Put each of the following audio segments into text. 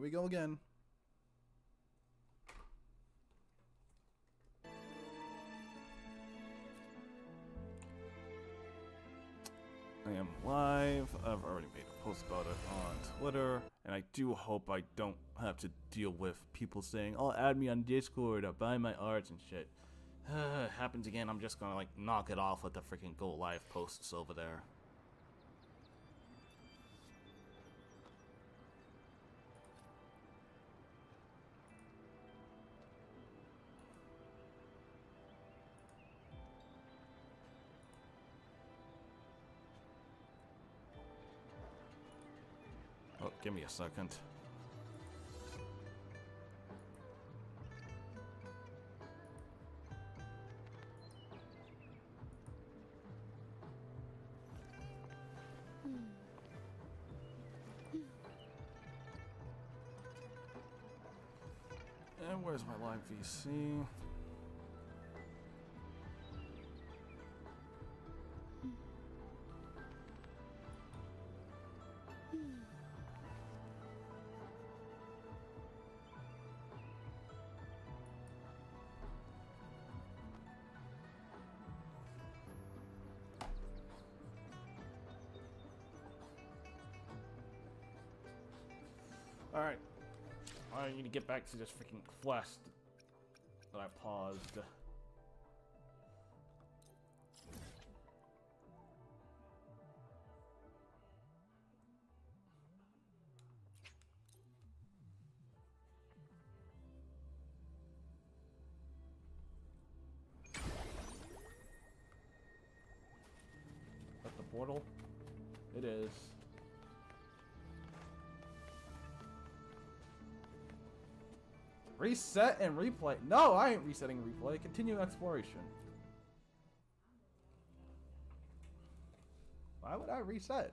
we go again. I am live. I've already made a post about it on Twitter, and I do hope I don't have to deal with people saying, "Oh, add me on Discord or buy my art and shit." Happens again, I'm just gonna like knock it off with the freaking go live posts over there. Oh, give me a second. And where's my live VC? Alright. I need to get back to this freaking quest that I paused. At the portal? It is. Reset and replay. No, I ain't resetting and replay. Continue exploration. Why would I reset?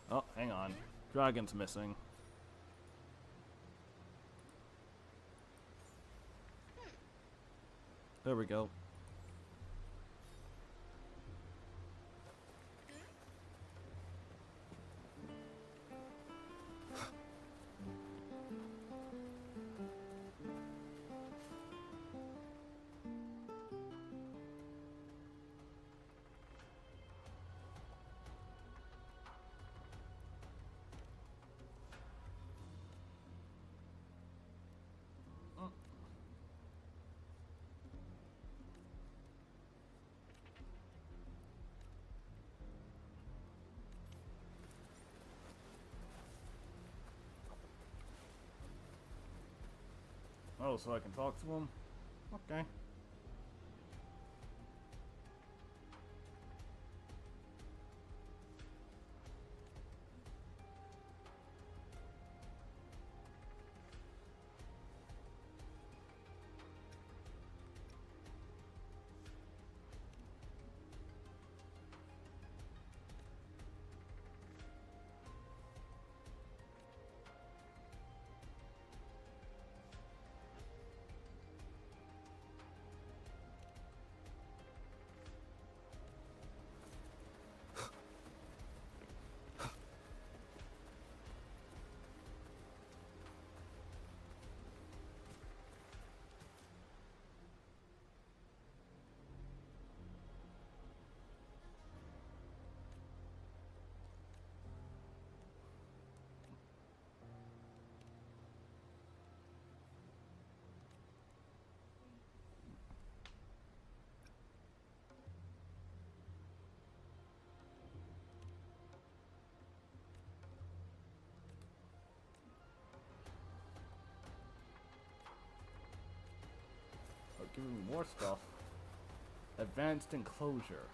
Oh, hang on. Dragon's missing. There we go. Oh, so I can talk to him? Okay. Oh, giving me more stuff. Advanced enclosure.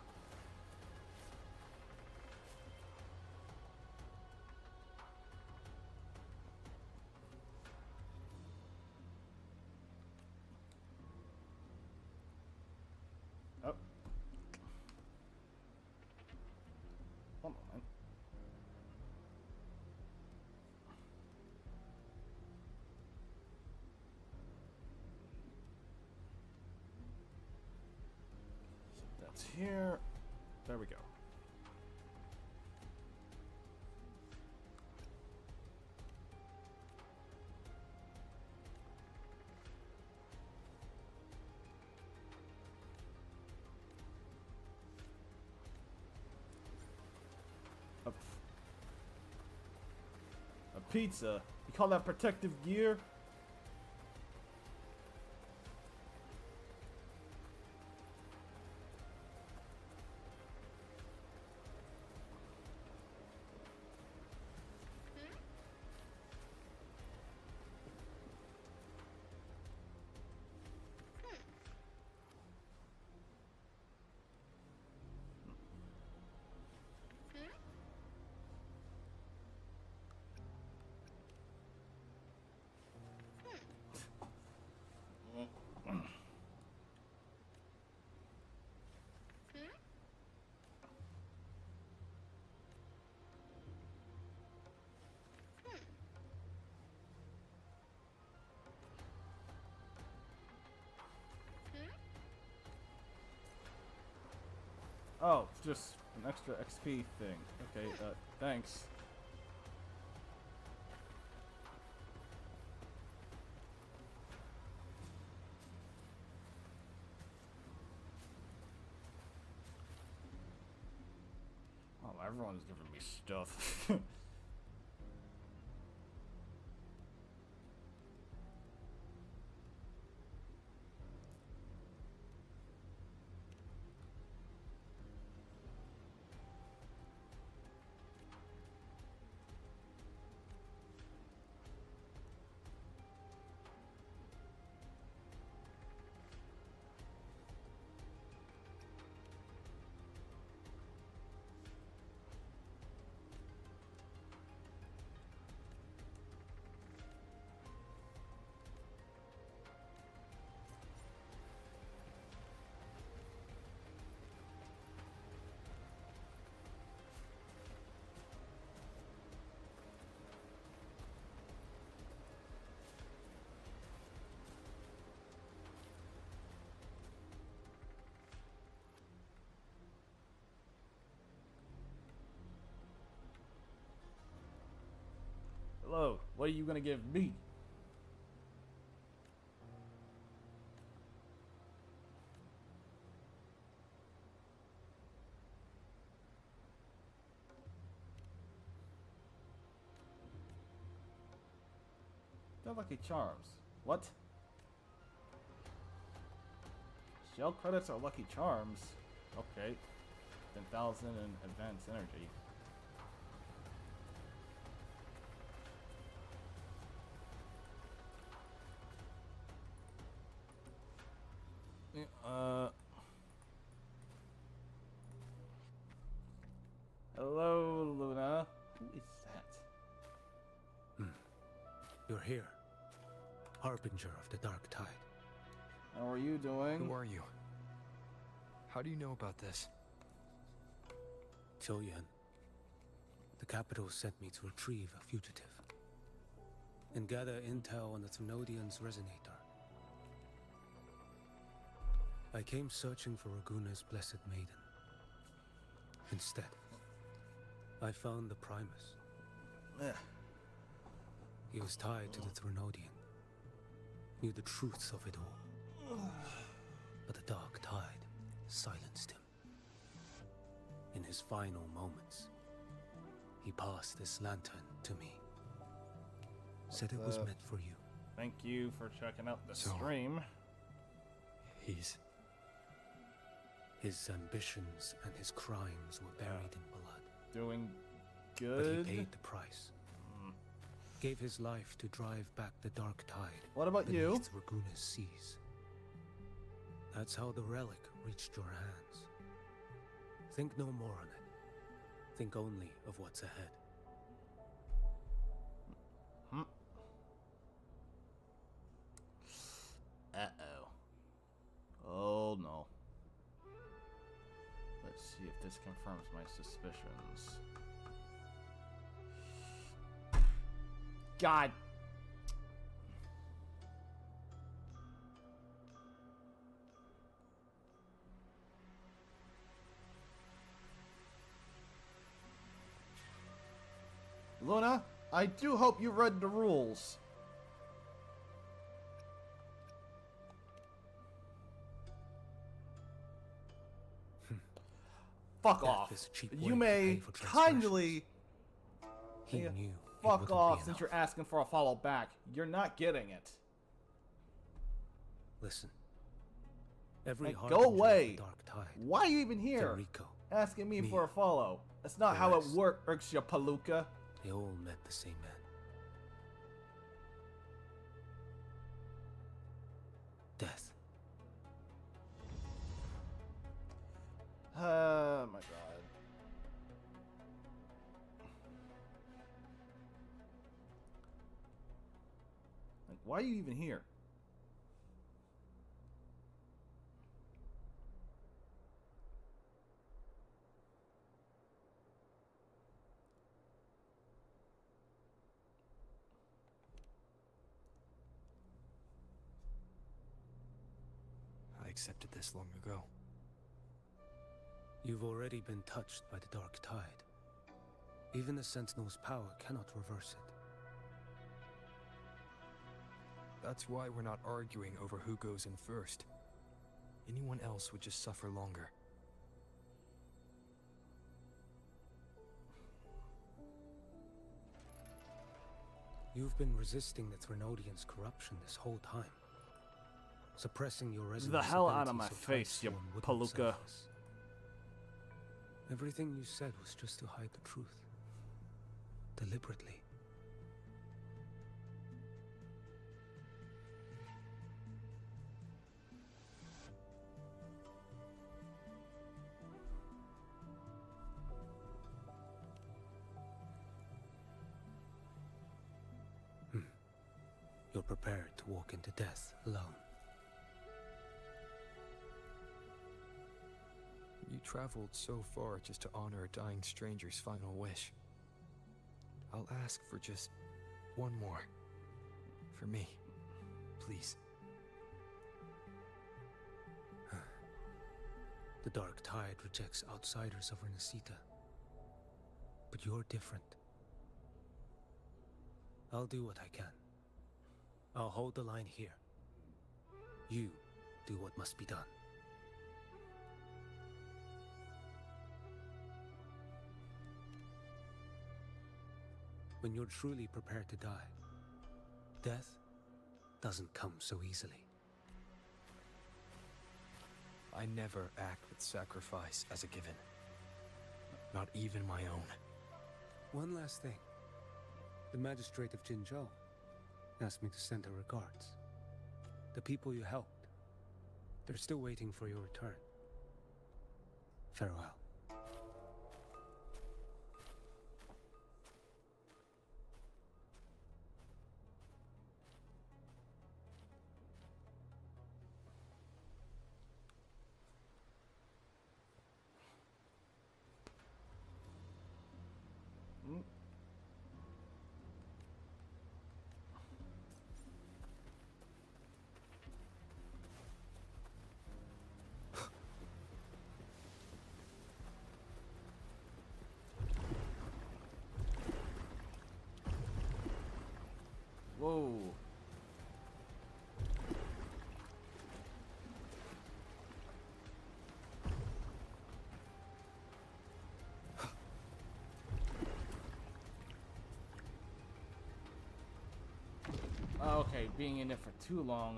Oh. One moment. here. There we go. A pizza? You call that protective gear? Oh, it's just an extra XP thing. Okay, thanks. Oh, everyone's giving me stuff. Hello, what are you gonna give me? They're Lucky Charms. What? Shell credits are Lucky Charms. Okay. 10,000 in advanced energy. Hello, Luna. Who is that? You're here. Harbinger of the Dark Tide. How are you doing? Who are you? How do you know about this? Choyan. The capital sent me to retrieve a fugitive and gather intel on the Thrunodian's resonator. I came searching for Raguna's blessed maiden. Instead, I found the Primus. He was tied to the Thrunodian, knew the truths of it all. But the Dark Tide silenced him. In his final moments, he passed this lantern to me. Said it was meant for you. Thank you for checking out the So- stream. His ambitions and his crimes were buried in blood. Doing But good. he paid the price. Gave his life to drive back the Dark Tide. What about you? Beneath Raguna's seas. That's how the relic reached your hands. Think no more on it. Think only of what's ahead. Uh-oh. Oh no. Let's see if this confirms my suspicions. God. Luna, I do hope you read the rules. Fuck Death off. is a cheap way You to may pay for kindly He knew it fuck wouldn't off be since enough. you're asking for a follow back. You're not getting it. Listen. Every Hey, harbinger go of the away. Dark Tide, Why are you even here? Federico, Asking me me, for a follow. That's not the how it rest. works, you palooka. they all met the same man. Death. Oh my god. Like, why are you even here? I accepted this long ago. You've already been touched by the Dark Tide. Even the Sentinel's power cannot reverse it. That's why we're not arguing over who goes in first. Anyone else would just suffer longer. You've been resisting the Threnodians' corruption this whole time. Suppressing your residents' The hell out of my abilities so face, you Tightsworn wouldn't palooka. surface. Everything you said was just to hide the truth. Deliberately. You're prepared to walk into death alone. You traveled so far just to honor a dying stranger's final wish. I'll ask for just one more. For me. Please. The Dark Tide rejects outsiders of Renacita. But you're different. I'll do what I can. I'll hold the line here. You do what must be done. When you're truly prepared to die, death doesn't come so easily. I never act with sacrifice as a given. Not even my own. One last thing. The magistrate of Jinzhou asked me to send her regards. The people you helped, they're still waiting for your return. Farewell. Whoa. Okay, being in it for too long,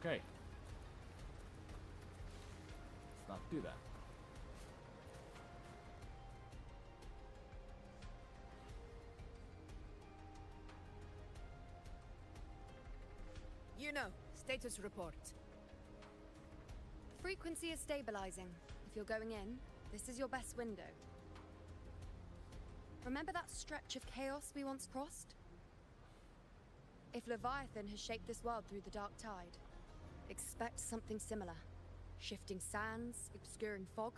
okay. Let's not do that. You know, status report. Frequency is stabilizing. If you're going in, this is your best window. Remember that stretch of chaos we once crossed? If Leviathan has shaped this world through the Dark Tide, expect something similar. Shifting sands, obscuring fog,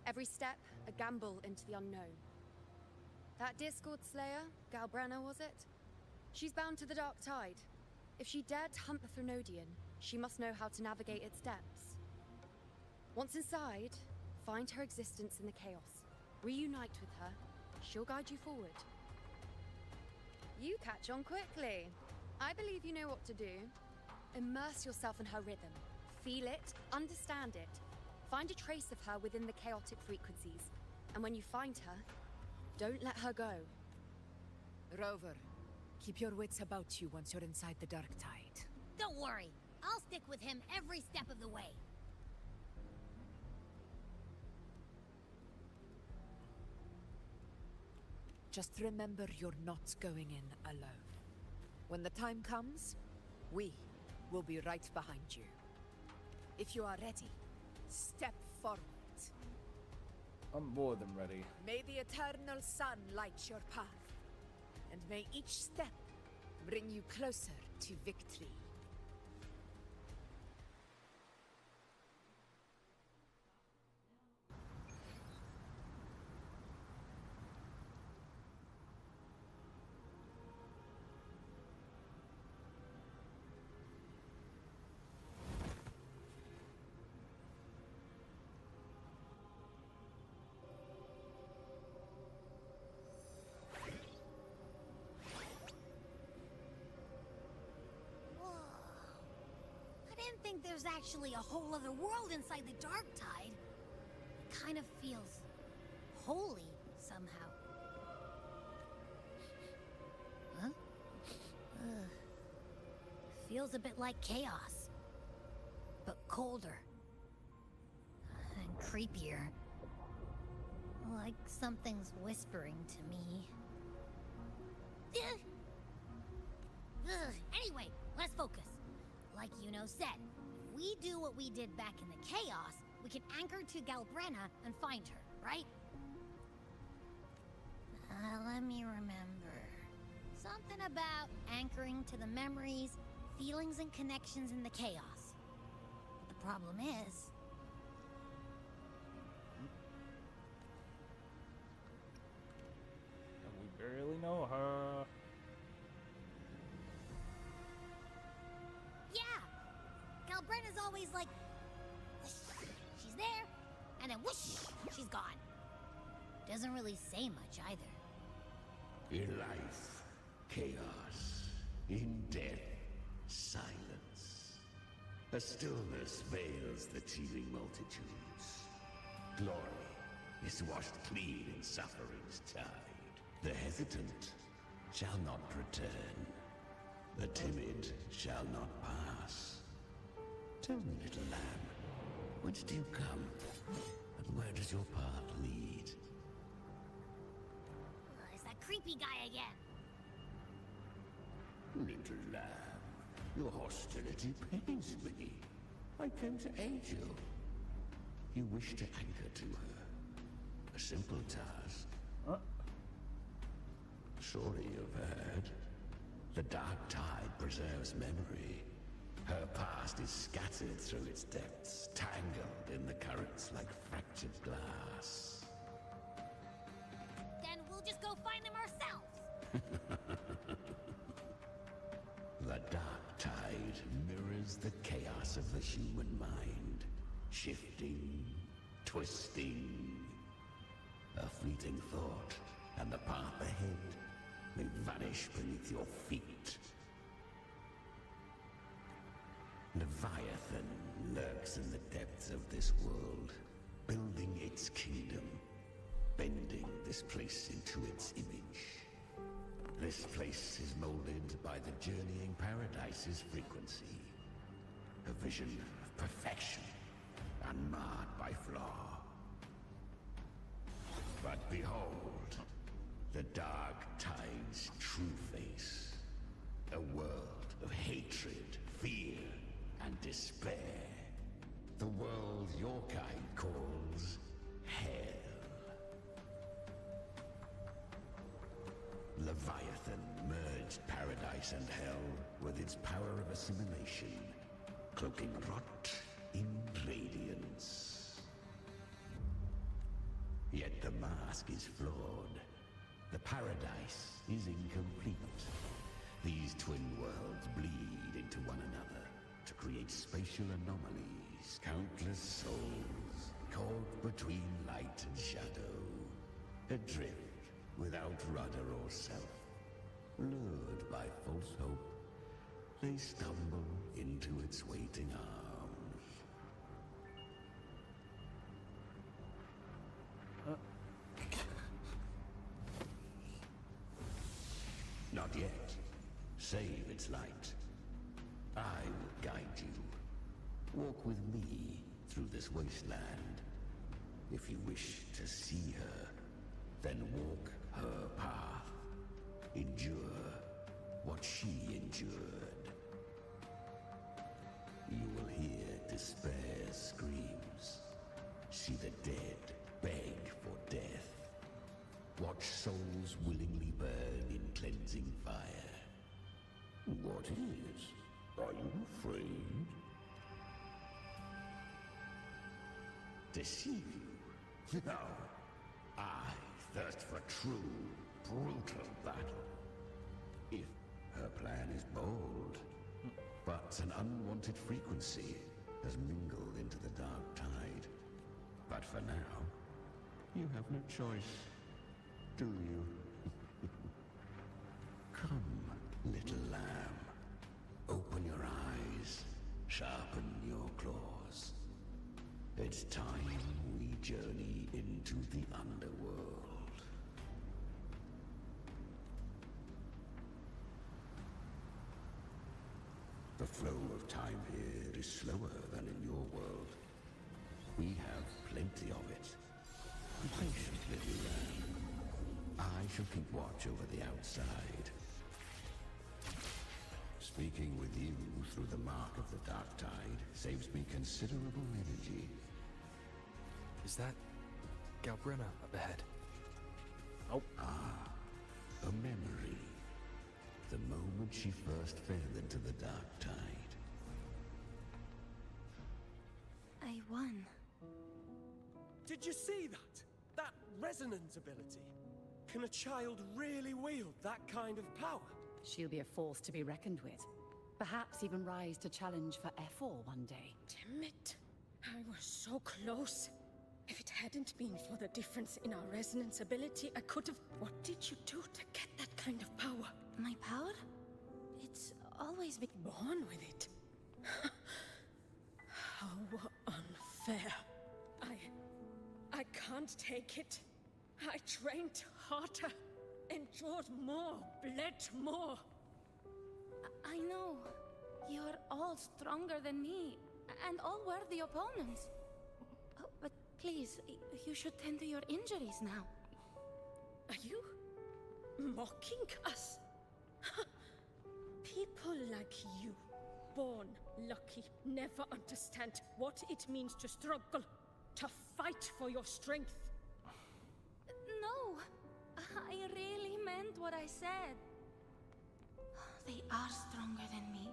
every step a gamble into the unknown. That Discord Slayer, Galbrenna was it? She's bound to the Dark Tide. If she dared to hunt the Threnodian, she must know how to navigate its depths. Once inside, find her existence in the chaos, reunite with her, She'll guide you forward. You catch on quickly. I believe you know what to do. Immerse yourself in her rhythm. Feel it, understand it. Find a trace of her within the chaotic frequencies. And when you find her, don't let her go. Rover, keep your wits about you once you're inside the Dark Tide. Don't worry. I'll stick with him every step of the way. Just remember you're not going in alone. When the time comes, we will be right behind you. If you are ready, step forward. I'm more than ready. May the eternal sun light your path, and may each step bring you closer to victory. I didn't think there's actually a whole other world inside the Dark Tide. It kind of feels holy somehow. Huh? Ugh. Feels a bit like chaos, but colder and creepier. Like something's whispering to me. Ugh. Ugh. Anyway, let's focus. Like Yuno said, if we do what we did back in the chaos, we can anchor to Galbrenna and find her, right? Let me remember. Something about anchoring to the memories, feelings, and connections in the chaos. But the problem is... We barely know her. Yeah! Galbrenna's always like... whoosh, she's there, and then whoosh, she's gone. Doesn't really say much either. In life, chaos. In death, silence. A stillness veils the teeming multitudes. Glory is washed clean in suffering's tide. The hesitant shall not return. The timid shall not pass. Tell me, little lamb, whence do you come? And where does your path lead? It's that creepy guy again. Little lamb, your hostility pains me. I came to aid you. You wish to anchor to her. A simple task. Surely you've heard. The Dark Tide preserves memory. Her past is scattered through its depths, tangled in the currents like fractured glass. Then we'll just go find them ourselves. The Dark Tide mirrors the chaos of the human mind. Shifting, twisting. A fleeting thought, and the path ahead may vanish beneath your feet. Leviathan lurks in the depths of this world, building its kingdom, bending this place into its image. This place is molded by the journeying paradise's frequency. A vision of perfection, unmarred by flaw. But behold, the Dark Tide's true face. A world of hatred, fear, and despair. The world your kind calls Hell. Leviathan merged paradise and hell with its power of assimilation, cloaking rot in radiance. Yet the mask is flawed. The paradise is incomplete. These twin worlds bleed into one another to create spatial anomalies, countless souls caught between light and shadow, adrift without rudder or self. Lured by false hope, they stumble into its waiting arms. Not yet. Save its light. I will guide you. Walk with me through this wasteland. If you wish to see her, then walk her path. Endure what she endured. You will hear despair's screams. See the dead beg for death. Watch souls willingly burn in cleansing fire. What is? Are you afraid? Deceive you? No. I thirst for true, brutal battle. If her plan is bold, but an unwanted frequency has mingled into the dark tide. But for now, you have no choice, do you? Come, little lamb. Open your eyes, sharpen your claws. It's time we journey into the underworld. The flow of time here is slower than in your world. We have plenty of it. Patient little lamb. I shall keep watch over the outside. Speaking with you through the mark of the dark tide saves me considerable energy. Is that Galbrenna up ahead? Oh. A memory. The moment she first fell into the dark tide. I won. Did you see that? That resonance ability? Can a child really wield that kind of power? She'll be a force to be reckoned with. Perhaps even rise to challenge for F4 one day. Damn it. I was so close. If it hadn't been for the difference in our resonance ability, I could have... What did you do to get that kind of power? My power? It's always been Born with it. How unfair. I can't take it. I trained harder, endured more, bled more. I know. You're all stronger than me, and all worthy opponents. Oh, but please, you should tend to your injuries now. Are you mocking us? People like you, born lucky, never understand what it means to struggle, to fight for your strength. No, I really meant what I said. They are stronger than me,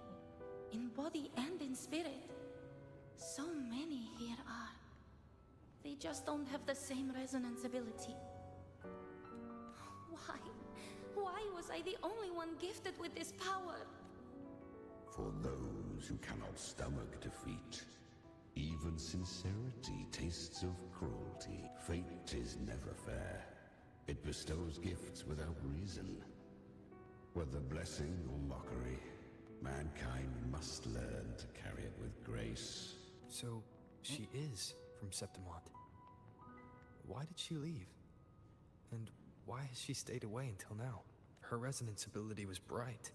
in body and in spirit. So many here are. They just don't have the same resonance ability. Why? Why was I the only one gifted with this power? For those who cannot stomach defeat, even sincerity tastes of cruelty. Fate is never fair. It bestows gifts without reason. Whether blessing or mockery, mankind must learn to carry it with grace. So, she is from Septimont. Why did she leave? And why has she stayed away until now? Her resonance ability was bright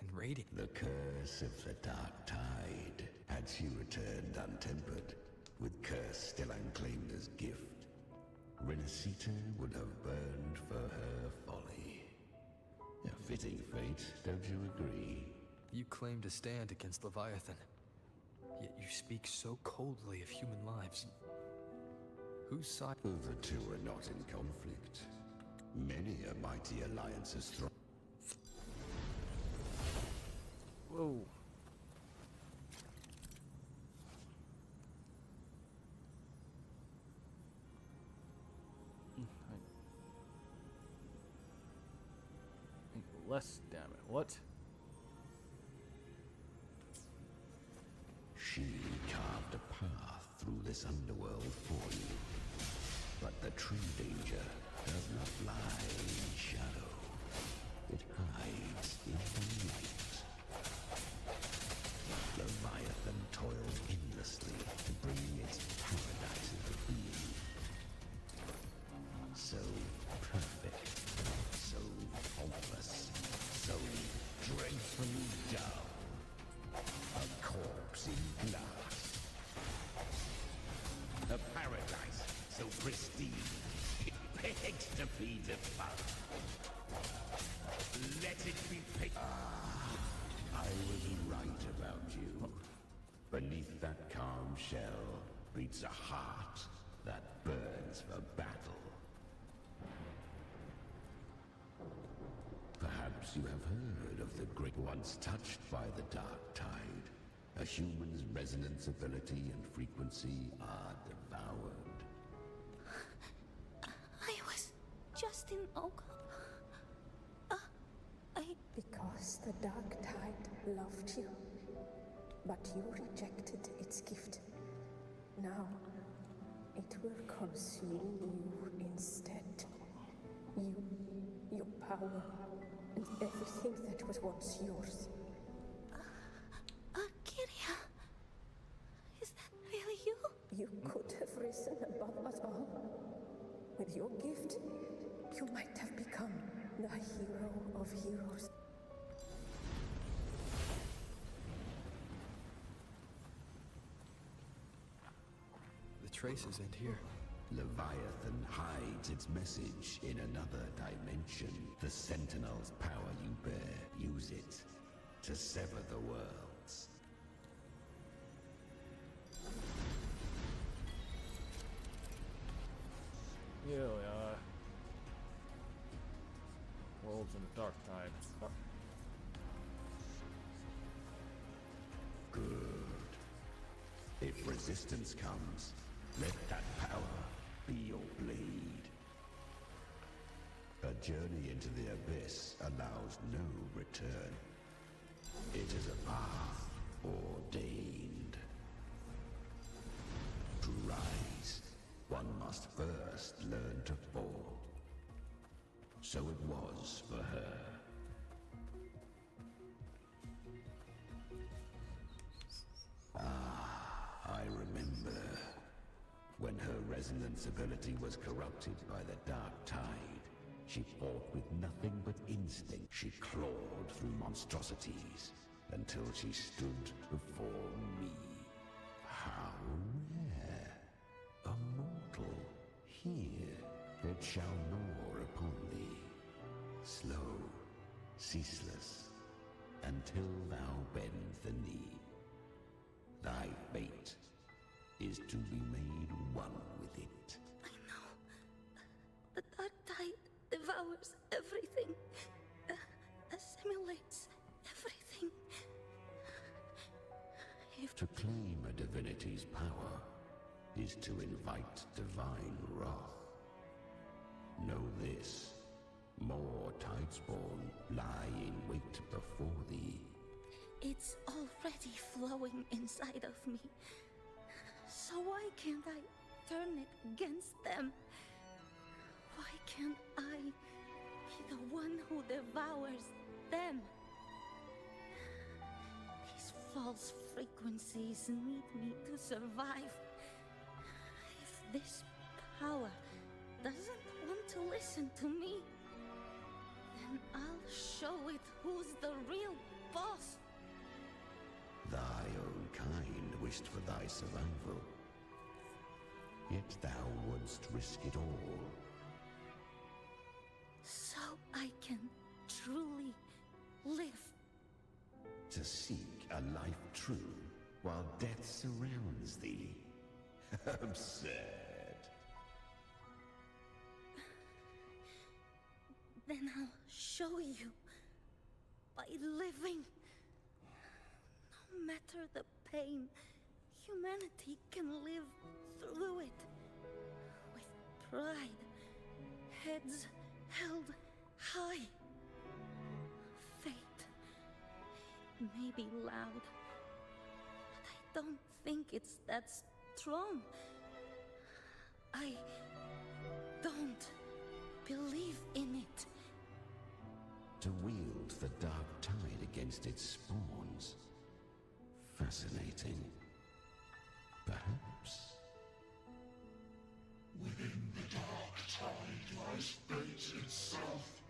and radiant. The curse of the dark tide. Had she returned untempered, with curse still unclaimed as gift, Renacita would have burned for her folly. A fitting fate, don't you agree? You claim to stand against Leviathan, yet you speak so coldly of human lives. Whose side? The two are not in conflict. Many a mighty alliance has thrown. Whoa. Less damage. What? She carved a path through this underworld for you. But the true danger does not fly in shadow. It hides in the light. Leviathan toils endlessly to bring its paradise into being. So perfect, so faultless, so dreadfully dull. A corpse in glass. A paradise so pristine, it begs to be defiled. Let it be picked. I was right about you. Beneath that calm shell beats a heart that burns for battle. Perhaps you have heard of the great once touched by the dark tide. A human's resonance ability and frequency are devoured. I was just in Oka. Because the dark tide loved you, but you rejected its gift. Now, it will consume you instead. You, your power, and everything that was once yours. Kiria, is that really you? You could have risen above us all. With your gift, you might have become the hero of heroes. The traces end here. Leviathan hides its message in another dimension. The Sentinel's power you bear, use it to sever the worlds. Here we are. Worlds in the dark tide. Good. If resistance comes, let that power be your blade. A journey into the abyss allows no return. It is a path ordained. To rise, one must first learn to fall. So it was for her. I remember when her resonance ability was corrupted by the dark tide. She fought with nothing but instinct. She clawed through monstrosities until she stood before me. How rare! A mortal here that shall gnaw upon thee. Slow, ceaseless, until thou bend the knee. Thy fate is to be made one with it. I know. The dark tide devours everything. Assimilates everything. If To claim a divinity's power is to invite divine wrath. Know this. More Tidespawn lie in wait before thee. it's already flowing inside of me, so why can't I turn it against them? Why can't I be the one who devours them? These false frequencies need me to survive. If this power doesn't want to listen to me, then I'll show it who's the real boss. Thy own kind wished for thy survival. Yet thou wouldst risk it all. So I can truly live. To seek a life true while death surrounds thee. Absurd. Then I'll show you by living. No matter the pain, humanity can live through it. With pride, heads held high. Fate may be loud, but I don't think it's that strong. I don't believe in it. To wield the dark tide against its spawns. Fascinating. Perhaps. Within the dark tide lies fate itself.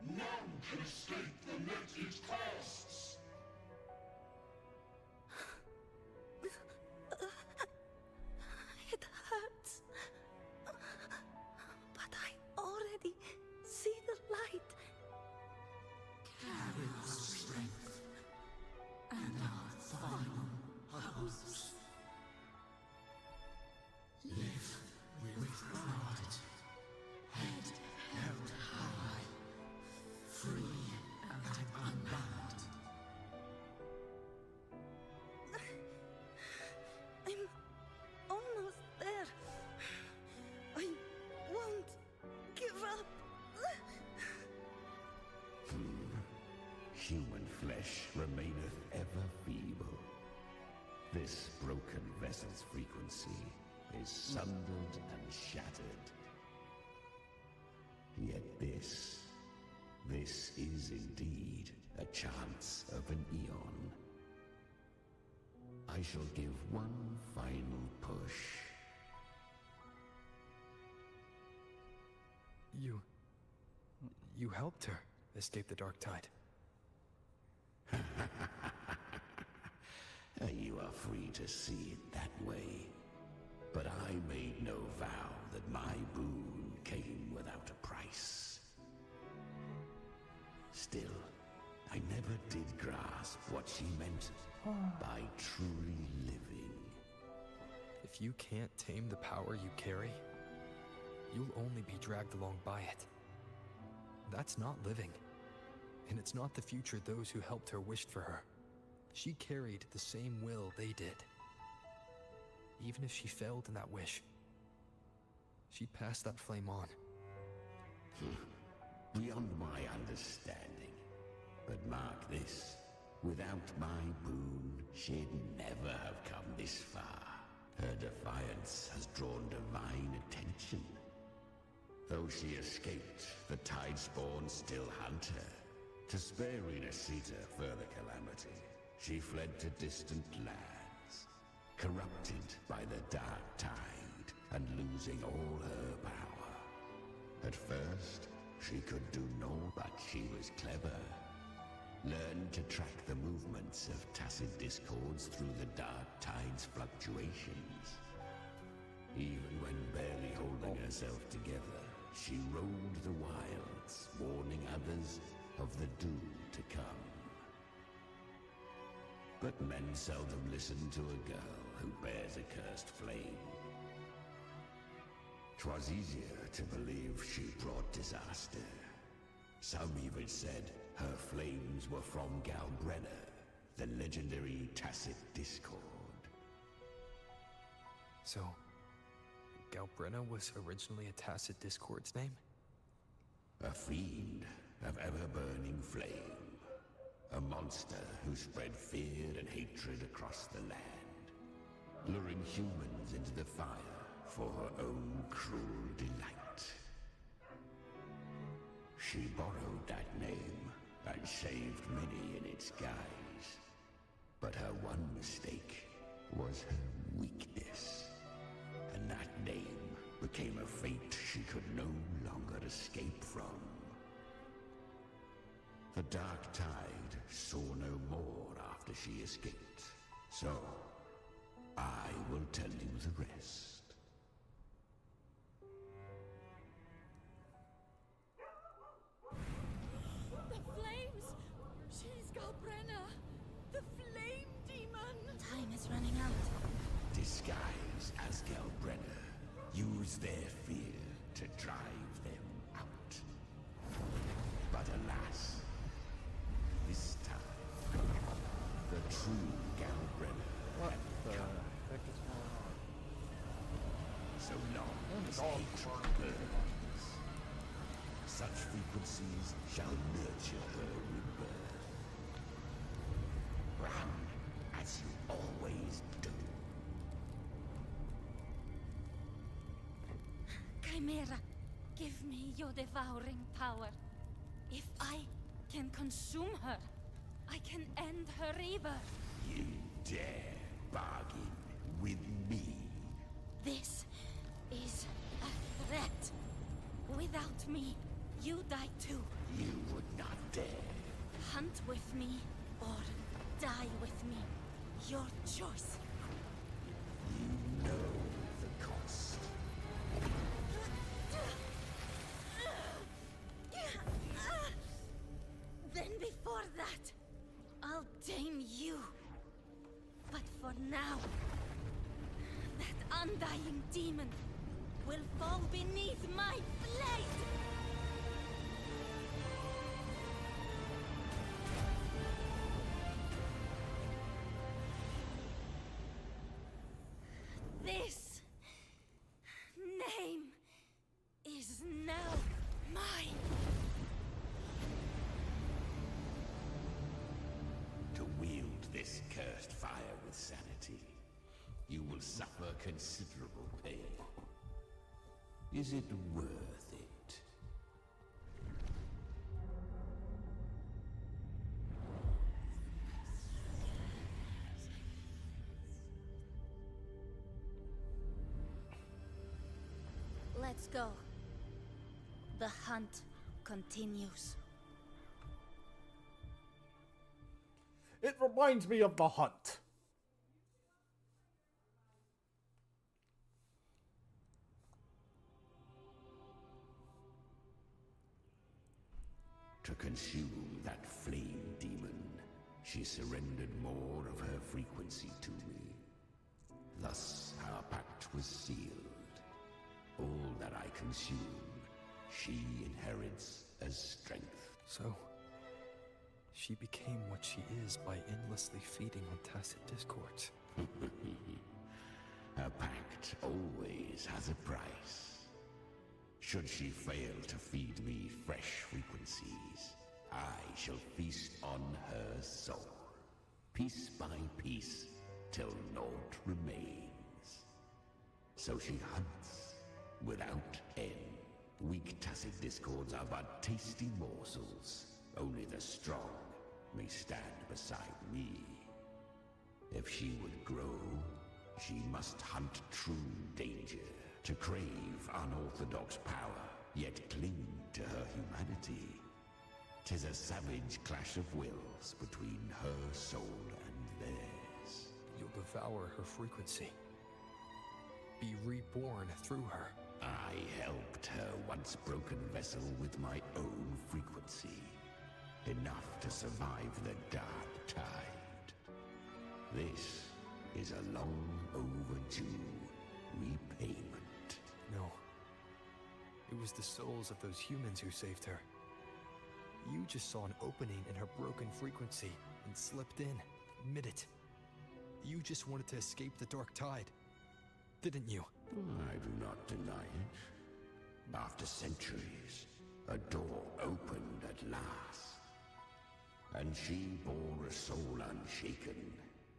None can escape the net it casts. It hurts. But I already see the light. Carry our strength and our final hopes. Live with pride, head held high, free and unbound. I'm almost there. I won't give up. Human flesh remaineth ever feeble. This broken vessel's frequency is sundered and shattered. Yet this is indeed a chance of an eon. I shall give one final push. You helped her escape the dark tide. You are free to see it that way. But I made no vow that my boon came without a price. Still, I never did grasp what she meant by truly living. If you can't tame the power you carry, you'll only be dragged along by it. That's not living. And it's not the future those who helped her wished for her. She carried the same will they did. Even if she failed in that wish, she'd pass that flame on. Beyond my understanding. But mark this, without my boon, she'd never have come this far. Her defiance has drawn divine attention. Though she escaped, the tide spawn still hunt her. To spare Rena Sita further calamity, she fled to distant lands, corrupted by the dark tide and losing all her power. At first, she could do no, but she was clever. Learned to track the movements of tacit discords through the dark tide's fluctuations. Even when barely holding herself together, she roamed the wilds, warning others of the doom to come. But men seldom listen to a girl who bears a cursed flame. 'Twas easier to believe she brought disaster. Some even said her flames were from Galbrenna, the legendary tacit discord. So, Galbrenna was originally a tacit discord's name? A fiend of ever-burning flame. A monster who spread fear and hatred across the land, luring humans into the fire for her own cruel delight. She borrowed that name and saved many in its guise. But her one mistake was her weakness. And that name became a fate she could no longer escape from. The dark tide saw no more after she escaped. So, I will tell you the rest. The flames! She's Galbrenna! The flame demon! Time is running out. Disguised as Galbrenna, use their fear to drive them out. But alas, this time, the true Galbrenna had come. Heck is going on? So long as hatred burns, such frequencies shall nurture her rebirth. Run as you always do. Chimera, give me your devouring power. If I can consume her, I can end her rebirth. You dare bargain with me? This is a threat. Without me, you die too. You would not dare. Hunt with me, or die with me. Your choice. You know the cost. Then before that, I'll tame you. But for now, that undying demon will fall beneath my blade! This name is now mine. To wield this cursed fire with sanity, you will suffer considerable pain. Is it worth it? Let's go. The hunt continues. It reminds me of The Hunt. To consume that flame demon, she surrendered more of her frequency to me. Thus, our pact was sealed. All that I consume, she inherits as strength. So, she became what she is by endlessly feeding on tacit discords. A pact always has a price. Should she fail to feed me fresh frequencies, I shall feast on her soul, piece by piece, till naught remains. So she hunts without end. Weak tacit discords are but tasty morsels. Only the strong may stand beside me. If she would grow, she must hunt true danger. To crave unorthodox power, yet cling to her humanity. 'Tis a savage clash of wills between her soul and theirs. You'll devour her frequency. Be reborn through her. I helped her once broken vessel with my own frequency. Enough to survive the dark tide. This is a long overdue repayment. No. It was the souls of those humans who saved her. You just saw an opening in her broken frequency and slipped in, mid it. You just wanted to escape the dark tide, didn't you? I do not deny it. After centuries, a door opened at last. And she bore a soul unshaken,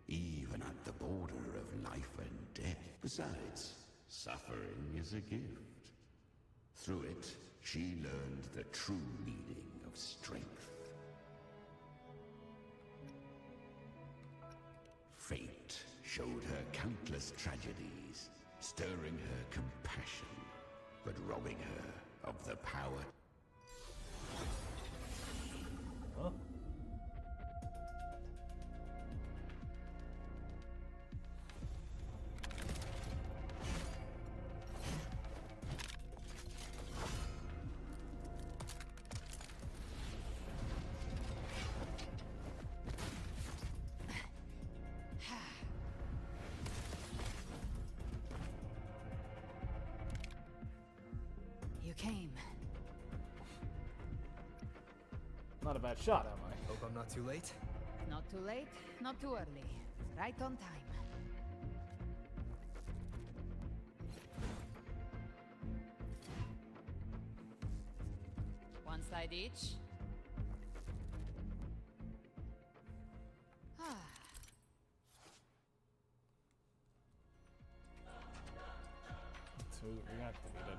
even at the border of life and death. Besides, suffering is a gift. Through it, she learned the true meaning of strength. Fate showed her countless tragedies, stirring her compassion, but robbing her of the power. Huh? You came. Not a bad shot, am I? Hope I'm not too late. Not too late, not too early. Right on time. One side each. Ah. Two reactivated.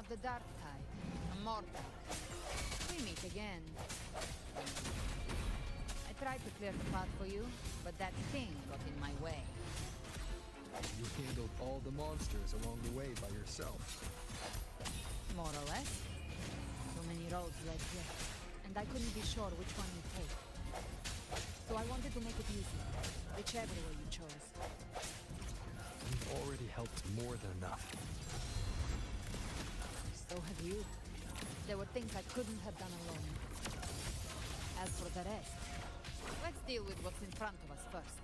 of the Dark Tide, a mortal. We meet again. I tried to clear the path for you, but that thing got in my way. You handled all the monsters along the way by yourself. More or less. So many roads led here, and I couldn't be sure which one you'd take. So I wanted to make it easy, whichever way you chose. You've already helped more than enough. So have you. There were things I couldn't have done alone. As for the rest, let's deal with what's in front of us first.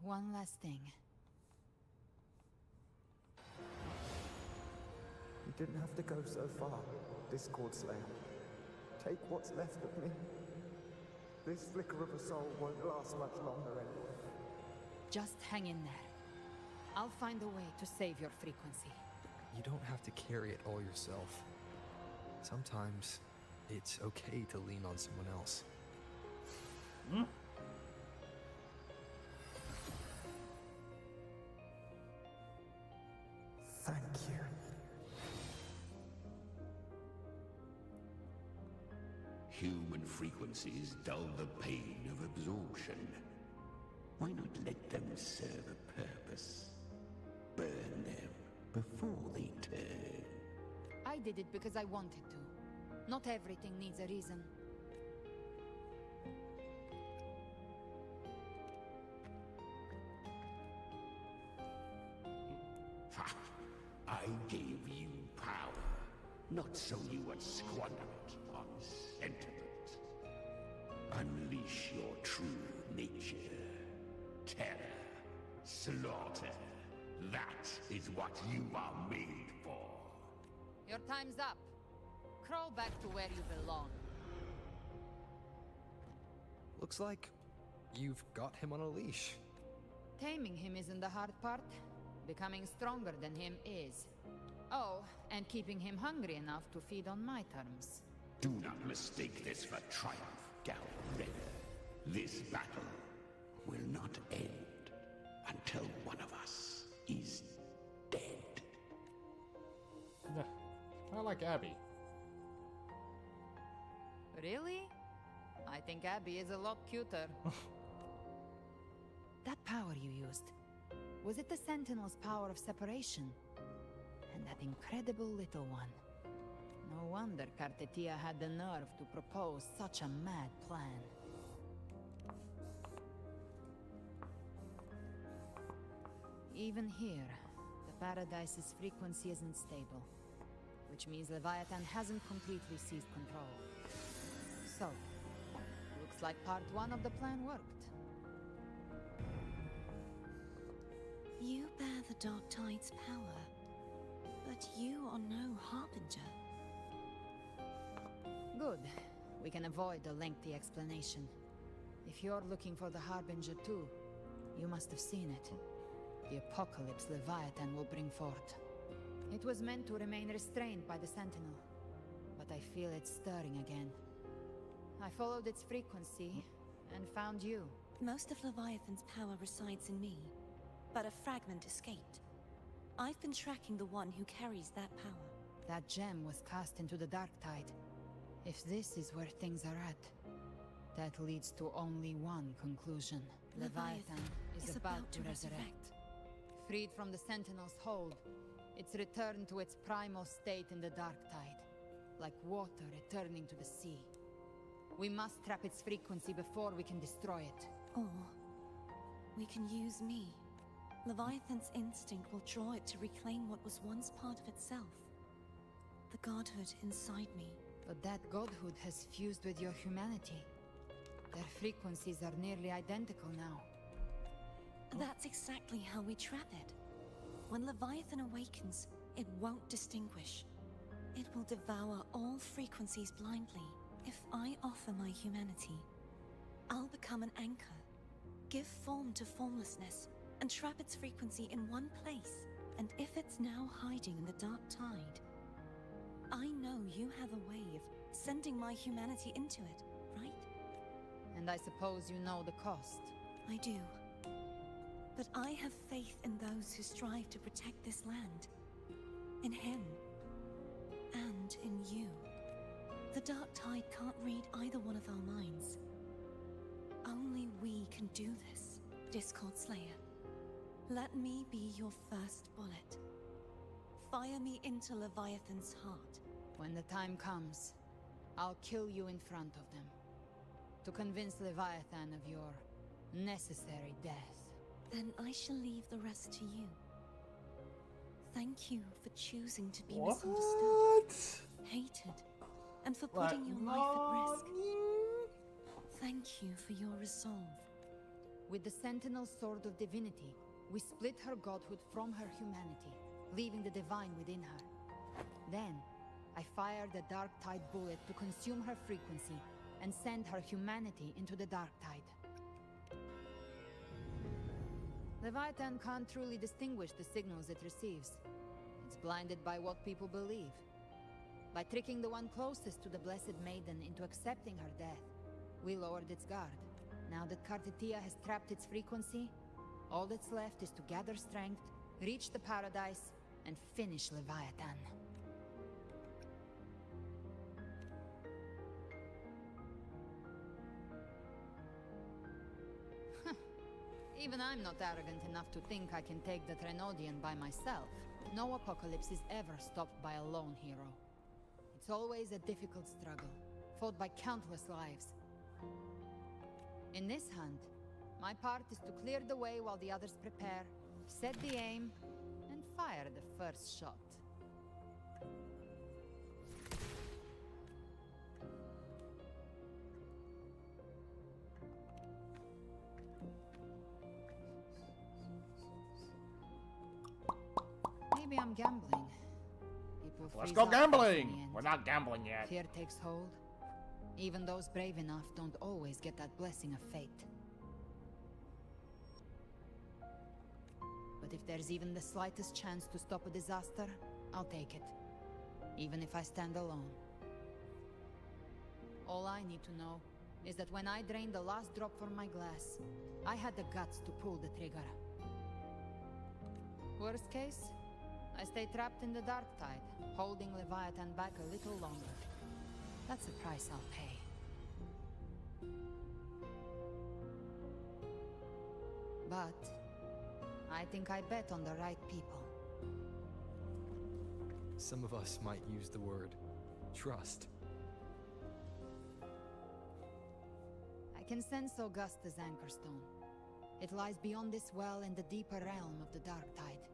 One last thing. You didn't have to go so far, Discord Slayer. Take what's left of me. This flicker of a soul won't last much longer anyway. Just hang in there. I'll find a way to save your frequency. You don't have to carry it all yourself. Sometimes it's okay to lean on someone else. Hmm? Thank you. Human frequencies dull the pain of absorption. Why not let them serve a purpose? Burn them before they turn. I did it because I wanted to. Not everything needs a reason. Ha! I gave you power, not so you would squander it on sentiment. Unleash your true nature. Terror, slaughter. That is what you are made for. Your time's up. Crawl back to where you belong. Looks like you've got him on a leash. Taming him isn't the hard part. Becoming stronger than him is. Oh, and keeping him hungry enough to feed on my terms. Do not mistake this for triumph, Gal Redder. This battle will not end until one of us is dead. Yeah, I like Abby. Really? I think Abby is a lot cuter. That power you used, was it the Sentinel's power of separation? And that incredible little one. No wonder Cartetia had the nerve to propose such a mad plan. Even here, the Paradise's frequency isn't stable, which means Leviathan hasn't completely seized control. So, looks like part one of the plan worked. You bear the Dark Tide's power, but you are no Harbinger. Good. We can avoid a lengthy explanation. If you're looking for the Harbinger too, you must have seen it. The apocalypse Leviathan will bring forth. It was meant to remain restrained by the Sentinel, but I feel it stirring again. I followed its frequency, and found you. Most of Leviathan's power resides in me, but a fragment escaped. I've been tracking the one who carries that power. That gem was cast into the Dark Tide. If this is where things are at, that leads to only one conclusion. Leviathan is about to resurrect. Freed from the Sentinel's hold, it's returned to its primal state in the Dark Tide, like water returning to the sea. We must trap its frequency before we can destroy it. Or we can use me. Leviathan's instinct will draw it to reclaim what was once part of itself. The godhood inside me. But that godhood has fused with your humanity. Their frequencies are nearly identical now. That's exactly how we trap it. When Leviathan awakens, it won't distinguish. It will devour all frequencies blindly. If I offer my humanity, I'll become an anchor. give form to formlessness and trap its frequency in one place. And if it's now hiding in the dark tide, I know you have a way of sending my humanity into it, right? And I suppose you know the cost. I do. But I have faith in those who strive to protect this land. In him. And in you. The dark tide can't read either one of our minds. Only we can do this, Discord Slayer. Let me be your first bullet. Fire me into Leviathan's heart. When the time comes, I'll kill you in front of them. To convince Leviathan of your necessary death. Then I shall leave the rest to you. Thank you for choosing to be What? misunderstood, hated, and for putting your life at risk. Thank you for your resolve. With the Sentinel Sword of Divinity, we split her godhood from her humanity, leaving the divine within her. Then, I fired the Dark Tide bullet to consume her frequency and send her humanity into the Dark Tide. Leviathan can't truly distinguish the signals it receives. It's blinded by what people believe. By tricking the one closest to the Blessed Maiden into accepting her death, we lowered its guard. Now that Kartetia has trapped its frequency, all that's left is to gather strength, reach the Paradise, and finish Leviathan. Even I'm not arrogant enough to think I can take the Trenodian by myself. No apocalypse is ever stopped by a lone hero. It's always a difficult struggle, fought by countless lives. In this hunt, my part is to clear the way while the others prepare, set the aim, and fire the first shot. Maybe I'm gambling. People Let's freeze go up in the gambling! end. We're not gambling yet. Fear takes hold. Even those brave enough don't always get that blessing of fate. But if there's even the slightest chance to stop a disaster, I'll take it. Even if I stand alone. All I need to know is that when I drained the last drop from my glass, I had the guts to pull the trigger. Worst case, I stay trapped in the Dark Tide, holding Leviathan back a little longer. That's the price I'll pay. But I think I bet on the right people. Some of us might use the word trust. I can sense Augusta's Anchorstone. It lies beyond this well in the deeper realm of the Dark Tide.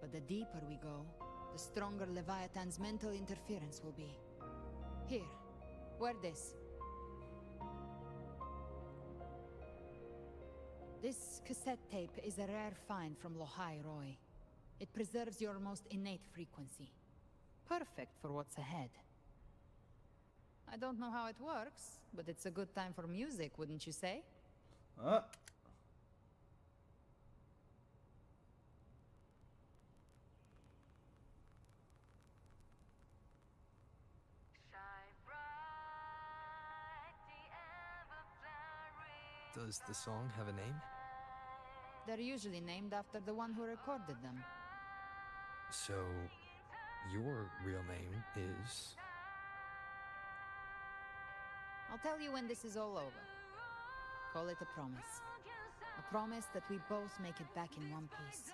But the deeper we go, the stronger Leviathan's mental interference will be. Here, wear this. This cassette tape is a rare find from Lohai Roy. It preserves your most innate frequency. Perfect for what's ahead. I don't know how it works, but it's a good time for music, wouldn't you say? Does the song have a name? They're usually named after the one who recorded them. So, your real name is... I'll tell you when this is all over. Call it a promise. A promise that we both make it back in one piece.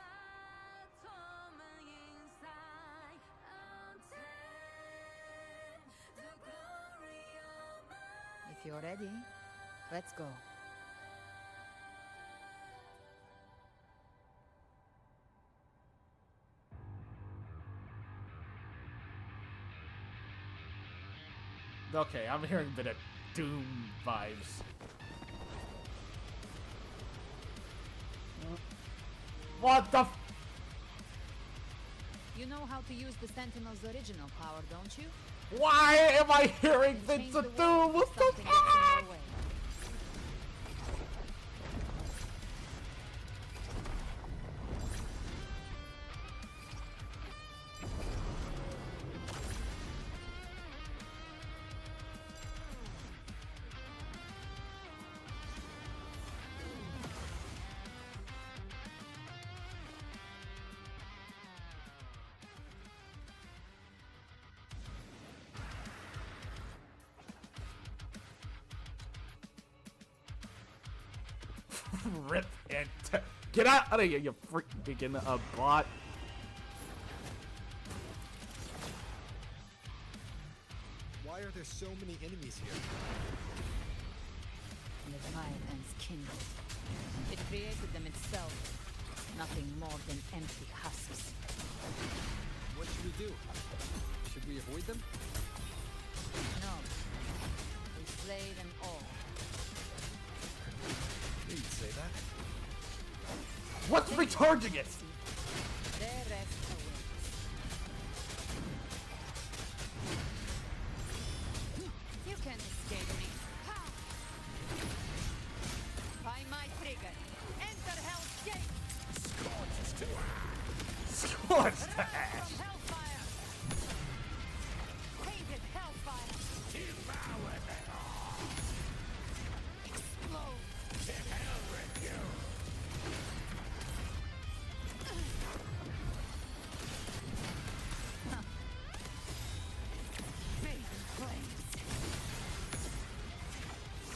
If you're ready, let's go. Okay, I'm hearing a bit of Doom vibes. What the f- You know how to use the Sentinel's original power, don't you? Why am I hearing Change Vince of the world Doom? What if the something gets in your fuck? Rip and get out of here, you freaking bot. Why are there so many enemies here? Leviathan's kindled. It created them itself. Nothing more than empty husks. What should we do? Should we avoid them? No. We slay them all. You'd say that. What's recharging it? Their rest awaits. You can't escape me. Ha! By my trigger. Enter Hell's Gate. Scorched to ash. Scorched to ash. From hellfire. Painted hellfire. Devour them all! Explode. To hell with you! Big flames.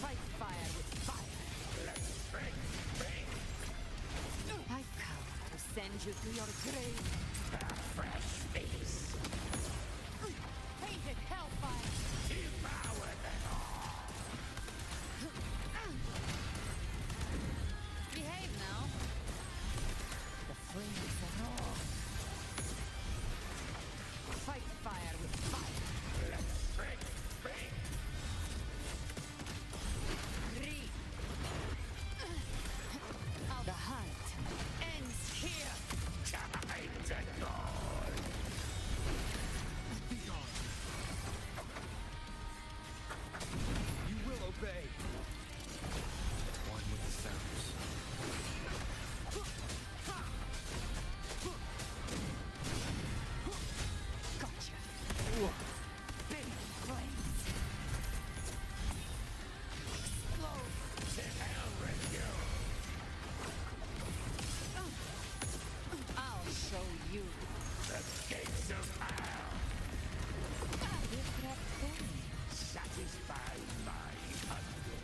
Fight fire with fire. Let's break, break! I come to send you to your grave. A fresh face! Painted hellfire. Devour them all! Behave now. The flames are raw. Fight fire with fire. Let's break, break! Read. The hunt ends here. Time to dawn! Be gone. You will obey. One with the sounds. Gotcha. Big flames. Explode. To hell with you! I'll show you. The gates of hell! Satisfy my hunger!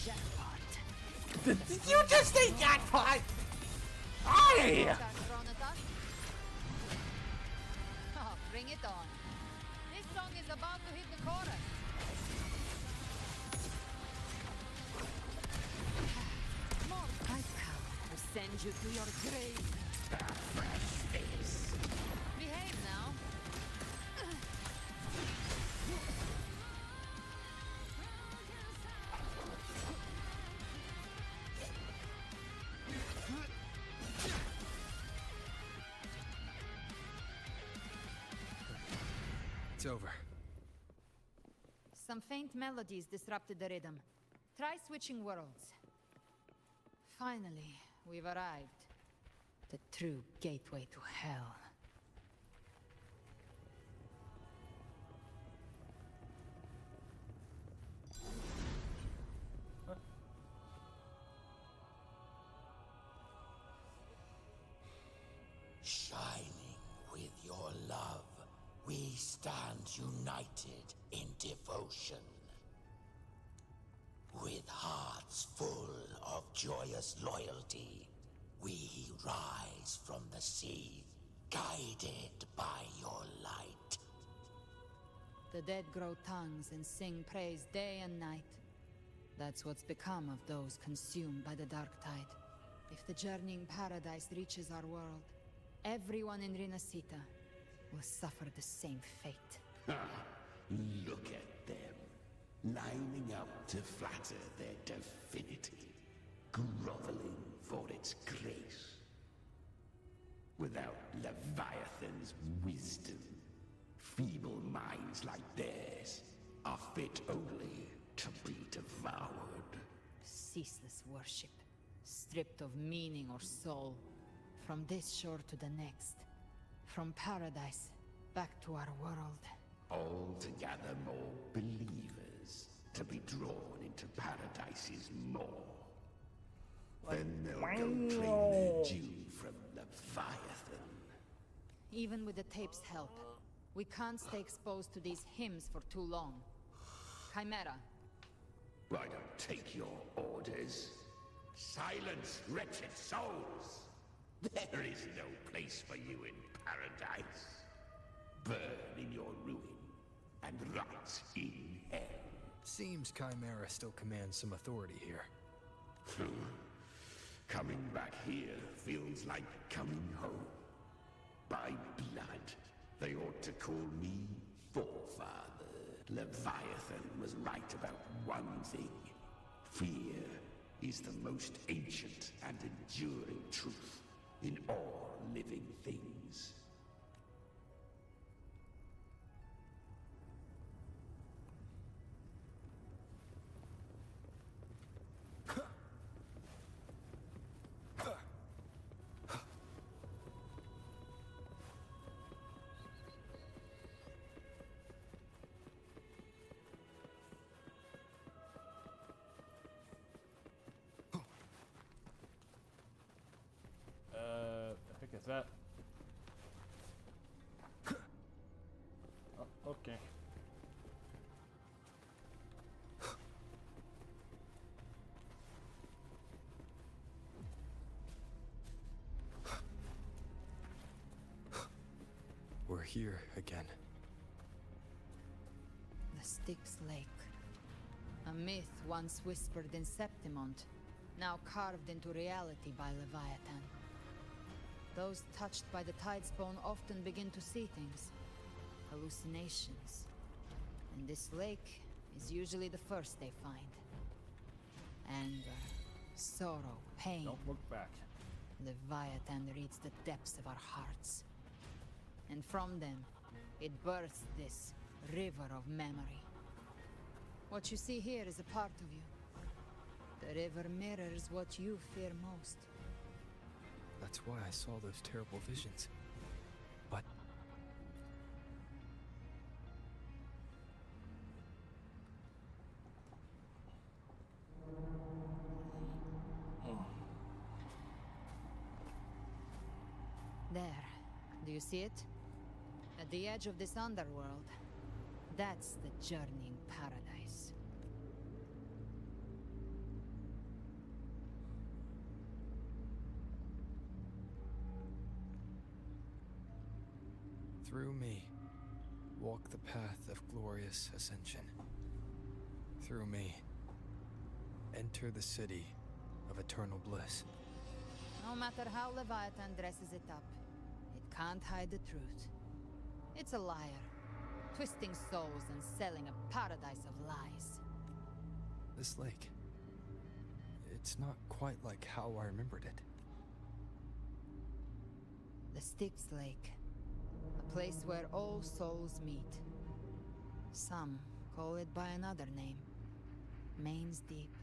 Jackpot. Did you just say jackpot? Hey! Start throwing at us? Oh, bring it on. This song is about to hit the chorus. More. I've come to send you to your grave. A fresh face! Behave now. It's over. Some faint melodies disrupted the rhythm. Try switching worlds. Finally, we've arrived. The true gateway to hell. Shining with your love, we stand united in devotion. With hearts full of joyous loyalty, we rise from the sea, guided by your light. The dead grow tongues and sing praise day and night. That's what's become of those consumed by the dark tide. If the journeying paradise reaches our world, everyone in Rinasita will suffer the same fate. Look at them, lining up to flatter their divinity, groveling for its grace. Without Leviathan's wisdom, feeble minds like theirs are fit only to be devoured. Ceaseless worship, stripped of meaning or soul. From this shore to the next. From paradise back to our world. All to gather more believers to be drawn into Paradise's maw. Then they'll go claim their due from Leviathan. Even with the tape's help, we can't stay exposed to these hymns for too long. Chimera. I don't take your orders. Silence, wretched souls! There is no place for you in paradise. Burn in your ruin, and rot in hell. Seems Chimera still commands some authority here. Coming back here feels like coming home. By blood, they ought to call me Forefather. Leviathan was right about one thing. Fear is the most ancient and enduring truth in all living things. I think it's that. Oh, okay. We're here again. The Styx Lake. A myth once whispered in Septimont, now carved into reality by Leviathan. Those touched by the Tidespawn often begin to see things. Hallucinations. And this lake is usually the first they find. Anger, sorrow, pain. Don't look back. Leviathan reads the depths of our hearts. And from them, it births this river of memory. What you see here is a part of you. The river mirrors what you fear most. That's why I saw those terrible visions. But... There. Do you see it? At the edge of this underworld. That's the journeying paradise. Through me, walk the path of glorious ascension. Through me, enter the city of eternal bliss. No matter how Leviathan dresses it up, it can't hide the truth. It's a liar, twisting souls and selling a paradise of lies. This lake, it's not quite like how I remembered it. The Styx Lake. A place where all souls meet. Some call it by another name. Main's Deep.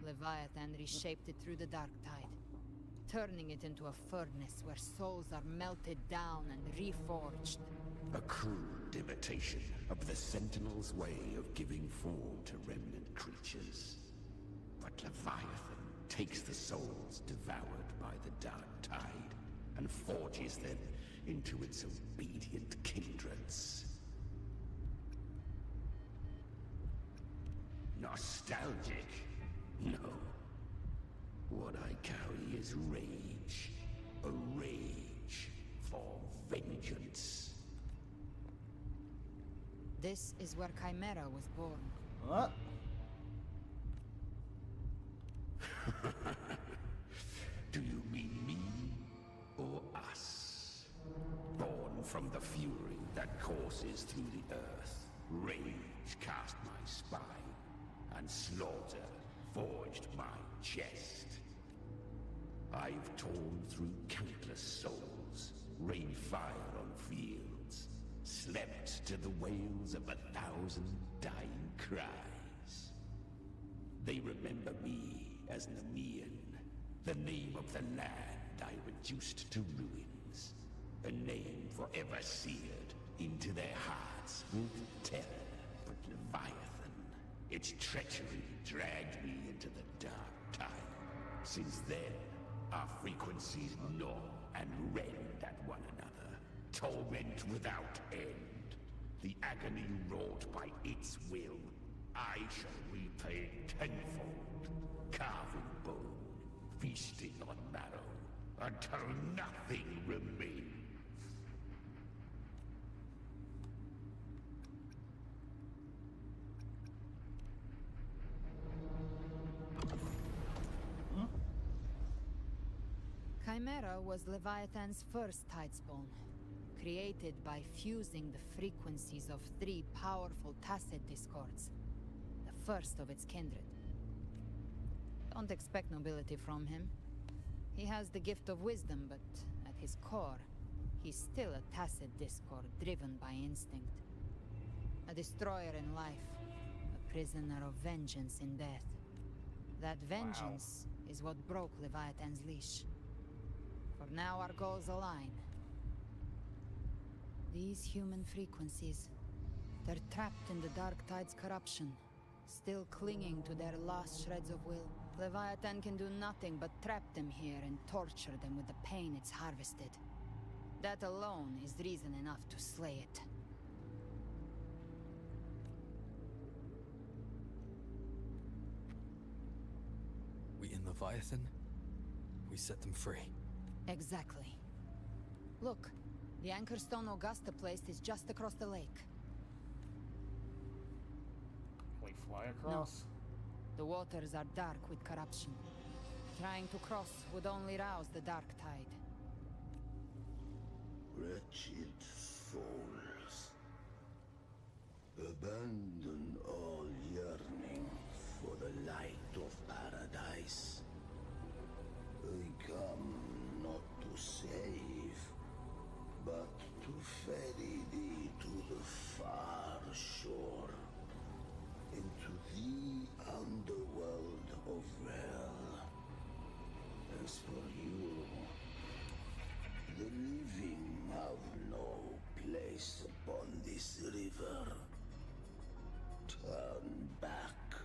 Leviathan reshaped it through the Dark Tide, turning it into a furnace where souls are melted down and reforged. A crude imitation of the Sentinel's way of giving form to remnant creatures. But Leviathan takes the souls devoured by the Dark Tide and forges them into its obedient kindreds. Nostalgic? No. What I carry is rage. A rage for vengeance. This is where Chimera was born. What? Do you mean me or us? Born from the fury that courses through the earth, rage cast my spine, and slaughter forged my chest. I've torn through countless souls, rained fire on fields, slept to the wails of 1,000 dying cries. They remember me as Nemean, the name of the land I reduced to ruins, a name forever seared into their hearts with terror. But Leviathan, its treachery dragged me into the Dark Tide. Since then, our frequencies gnaw and rend at one another, torment without end. The agony wrought by its will I shall repay tenfold, carving bone, feasting on marrow, until nothing remains. Chimera was Leviathan's first tidespawn, created by fusing the frequencies of 3 powerful tacit discords, the first of its kindred. Don't expect nobility from him. He has the gift of wisdom, but at his core, he's still a tacit discord driven by instinct. A destroyer in life, a prisoner of vengeance in death. That vengeance is what broke Leviathan's leash. For now, our goals align. These human frequencies, they're trapped in the Dark Tide's corruption, still clinging to their last shreds of will. Leviathan can do nothing but trap them here and torture them with the pain it's harvested. That alone is reason enough to slay it. We in Leviathan? We set them free. Exactly. Look, the Anchorstone Augusta place is just across the lake. Can we fly across? The waters are dark with corruption. Trying to cross would only rouse the Dark Tide. Wretched souls, abandon all yearning for the light of paradise. I come not to save, but to ferry thee to the far shore, into the underworld of hell. As for you, the living have no place upon this river. Turn back.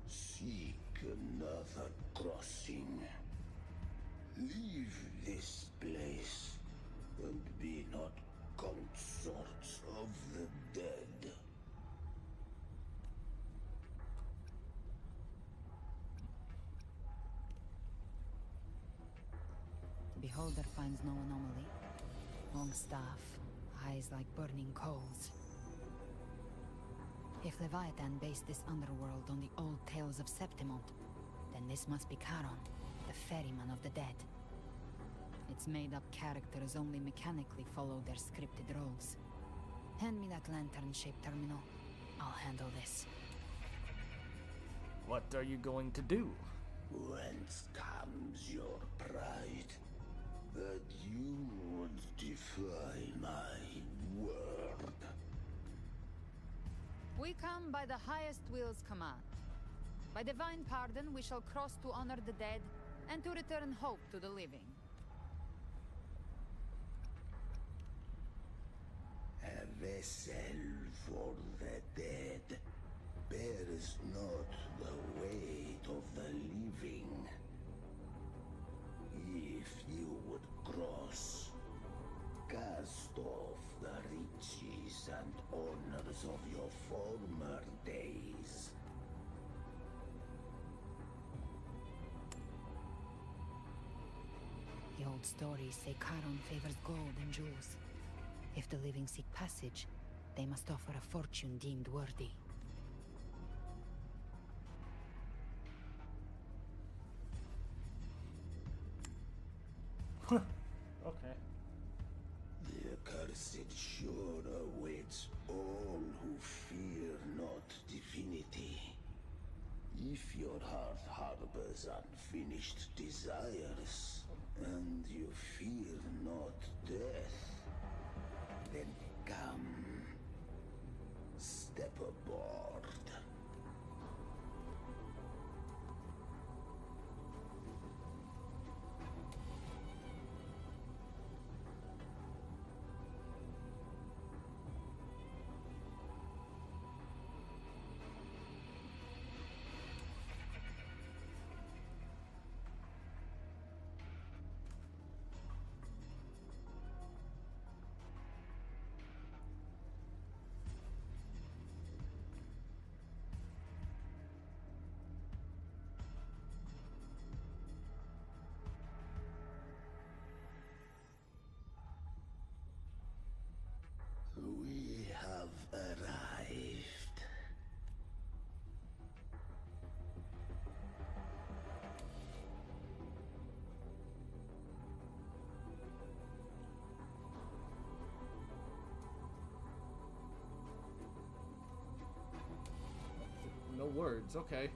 Seek another crossing. Leave this place, and be not consorts of the dead. Beholder finds no anomaly. Long staff, eyes like burning coals. If Leviathan based this underworld on the old tales of Septimont, then this must be Charon, the ferryman of the dead. Its made-up characters only mechanically follow their scripted roles. Hand me that lantern-shaped terminal. I'll handle this. What are you going to do? Whence comes your pride? That you would defy my word. We come by the highest will's command. By divine pardon, we shall cross to honor the dead and to return hope to the living. A vessel for the dead bears not the weight of the living. If you would cross, cast off the riches and honors of your former days. The old stories say Charon favors gold and jewels. If the living seek passage, they must offer a fortune deemed worthy. Okay. The accursed shore awaits all who fear not divinity. If your heart harbors unfinished desires, and you fear not death, then come, step aboard. words. Okay.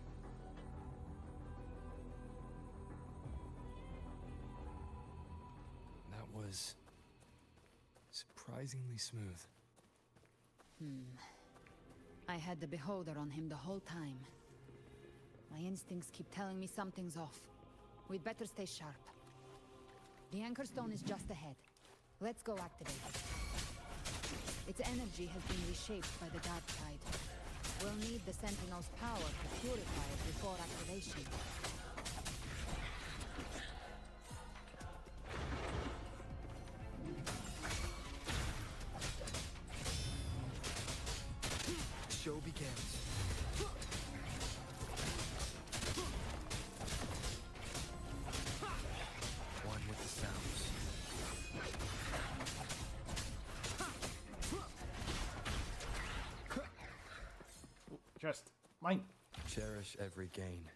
That was surprisingly smooth. I had the beholder on him the whole time. My instincts keep telling me something's off. We'd better stay sharp. The Anchor Stone is just ahead. Let's go activate it. Its energy has been reshaped by the Dark Tide. We'll need the Sentinel's power to purify it before activation. Show begins. One with the sounds. Just mine. Cherish every gain.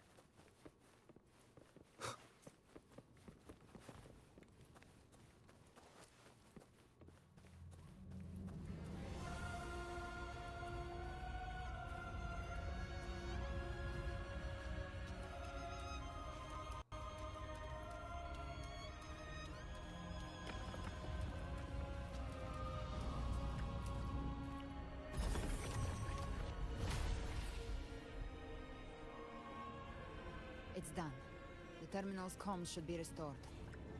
It's done. The terminal's comms should be restored.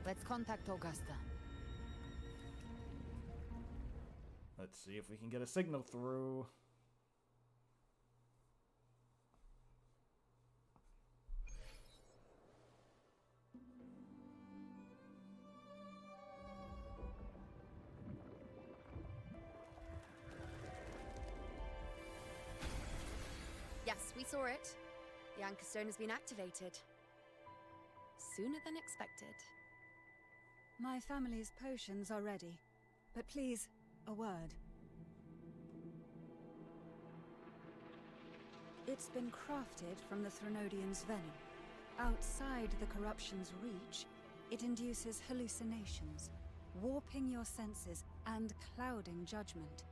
Let's contact Augusta. Let's see if we can get a signal through. Yes, we saw it. The Anchor Stone has been activated. Sooner than expected. My family's potions are ready. But please, a word. It's been crafted from the Threnodian's venom. Outside the corruption's reach, it induces hallucinations, warping your senses and clouding judgment.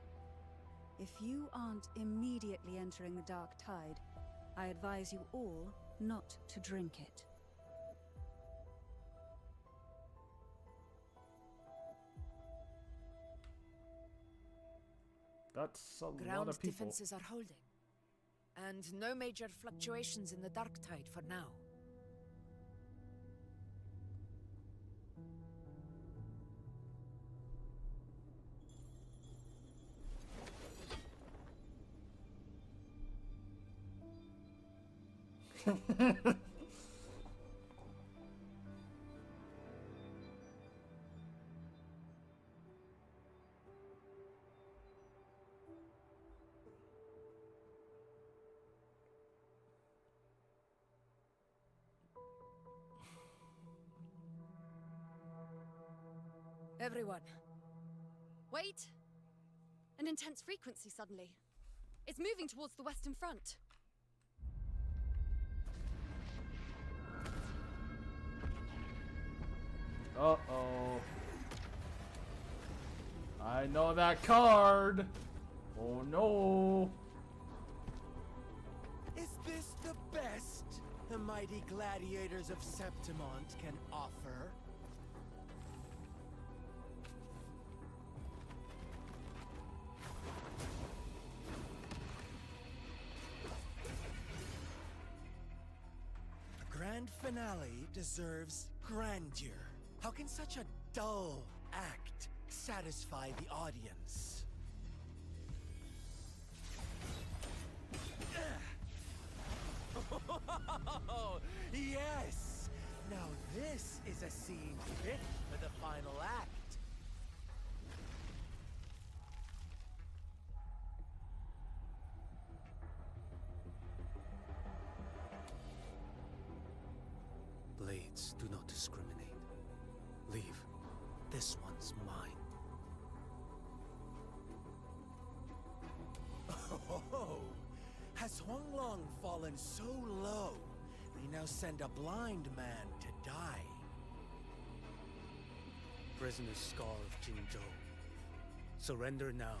If you aren't immediately entering the Dark Tide, I advise you all not to drink it. That's a lot Ground of people. defenses are holding. And no major fluctuations in the Dark Tide for now. Everyone. Wait! An intense frequency suddenly. It's moving towards the Western Front. Uh-oh. I know that card. Oh no. Is this the best the mighty gladiators of Septimont can offer? The grand finale deserves grandeur. How can such a dull act satisfy the audience? Yes! Now this is a scene fit for the final act. Blades do not discriminate. Leave. This one's mine. Oh, has Huanglong fallen so low, they now send a blind man to die? Prisoner Scar of Jingzhou. Surrender now.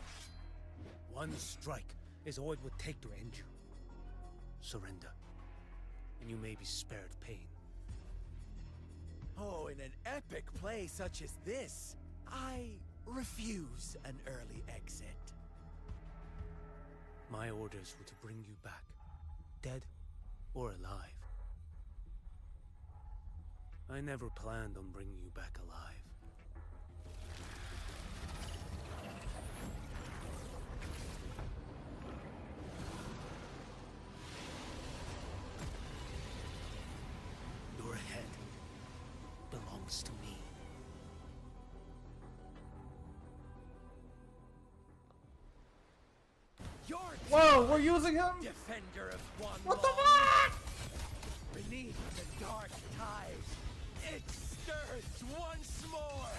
One strike is all it would take to end you. surrender, and you may be spared pain. Oh, in an epic play such as this, I refuse an early exit. My orders were to bring you back, dead or alive. I never planned on bringing you back alive. Your head belongs to me. Whoa, we're using him? Defender of one What the fuck? Beneath the dark tide, it stirs once more.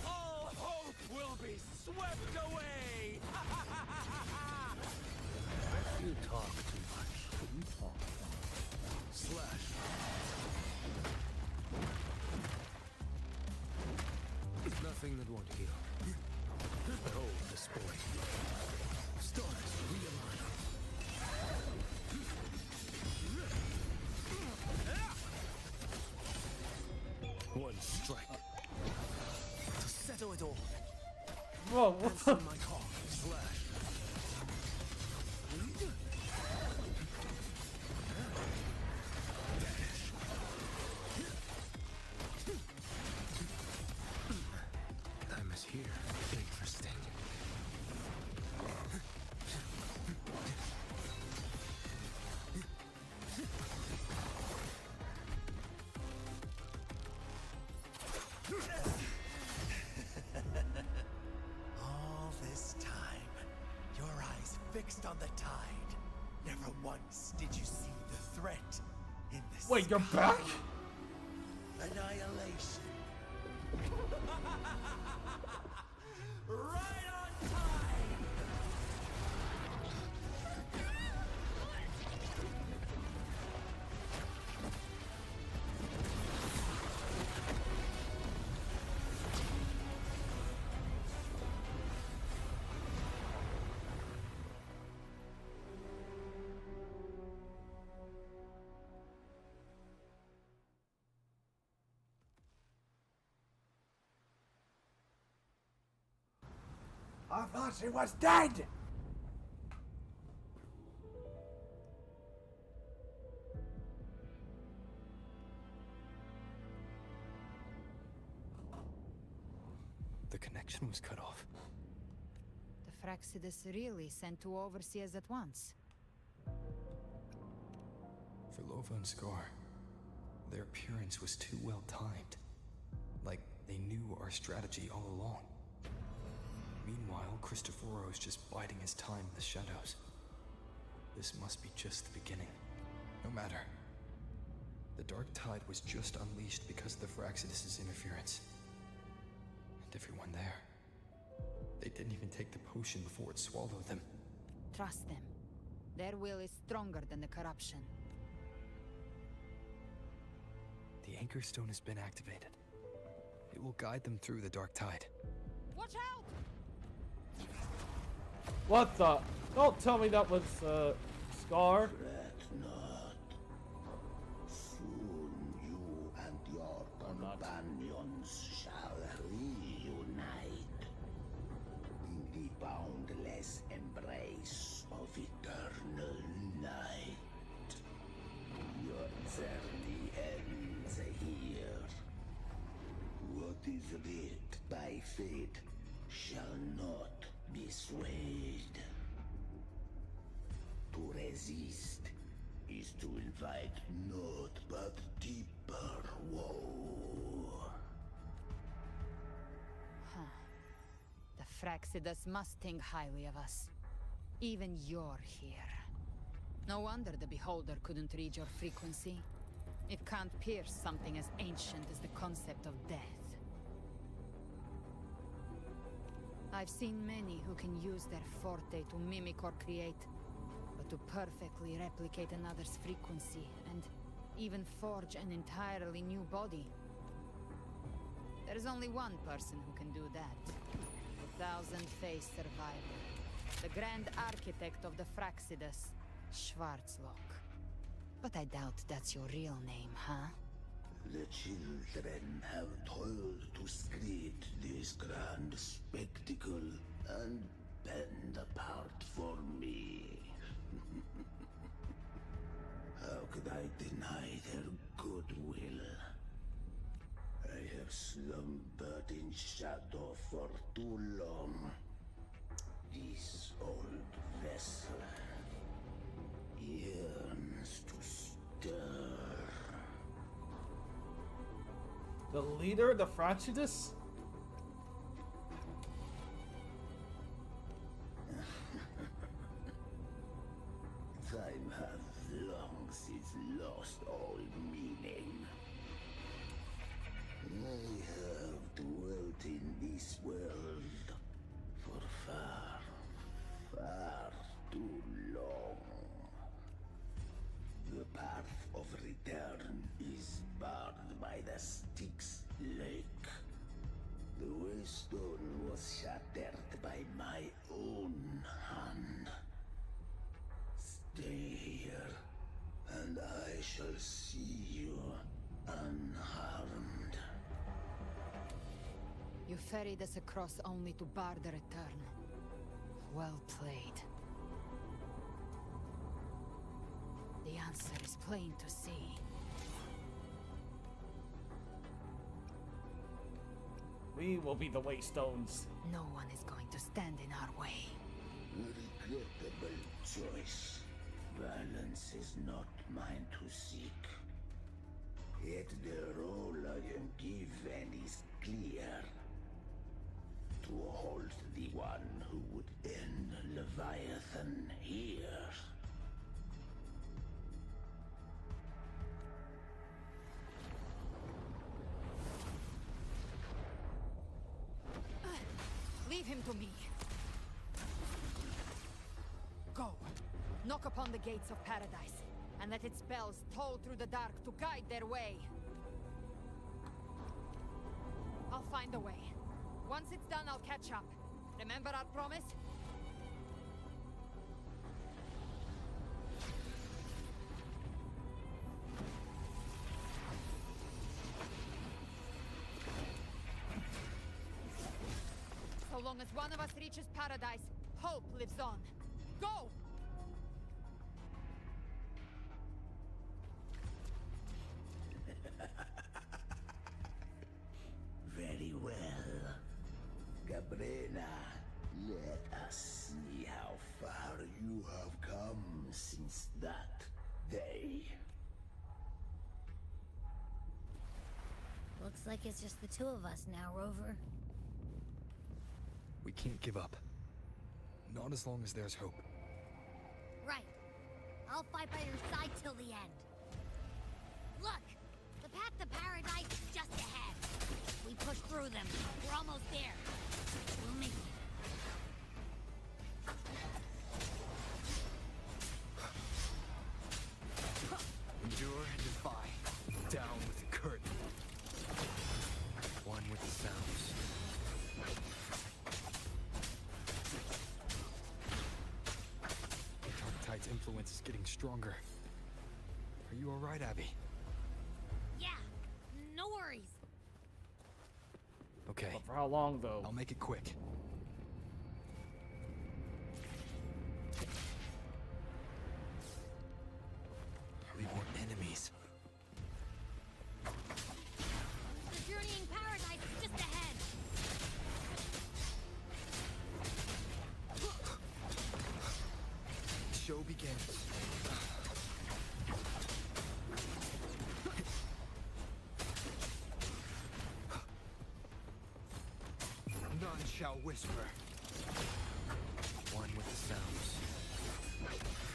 All hope will be swept away. You talk too much. You talk. Slash. Nothing that won't heal. Behold the spoil. Stars realign. One strike to settle it all. Whoa, what Answer the? my call. Slash. Time is here. Interesting. All this time, your eyes fixed on the tide. Never once did you see the threat in this. Wait, you're back? Annihilation. Right on time. I thought she was dead. The connection was cut off. The Fraxidus really sent two overseers at once. For Lova and Scar, their appearance was too well timed. Like they knew our strategy all along. Meanwhile, Christophero's just biding his time in the shadows. This must be just the beginning. No matter. The Dark Tide was just unleashed because of the Fraxidus' interference. And everyone there. They didn't even take the potion before it swallowed them. Trust them. Their will is stronger than the corruption. The Anchor Stone has been activated. It will guide them through the Dark Tide. Watch out! What the? Don't tell me that was, Scar. Fret not. Soon you and your companions shall reunite in the boundless embrace of eternal night. Your journey ends here. What is writ by fate shall not be swayed. To resist is to invite naught but deeper woe. Huh. The Fraxidus must think highly of us. Even you're here. No wonder the Beholder couldn't read your frequency. It can't pierce something as ancient as the concept of death. I've seen many who can use their forte to mimic or create, but to perfectly replicate another's frequency and even forge an entirely new body. There is only one person who can do that. The thousand-faced survivor. The grand architect of the Fraxidus. Schwarzlock. But I doubt that's your real name, huh? The children have toiled to create this grand spectacle and bend apart for me. How could I deny their goodwill? I have slumbered in shadow for too long. This old vessel yearns to stir. The leader, the Francitus? Time has long since lost all meaning. I have dwelt in this world for far, far too long. The path of return is barred by the Styx Lake. The waystone was shattered by my own hand. Stay here, and I shall see you unharmed. You ferried us across only to bar the return. Well played. The answer is plain to see. We will be the Waystones. No one is going to stand in our way. Regrettable choice. Violence is not mine to seek. Yet the role I am given is clear. To hold the one who would end Leviathan here. Leave him to me. Go. Knock upon the gates of paradise, and let its bells toll through the dark to guide their way. I'll find a way. Once it's done, I'll catch up. Remember our promise? So long as one of us reaches paradise, hope lives on. Go! Very well. Cabrera, let us see how far you have come since that day. Looks like it's just the two of us now, Rover. We can't give up. Not as long as there's hope. Right. I'll fight by your side till the end. Look! The path to paradise is just ahead. We push through them. We're almost there. We'll make it. Endure and defy. Down with the curtain. One with the sounds. Tide's influence is getting stronger. Are you alright, Abby? Yeah, no worries. Okay. But for how long, though? I'll make it quick. Leave more enemies. The journeying paradise is just ahead. The show begins. None shall whisper. One with the sounds.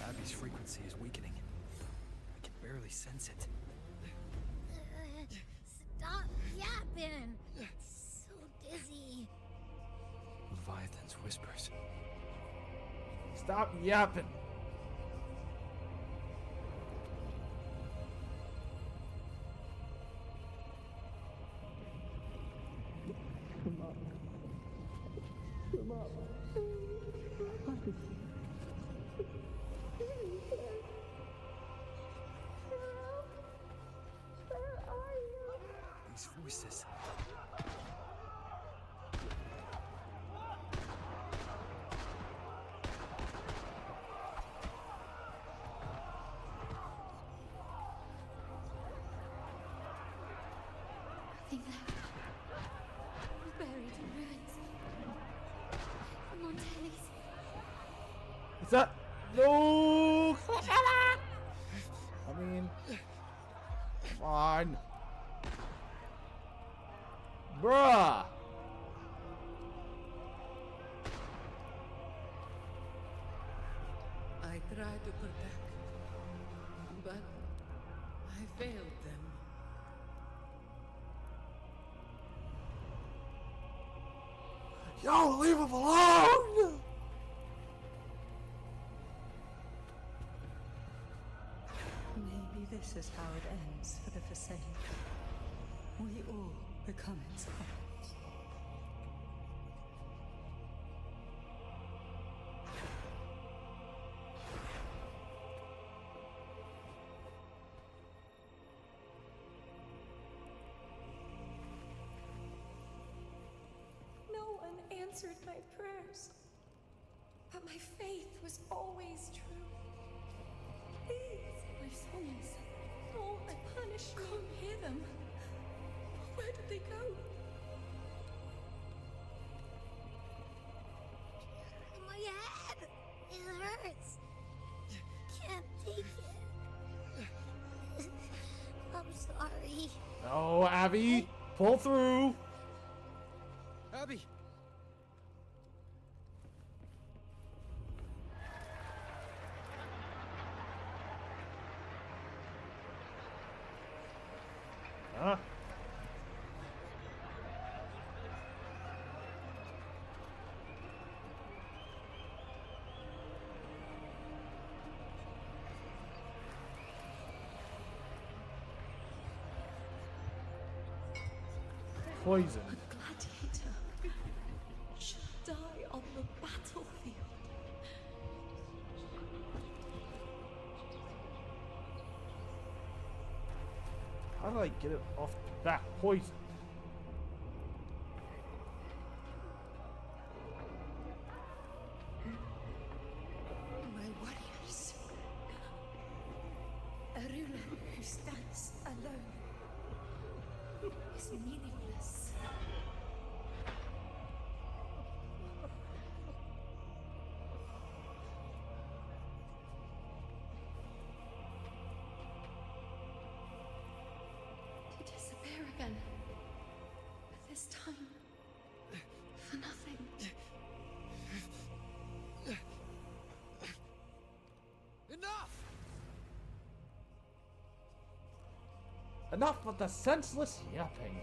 Abby's frequency is weakening. I can barely sense it. Stop yapping. So dizzy. Leviathan's whispers. Stop yapping. that? No! I mean, come on. Bruh! I tried to protect, but I failed them. Yo, leave him alone! Maybe this is how it ends for the Forsaken. We all become its puppets. No one answered my prayers, but my faith was always true. These, my songs, all I punish me. Can't hear them. Where did they go? My head! It hurts. Can't take it. I'm sorry. No, Abby, pull through. Abby! Huh? Poison. A gladiator should die on the battlefield. How do I get it off the back? Poison. My warriors. A ruler who stands alone is meaningless. To disappear again. But this time, for nothing. Enough! Enough with the senseless yapping.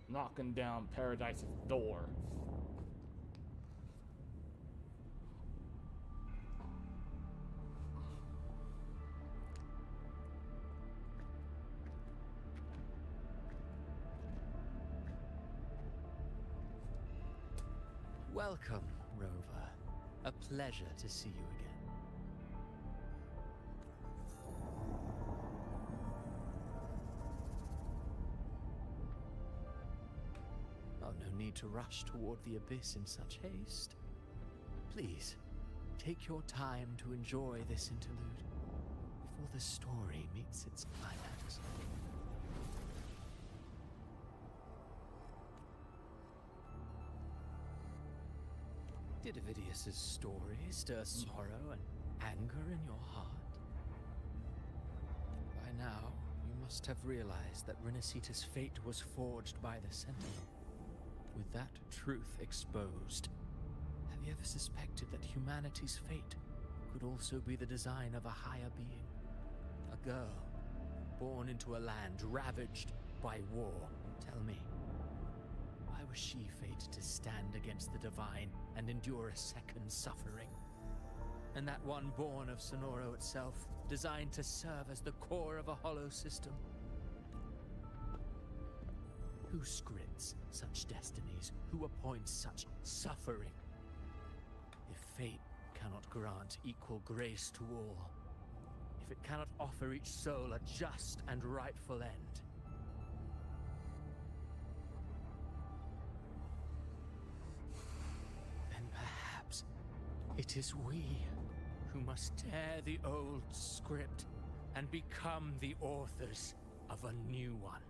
Knocking down Paradise's door. Welcome, Rover. A pleasure to see you again. Oh, no need to rush toward the abyss in such haste. Please, take your time to enjoy this interlude before the story meets its climax. Did Avidius's story stir sorrow and anger in your heart? By now, you must have realized that Renacita's fate was forged by the Sentinel. With that truth exposed, have you ever suspected that humanity's fate could also be the design of a higher being? A girl, born into a land ravaged by war. Tell me, why was she fated to stand against the divine and endure a second suffering? And that one born of Sonoro itself, designed to serve as the core of a hollow system? Who scripts such destinies? Who appoints such suffering? If fate cannot grant equal grace to all, if it cannot offer each soul a just and rightful end, It is we who must tear the old script and become the authors of a new one.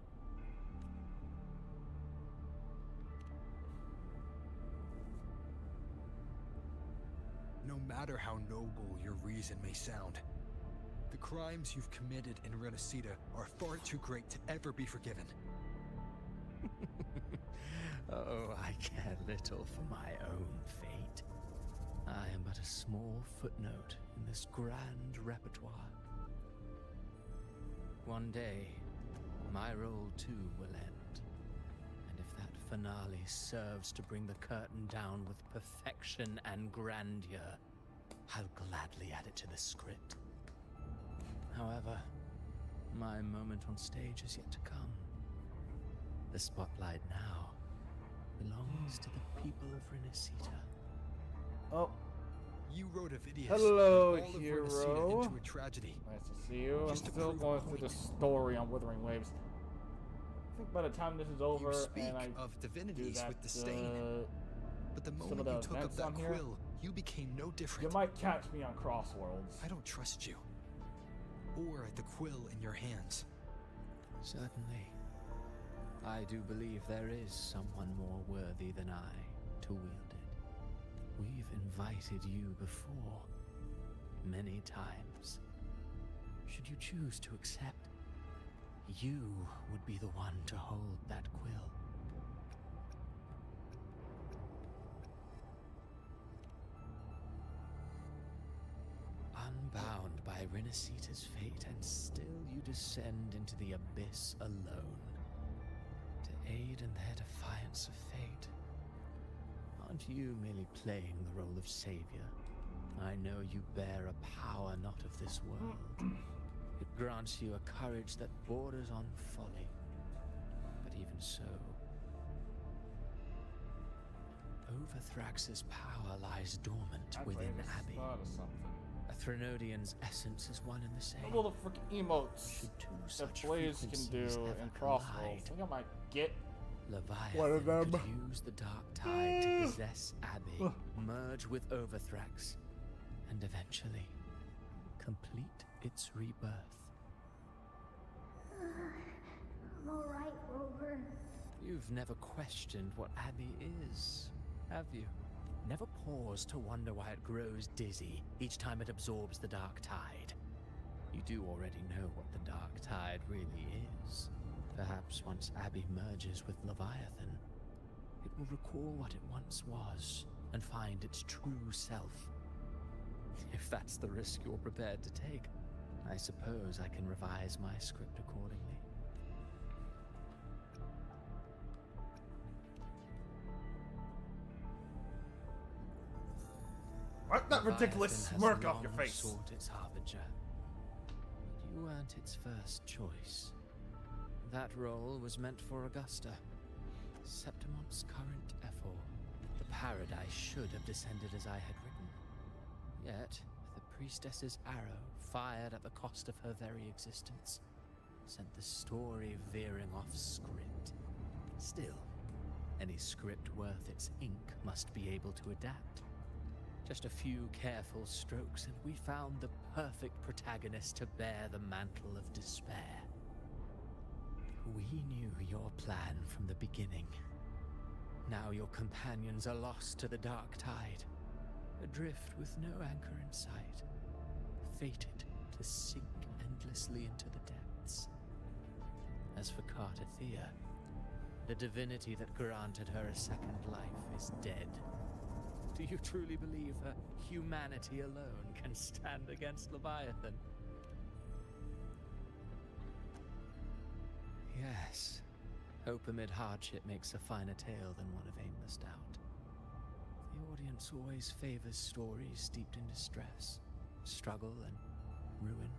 No matter how noble your reason may sound, the crimes you've committed in Renacita are far too great to ever be forgiven. Oh, I care little for my own fate. I am but a small footnote in this grand repertoire. One day, my role too will end. And if that finale serves to bring the curtain down with perfection and grandeur, I'll gladly add it to the script. However, my moment on stage is yet to come. The spotlight now belongs to the people of Renacita. Oh. You wrote a video Hello, all of hero. Renacita into a tragedy. Nice to see you. I'm still going through the story on Wuthering Waves. I think by the time this is over, You speak and I of divinities do that, with disdain, but the moment you took up that quill, you became no different. You might catch me on Crossworlds. I don't trust you. Or the quill in your hands. Certainly. I do believe there is someone more worthy than I to wield it. We've invited you before, many times. Should you choose to accept, you would be the one to hold that quill. Unbound by Renacita's fate, and still you descend into the abyss alone, to aid in their defiance of fate. Aren't you merely playing the role of savior? I know you bear a power not of this world. It grants you a courage that borders on folly. But even so, Overthrax's power lies dormant within Abby. A Threnodian's essence is one and the same. All the freaking emotes that Blaze can do in Crossworlds. I think I might get one of them. Could use the dark tide to possess Abby, merge with Overthrax, and eventually complete its rebirth. I'm alright, Rover. You've never questioned what Abby is, have you? Never paused to wonder why it grows dizzy each time it absorbs the dark tide. You do already know what the dark tide really is. Perhaps once Abby merges with Leviathan, it will recall what it once was and find its true self. If that's the risk you're prepared to take, I suppose I can revise my script accordingly. Wipe that ridiculous smirk off your face. Sought its harbinger, but you weren't its first choice. That role was meant for Augusta, Septimon's current Ephor. The paradise should have descended as I had written. Yet, the priestess's arrow, fired at the cost of her very existence, sent the story veering off script. Still, any script worth its ink must be able to adapt. Just a few careful strokes and we found the perfect protagonist to bear the mantle of despair. We knew your plan from the beginning. Now your companions are lost to the dark tide, adrift with no anchor in sight, fated to sink endlessly into the depths. As for Cartathea, the divinity that granted her a second life is dead. Do you truly believe her humanity alone can stand against Leviathan? Yes. Hope amid hardship makes a finer tale than one of aimless doubt. The audience always favors stories steeped in distress, struggle, and ruin.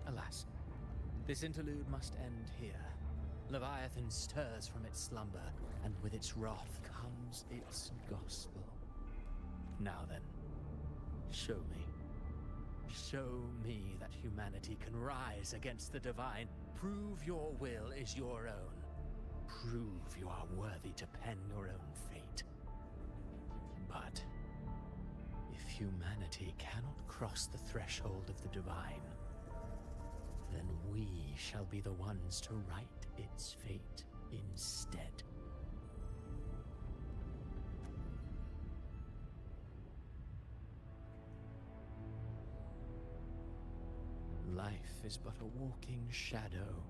Alas, this interlude must end here. Leviathan stirs from its slumber, and with its wrath comes its gospel. Now then, show me. Show me that humanity can rise against the divine. Prove your will is your own. prove you are worthy to pen your own fate. But if humanity cannot cross the threshold of the divine, then we shall be the ones to write its fate instead. Life is but a walking shadow,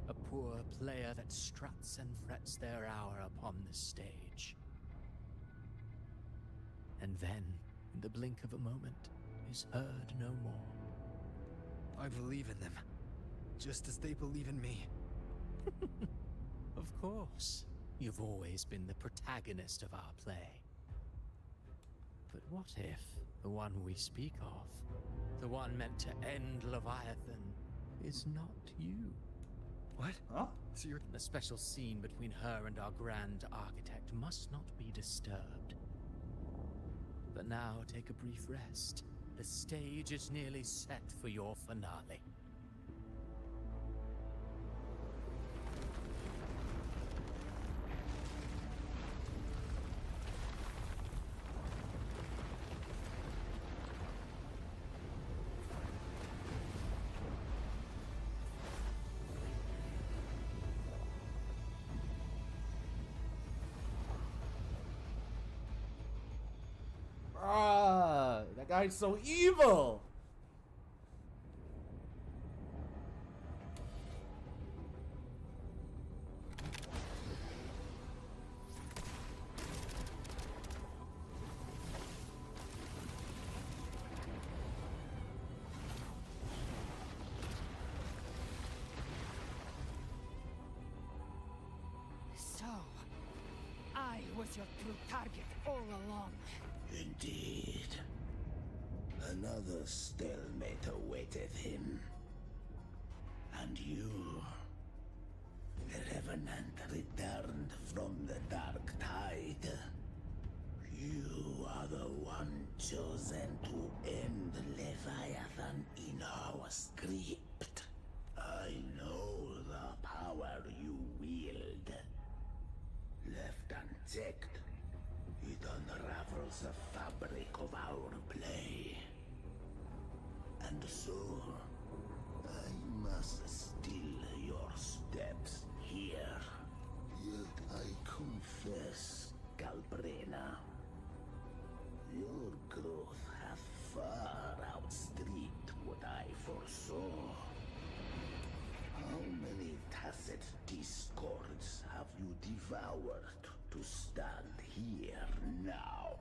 a poor player that struts and frets their hour upon the stage. And then, in the blink of a moment, is heard no more. I believe in them, just as they believe in me. Of course, you've always been the protagonist of our play. But what if the one we speak of, the one meant to end Leviathan, is not you? What? Huh? So you're... The special scene between her and our grand architect must not be disturbed. But now take a brief rest. The stage is nearly set for your finale. That guy's so evil. So, I was your true target all along. Indeed. Another stalemate awaited him. And you, the Revenant returned from the Dark Tide. You are the one chosen to end Leviathan in our script. I know the power you wield. Left unchecked, it unravels the fabric of our play. And so, I must still your steps here. Yet I confess, Galbrena, your growth hath far outstripped what I foresaw. How many tacit discords have you devoured to stand here now?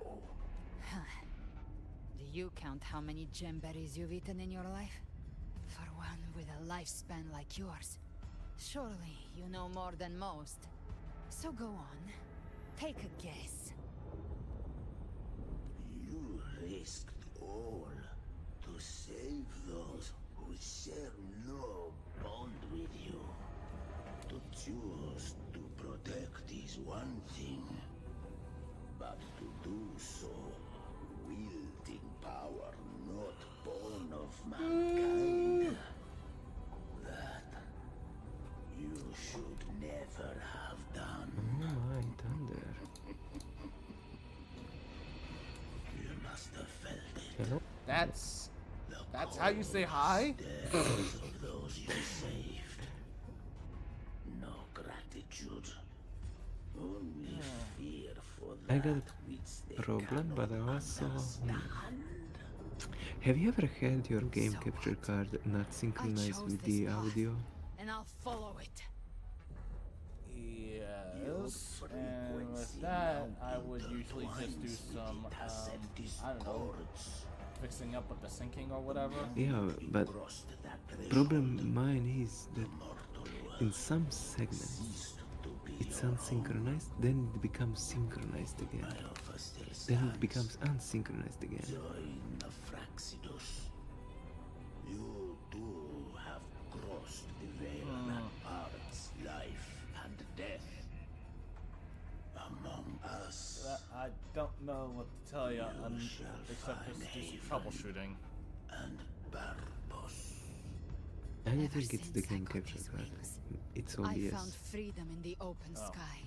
Do you count how many gemberries you've eaten in your life? For one with a lifespan like yours, surely you know more than most. So go on, take a guess. You risked all to save those who share no bond with you. To choose to protect is one thing, but to do so wielding power not born of mankind, that you should never have done. Oh my thunder. You must have felt it. Hello? That's how you say hi? Of those you saved. No gratitude. Only fear for I that got which a they problem, but I cannot also... understand. Have you ever had your game capture card not synchronized with the audio? And I'll follow it. Yes, and with that, I would usually just do some, I don't know, fixing up with the syncing or whatever. Yeah, but problem mine is that in some segments it's unsynchronized, then it becomes synchronized again. Then it becomes unsynchronized again. Join the Fraxidus. You too have crossed the veil that parts life and death. Among us, I don't know what to tell you, except just do some troubleshooting. And Barbos. I I don't Ever think it's since the I game got capture these card. wings, It's I OBS. found freedom in the open Oh. sky.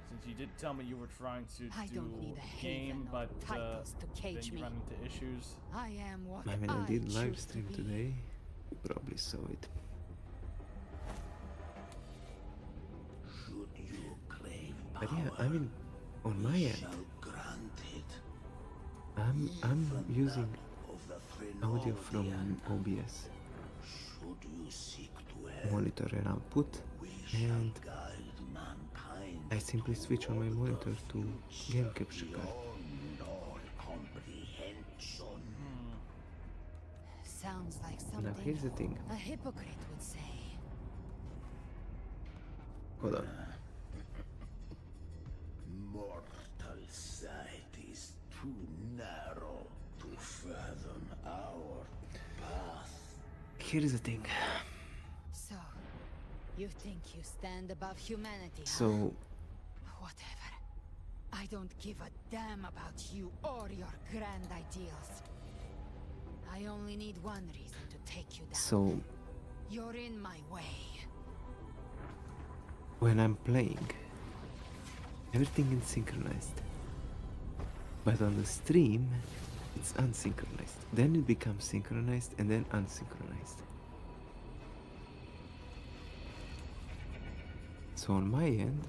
Since you did tell me you were trying to I do don't need a the game, haven or but titles to then cage you me. ran into issues. I am what I mean, I did live choose to stream be. today. You probably saw it. Should you crave But yeah, power, I mean, on my we end, shall grant it. I'm using Of the audio from Trinodian, OBS should you seek to help, monitor and output, and guide mankind I simply switch on my monitor to game capture card. beyond all comprehension. Sounds like Now something here's the thing. a hypocrite would say. Hold on. Mortal sight is too narrow to fathom our path. Here's the thing. So, you think you stand above humanity, huh? So, Whatever. I don't give a damn about you or your grand ideals. I only need one reason to take you down. so You're in my way. when I'm playing, everything is synchronized. But on the stream, it's unsynchronized. Then it becomes synchronized and then unsynchronized. So on my end,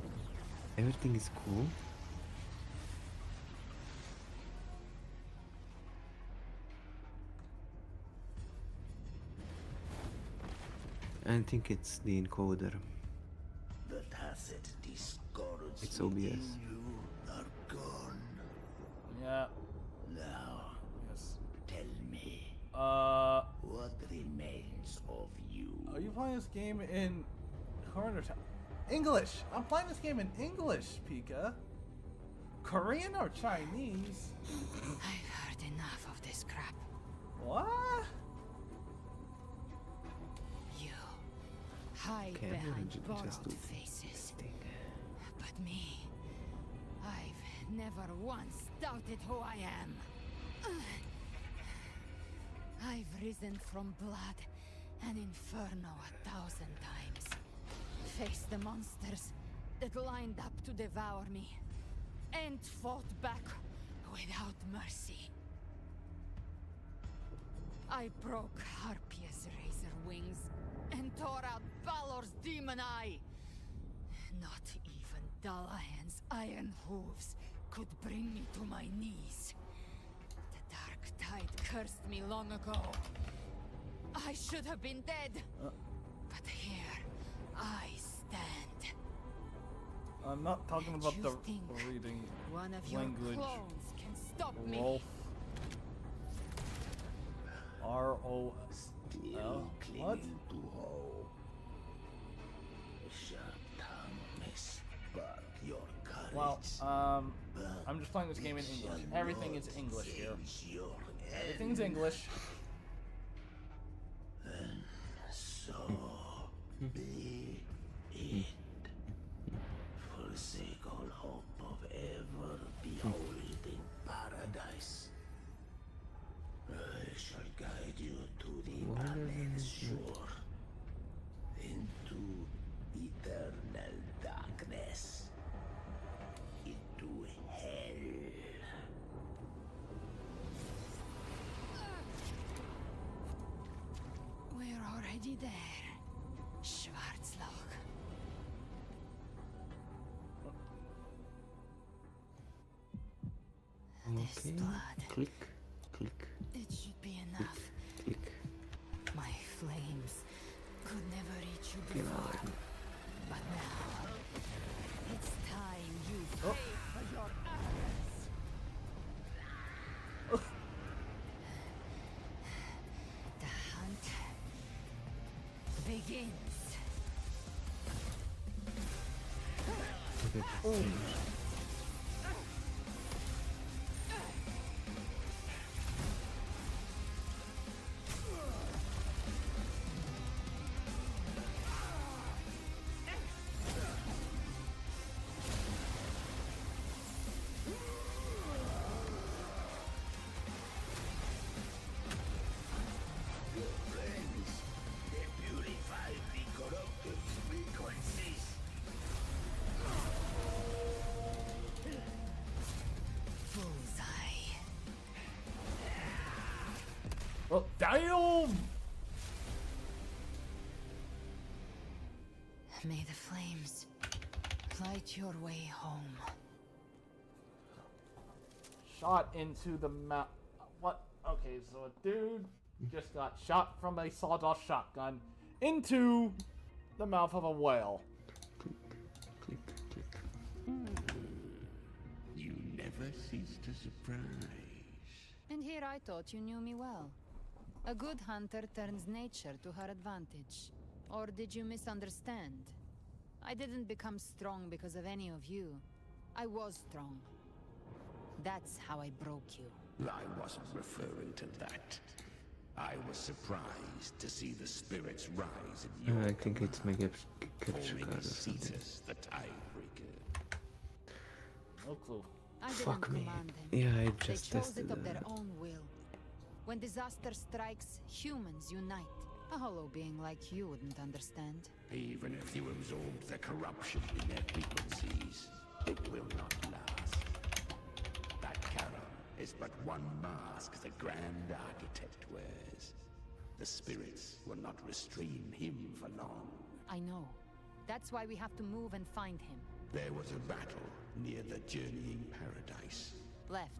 everything is cool. I think it's the encoder. The tacit discords It's within OBS. you are gone. Yeah. Now, tell me, what remains of you? Are you playing this game in Korean or English? I'm playing this game in English, Pika. Korean or Chinese? I've heard enough of this crap. What? You hide Okay, I'm gonna behind just borrowed do faces. But me, I've never once doubted who I am. I've risen from blood and inferno 1,000 times. Faced the monsters that lined up to devour me. And fought back without mercy. I broke Harpia's razor wings and tore out Balor's demon eye. Not even Dalahan's iron hooves could bring me to my knees. The dark tide cursed me long ago. I should have been dead. But here I stand. I'm not talking about you the think reading one of your language. clones can stop me. Rolf. R-O-L. What? To hope. Shatan may spark your courage. Well, I'm just playing this game in English. Everything is English here. Everything's English. And so be it. Forsake all hope of ever beholding paradise. I shall guide you to the planet's shore, into eternal darkness, into hell. We're already there, Schwarzloch. Okay. Click, click, It should be enough. click. My flames could never reach you Okay, now before. But now, it's time you pay for your arrogance. The hunt begins. Okay. Oh, damn! May the flames light your way home. Shot into the mouth. What? Okay, so a dude just got shot from a sawed-off shotgun into the mouth of a whale. Click, click. You never cease to surprise. And here I thought you knew me well. A good hunter turns nature to her advantage. Or did you misunderstand? I didn't become strong because of any of you. I was strong. That's how I broke you. I wasn't referring to that. I was surprised to see the spirits rise in your I think it's my capture forming card or something. Cetus, the Tidebreaker. No clue. I didn't Fuck me. command them. Yeah, I They just chose tested it of their that. own will. When disaster strikes, humans unite. A hollow being like you wouldn't understand. Even if you absorbed the corruption in their frequencies, it will not last. That Charon is but one mask the Grand Architect wears. The spirits will not restrain him for long. I know. That's why we have to move and find him. There was a battle near the Journeying Paradise. Left.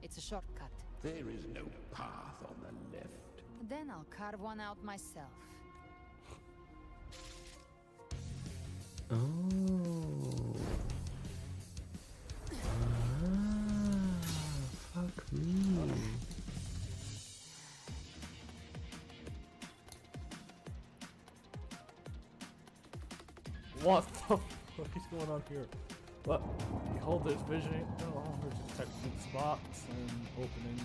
It's a shortcut. There is no path on the left. Then I'll carve one out myself. Oh. Ah, fuck me. What the fuck is going on here? What? Behold, there's vision. Oh, there's detecting spots and opening.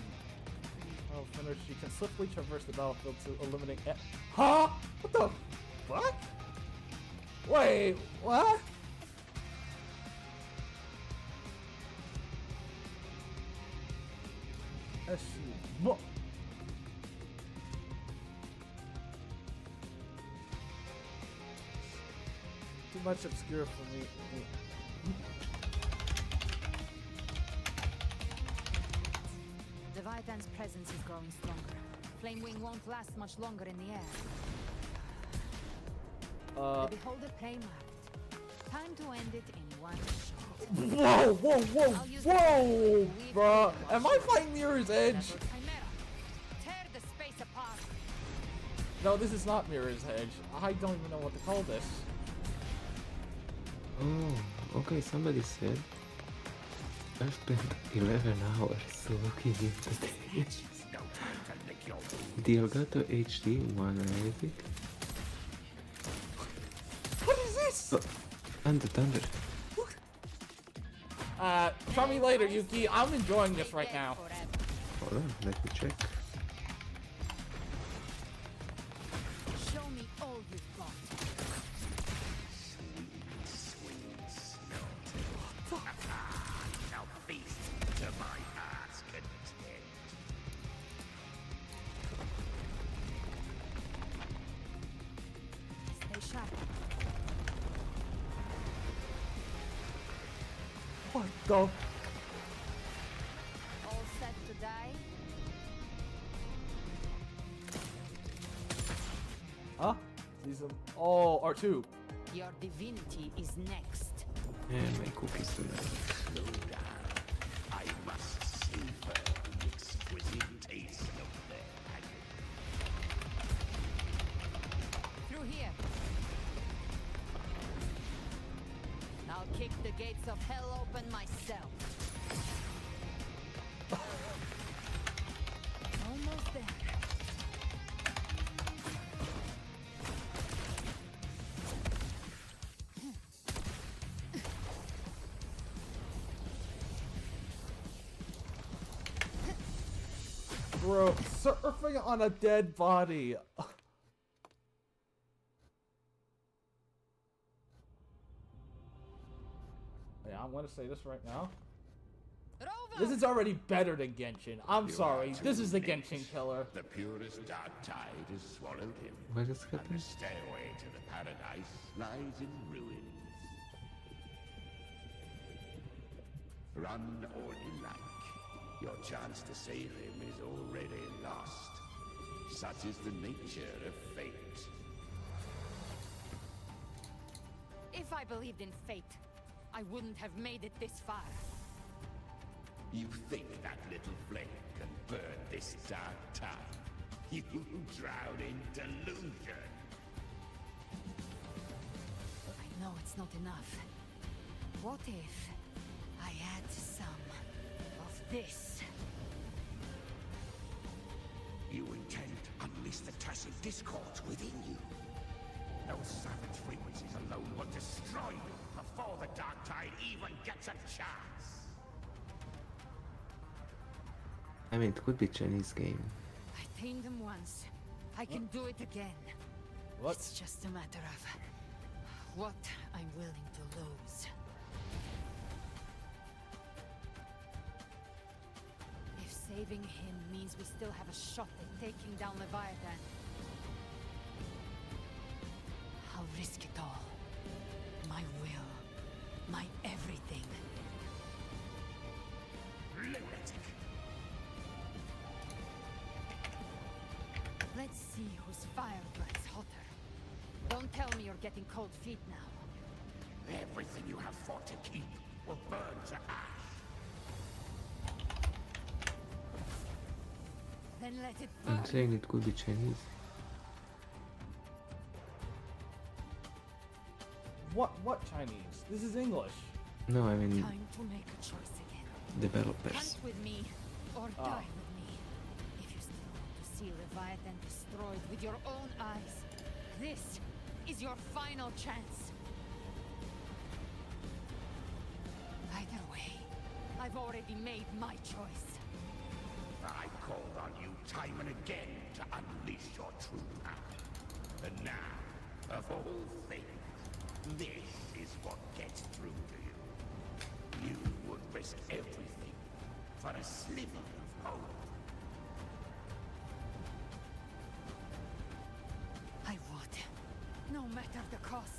Oh, finish. You can swiftly traverse the battlefield to eliminate. Huh? What the fuck? Wait, what? That's what? Too much obscure for me. Leviathan's presence is growing stronger. Flamewing won't last much longer in the air. The Beholder prey marked. Time to end it in one shot. Whoa, whoa, whoa, whoa, bruh. Am I fighting Mirror's Edge? Tear the space apart. No, this is not Mirror's Edge. I don't even know what to call this. Oh, okay, somebody said I spent 11 hours looking into this. The Elgato HD one, I think. What is this? Oh, Thunder. Try me later, Yuki. I'm enjoying this right now. Hold on, let me check. Show me all you've got. Sweet smell. Now feast to my heart's content. Stay sharp. What the? All set to die? Huh? Season. Oh, R2. Your divinity is next. And my cookies tonight. Slow down. I must savor the exquisite taste of their agony. Through here. I'll kick the gates of hell open myself. Almost there. Bro, surfing on a dead body. Yeah, I'm gonna say this right now. This is already better than Genshin. I'm sorry. This is the Genshin killer. The purest dark tide has swallowed him. What is And happening? the stairway to the paradise lies in ruins. Run all you like. Your chance to save him is already lost. Such is the nature of fate. If I believed in fate, I wouldn't have made it this far. You think that little flame can burn this dark tide? You drown in delusion. I know it's not enough. What if I add some of this? You intend to unleash the tacit discord within you. Those savage frequencies alone will destroy you before the dark tide even gets a chance. I mean, it could be Chinese game. I tamed them once. I can do it again. What? It's just a matter of what I'm willing to lose. If saving him means we still have a shot at taking down Leviathan, I'll risk it all. My will. My everything. Lunatic! Let's see whose fire burns hotter. Don't tell me you're getting cold feet now. Everything you have fought to keep will burn to ash. Then let it burn. I'm saying it could be Chinese. What Chinese? This is English. No, I mean Time to make a choice again. developers. Hunt with me, or die with me. If you still want to see Leviathan destroyed with your own eyes, this is your final chance. Either way, I've already made my choice. I called on you time and again to unleash your true power. And now, of all things, this is what gets through to you. You would risk everything for a sliver of hope. I would, no matter the cost.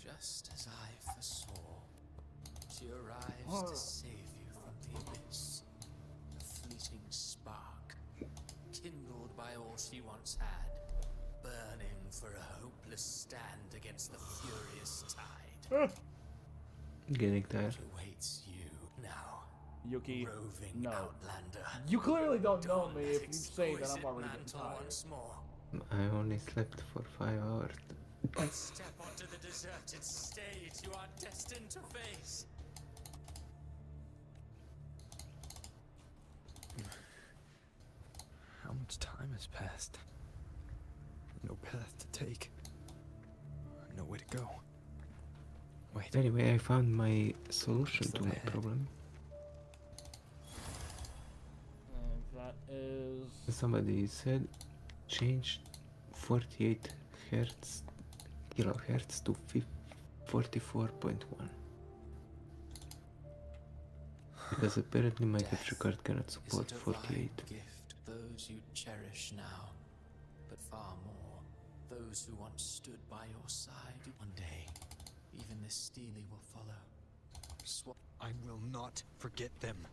Just as I foresaw, she arrives to save you from the abyss. A fleeting spark, kindled by all she once had, burning for a hopeless stand against the furious tide. Getting tired. What awaits you now, Yuki, roving no. outlander? You clearly don't know me if you That say that I'm already getting exquisite tired. mantle once more. I only slept for 5 hours. Step onto the deserted stage you are destined to face. How much time has passed? No path to take. Nowhere to go. Wait. Anyway, I found my solution to my problem. And that is... Somebody said change 48 hertz kilohertz to 44.1 because apparently my capture card cannot support 48. Gift those you cherish now, but far more, those who once stood by your side. One day, even this Steely will follow. I will not forget them.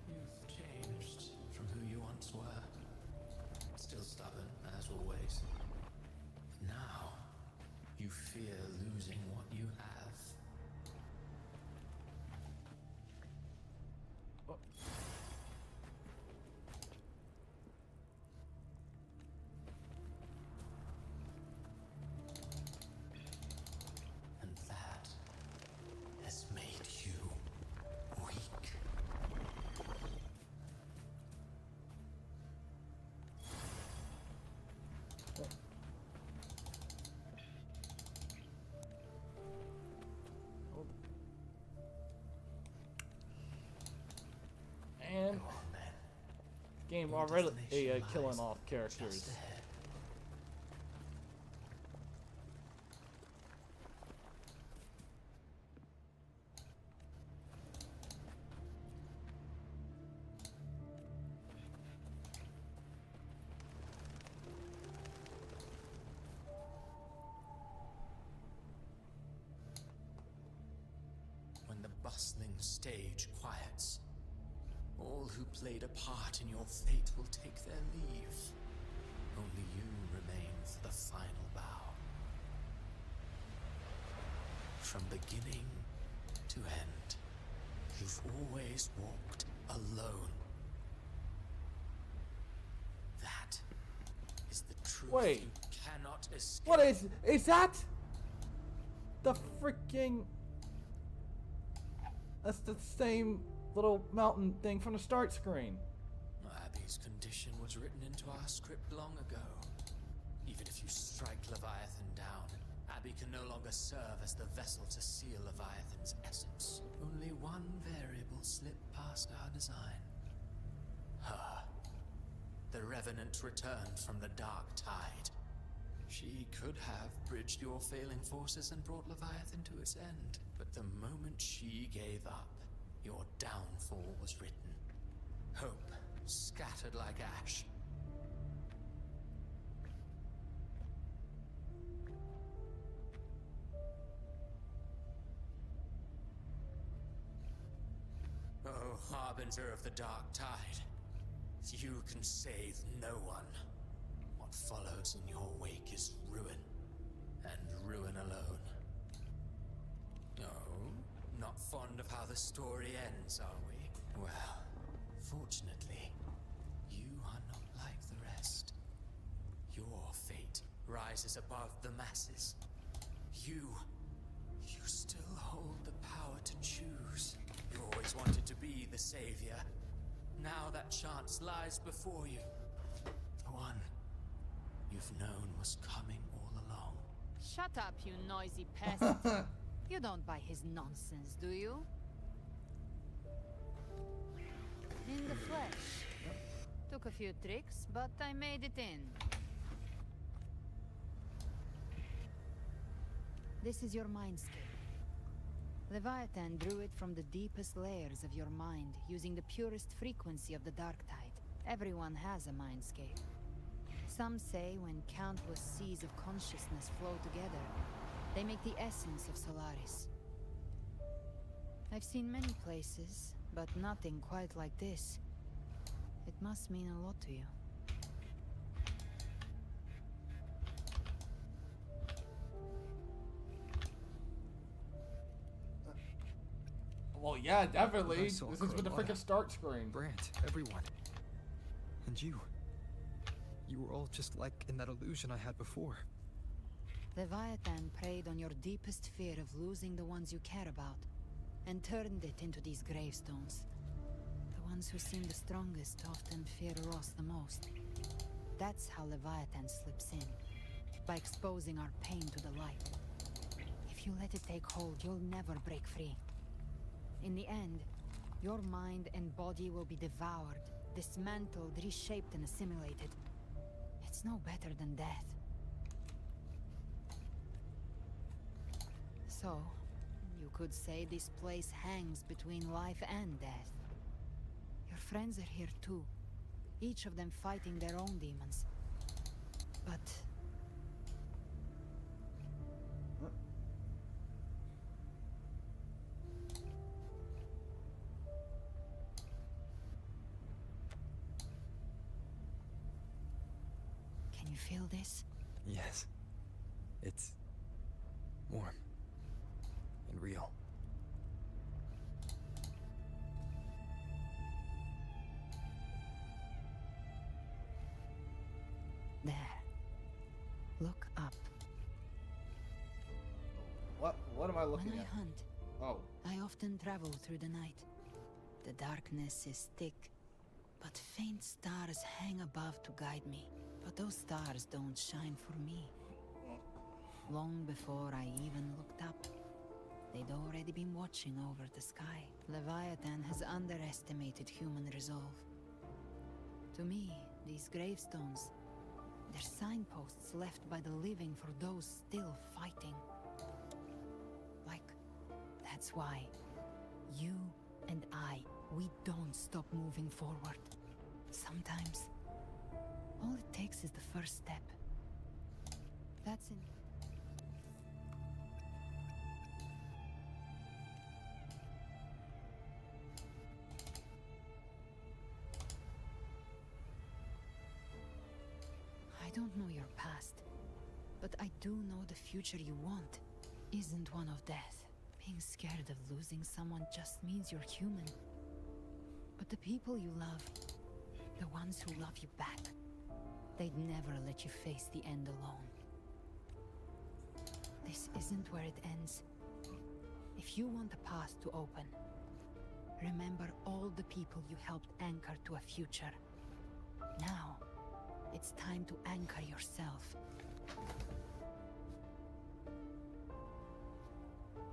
You've changed from who you once were. Still stubborn, as always. But now, you fear losing what you have. game Your already destination killing lies off just characters. ahead. When the bustling stage quiets, all who played a part in your fate will take their leave. Only you remain for the final bow. From beginning to end, you've always walked alone. That is the truth Wait. you cannot escape. What is that? The freaking... That's the same little mountain thing from the start screen. Abby's condition was written into our script long ago. Even if you strike Leviathan down, Abby can no longer serve as the vessel to seal Leviathan's essence. Only one variable slipped past our design. Her. The Revenant returned from the Dark Tide. She could have bridged your failing forces and brought Leviathan to its end. But the moment she gave up, your downfall was written. Hope scattered like ash. Oh, harbinger of the Dark Tide. You can save no one. What follows in your wake is ruin. And ruin alone. Oh, not fond of how the story ends, are we? Well, fortunately, you are not like the rest. Your fate rises above the masses. You still hold the power to choose. You always wanted to be the savior. Now that chance lies before you. The one you've known was coming all along. Shut up, you noisy pest. You don't buy his nonsense, do you? In the flesh. Took a few tricks, but I made it in. This is your mindscape. Leviathan drew it from the deepest layers of your mind, using the purest frequency of the Dark Tide. Everyone has a mindscape. Some say when countless seas of consciousness flow together, they make the essence of Solaris. I've seen many places, but nothing quite like this. It must mean a lot to you. Well, yeah, definitely. I This saw is with the Carlotta, freaking start screen. Brant, everyone. And you. You were all just like in that illusion I had before. Leviathan preyed on your deepest fear of losing the ones you care about, and turned it into these gravestones. The ones who seem the strongest often fear loss the most. That's how Leviathan slips in, by exposing our pain to the light. If you let it take hold, you'll never break free. In the end, your mind and body will be devoured, dismantled, reshaped, and assimilated. It's no better than death. So, you could say this place hangs between life and death. Your friends are here too, each of them fighting their own demons. But... Can you feel this? Yes. It's warm and real. There. Look up. What am I looking When at? I hunt, Oh. I often travel through the night. The darkness is thick, but faint stars hang above to guide me. But those stars don't shine for me. Long before I even looked up, they'd already been watching over the sky. Leviathan has underestimated human resolve. To me, these gravestones, they're signposts left by the living for those still fighting. Like, that's why you and I, we don't stop moving forward. Sometimes, all it takes is the first step. That's in... I don't know your past, but I do know the future you want isn't one of death. Being scared of losing someone just means you're human. But the people you love, the ones who love you back, they'd never let you face the end alone. This isn't where it ends. If you want the path to open, remember all the people you helped anchor to a future. Now, it's time to anchor yourself.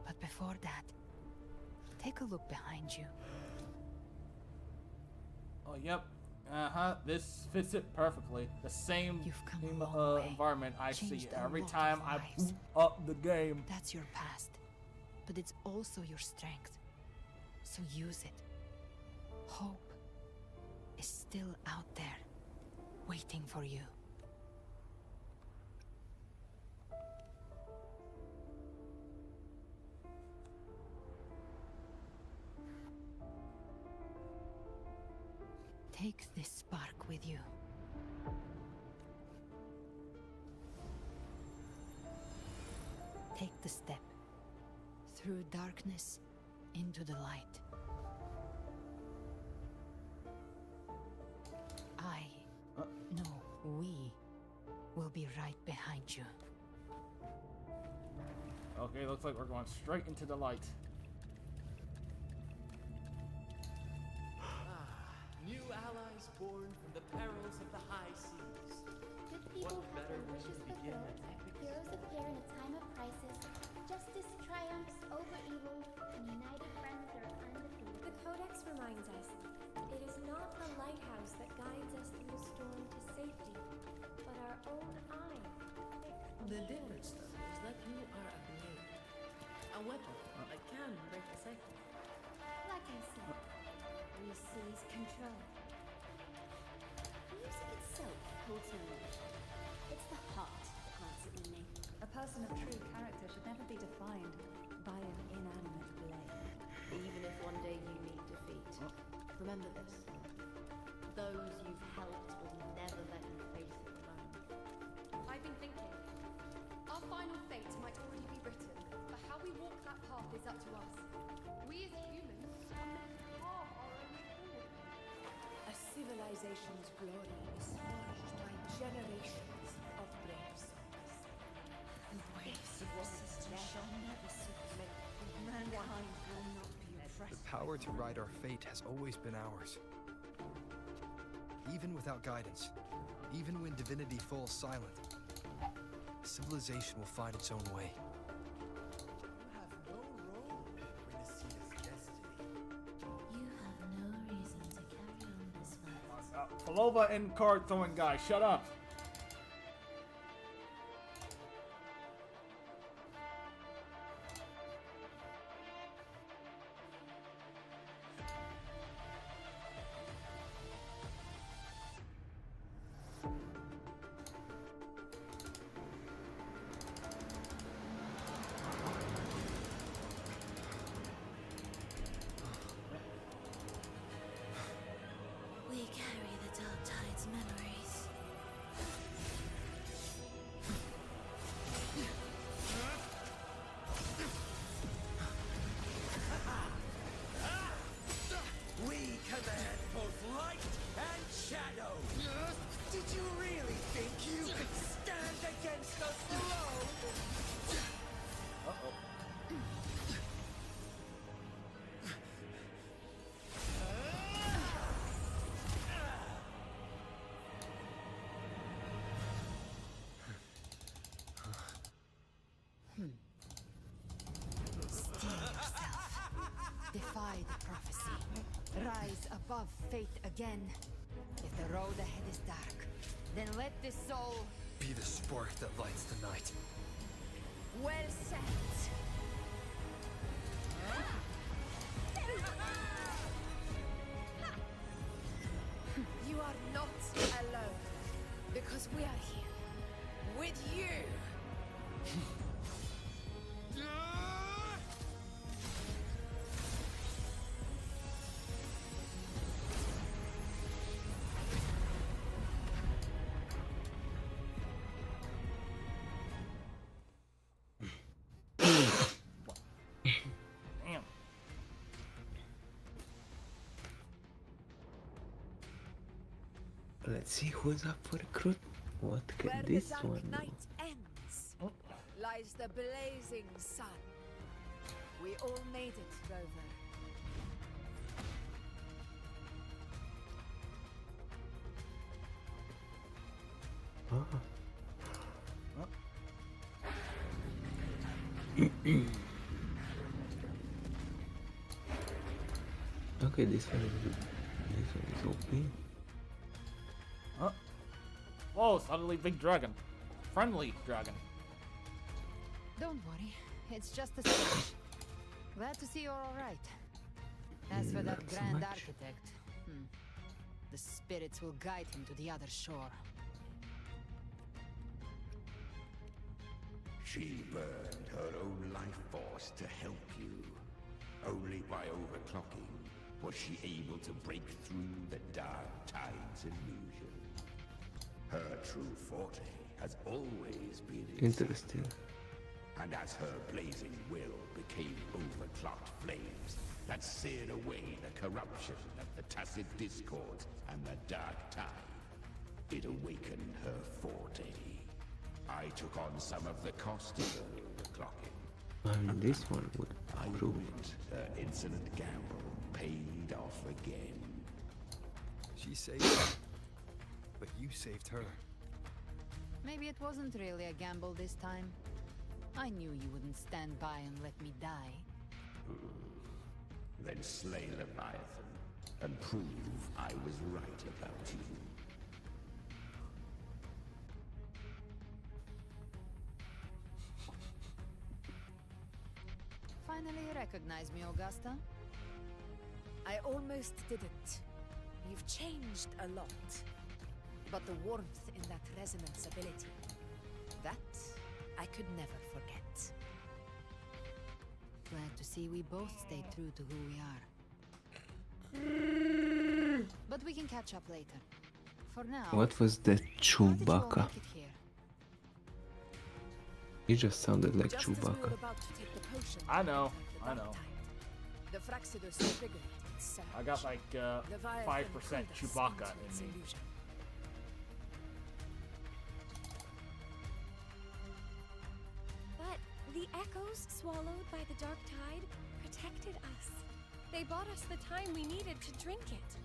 But before that, take a look behind you. Oh, yep. This fits it perfectly. The same environment I see every time I boot up the game. That's your past, but it's also your strength. So use it. Hope is still out there, waiting for you. Take this spark with you. Take the step. Through darkness, into the light. We will be right behind you. Okay, looks like we're going straight into the light. New allies born from the perils of the high seas. Good people What have better their way wishes to begin fulfilled. an epic Heroes story? appear in a time of crisis. Justice triumphs over evil, and united friends are undefeated. The Codex reminds us, it is not a lighthouse that guides us through the storm to safety, but our own eye. The difference, though, is that you are a blade. A weapon that can break a cycle. Like I said, we seize control. Music itself holds no emotion. It's the heart that grants it meaning. A person of true character should never be defined by an inanimate blade. Even if one day you meet defeat, remember this. Those you've helped will never let you face it alone. I've been thinking. Our final fate might already be written, but how we walk that path is up to us. We as humans are meant to carve our own story. A civilization's glory is forged by generations of brave souls. The waves of resistance shall never submit. Mankind will not be oppressed. The power to write our fate has always been ours. Even without guidance, even when divinity falls silent, civilization will find its own way. You have no role in Renacita's destiny. You have no reason to carry on this fight. Palova and card throwing guy, shut up! We carry the Dark Tide's memories. We command both light and shadow. Did you really think you could stand against us alone? Uh-oh. Steel yourself. Defy the prophecy. Rise above fate again. If The road ahead is dark. Then let this soul... Be the spark that lights the night. Well said. You are not alone, because we are here with you. Damn. Let's see who's up for recruit. What can Where this the dark one do? night ends lies the blazing sun. We all made it, Rover. Ah. Okay, this one is OP. Huh? Whoa, suddenly big dragon. Friendly dragon. Don't worry, it's just a sketch. Glad to see you're alright. As for that Not so grand much. architect, the spirits will guide him to the other shore. She burned her own life force to help you. Only by overclocking was she able to break through the Dark Tide's illusion. Her true forte has always been Interesting. and as her blazing will became overclocked flames that seared away the corruption of the Tacit Discords and the Dark Tide, it awakened her forte. I took on some of the cost of her overclocking. I mean, this one would I prove. admit her insolent gamble paid off again. She saved you, but you saved her. Maybe it wasn't really a gamble this time. I knew you wouldn't stand by and let me die. Then slay Leviathan and prove I was right about you. Finally recognize me, Augusta? I almost didn't. You've changed a lot. But the warmth in that resonance ability, that I could never forget. Glad to see we both stayed true to who we are. But we can catch up later. For now... What was that Chewbacca? make it here? He just sounded like Just as we were Chewbacca. about to take the potion, I know, the I know. The Fraxidus triggered its surge. I got like 5% Chewbacca in me. But the echoes swallowed by the dark tide protected us. They bought us the time we needed to drink it.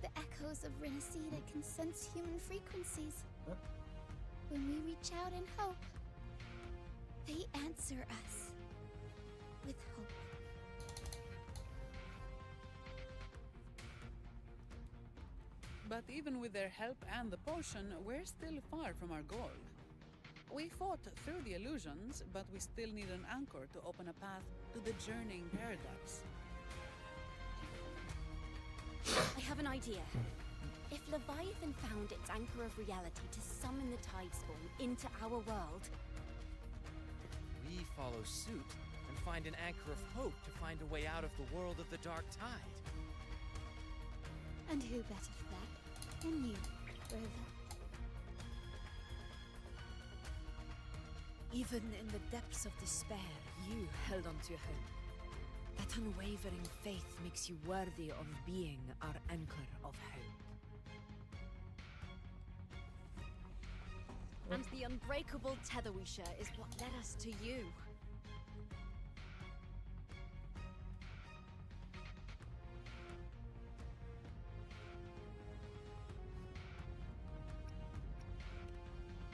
The echoes of Renacida can sense human frequencies. When we reach out in hope, they answer us with hope. But even with their help and the potion, we're still far from our goal. We fought through the illusions, but we still need an anchor to open a path to the journeying paradise. I have an idea. If Leviathan found its anchor of reality to summon the Tidespawn into our world, We follow suit and find an anchor of hope to find a way out of the world of the Dark Tide. and who better for that than you, Rover? Even in the depths of despair, you held on to hope. That unwavering faith makes you worthy of being our anchor of hope. And the unbreakable tether we share is what led us to you.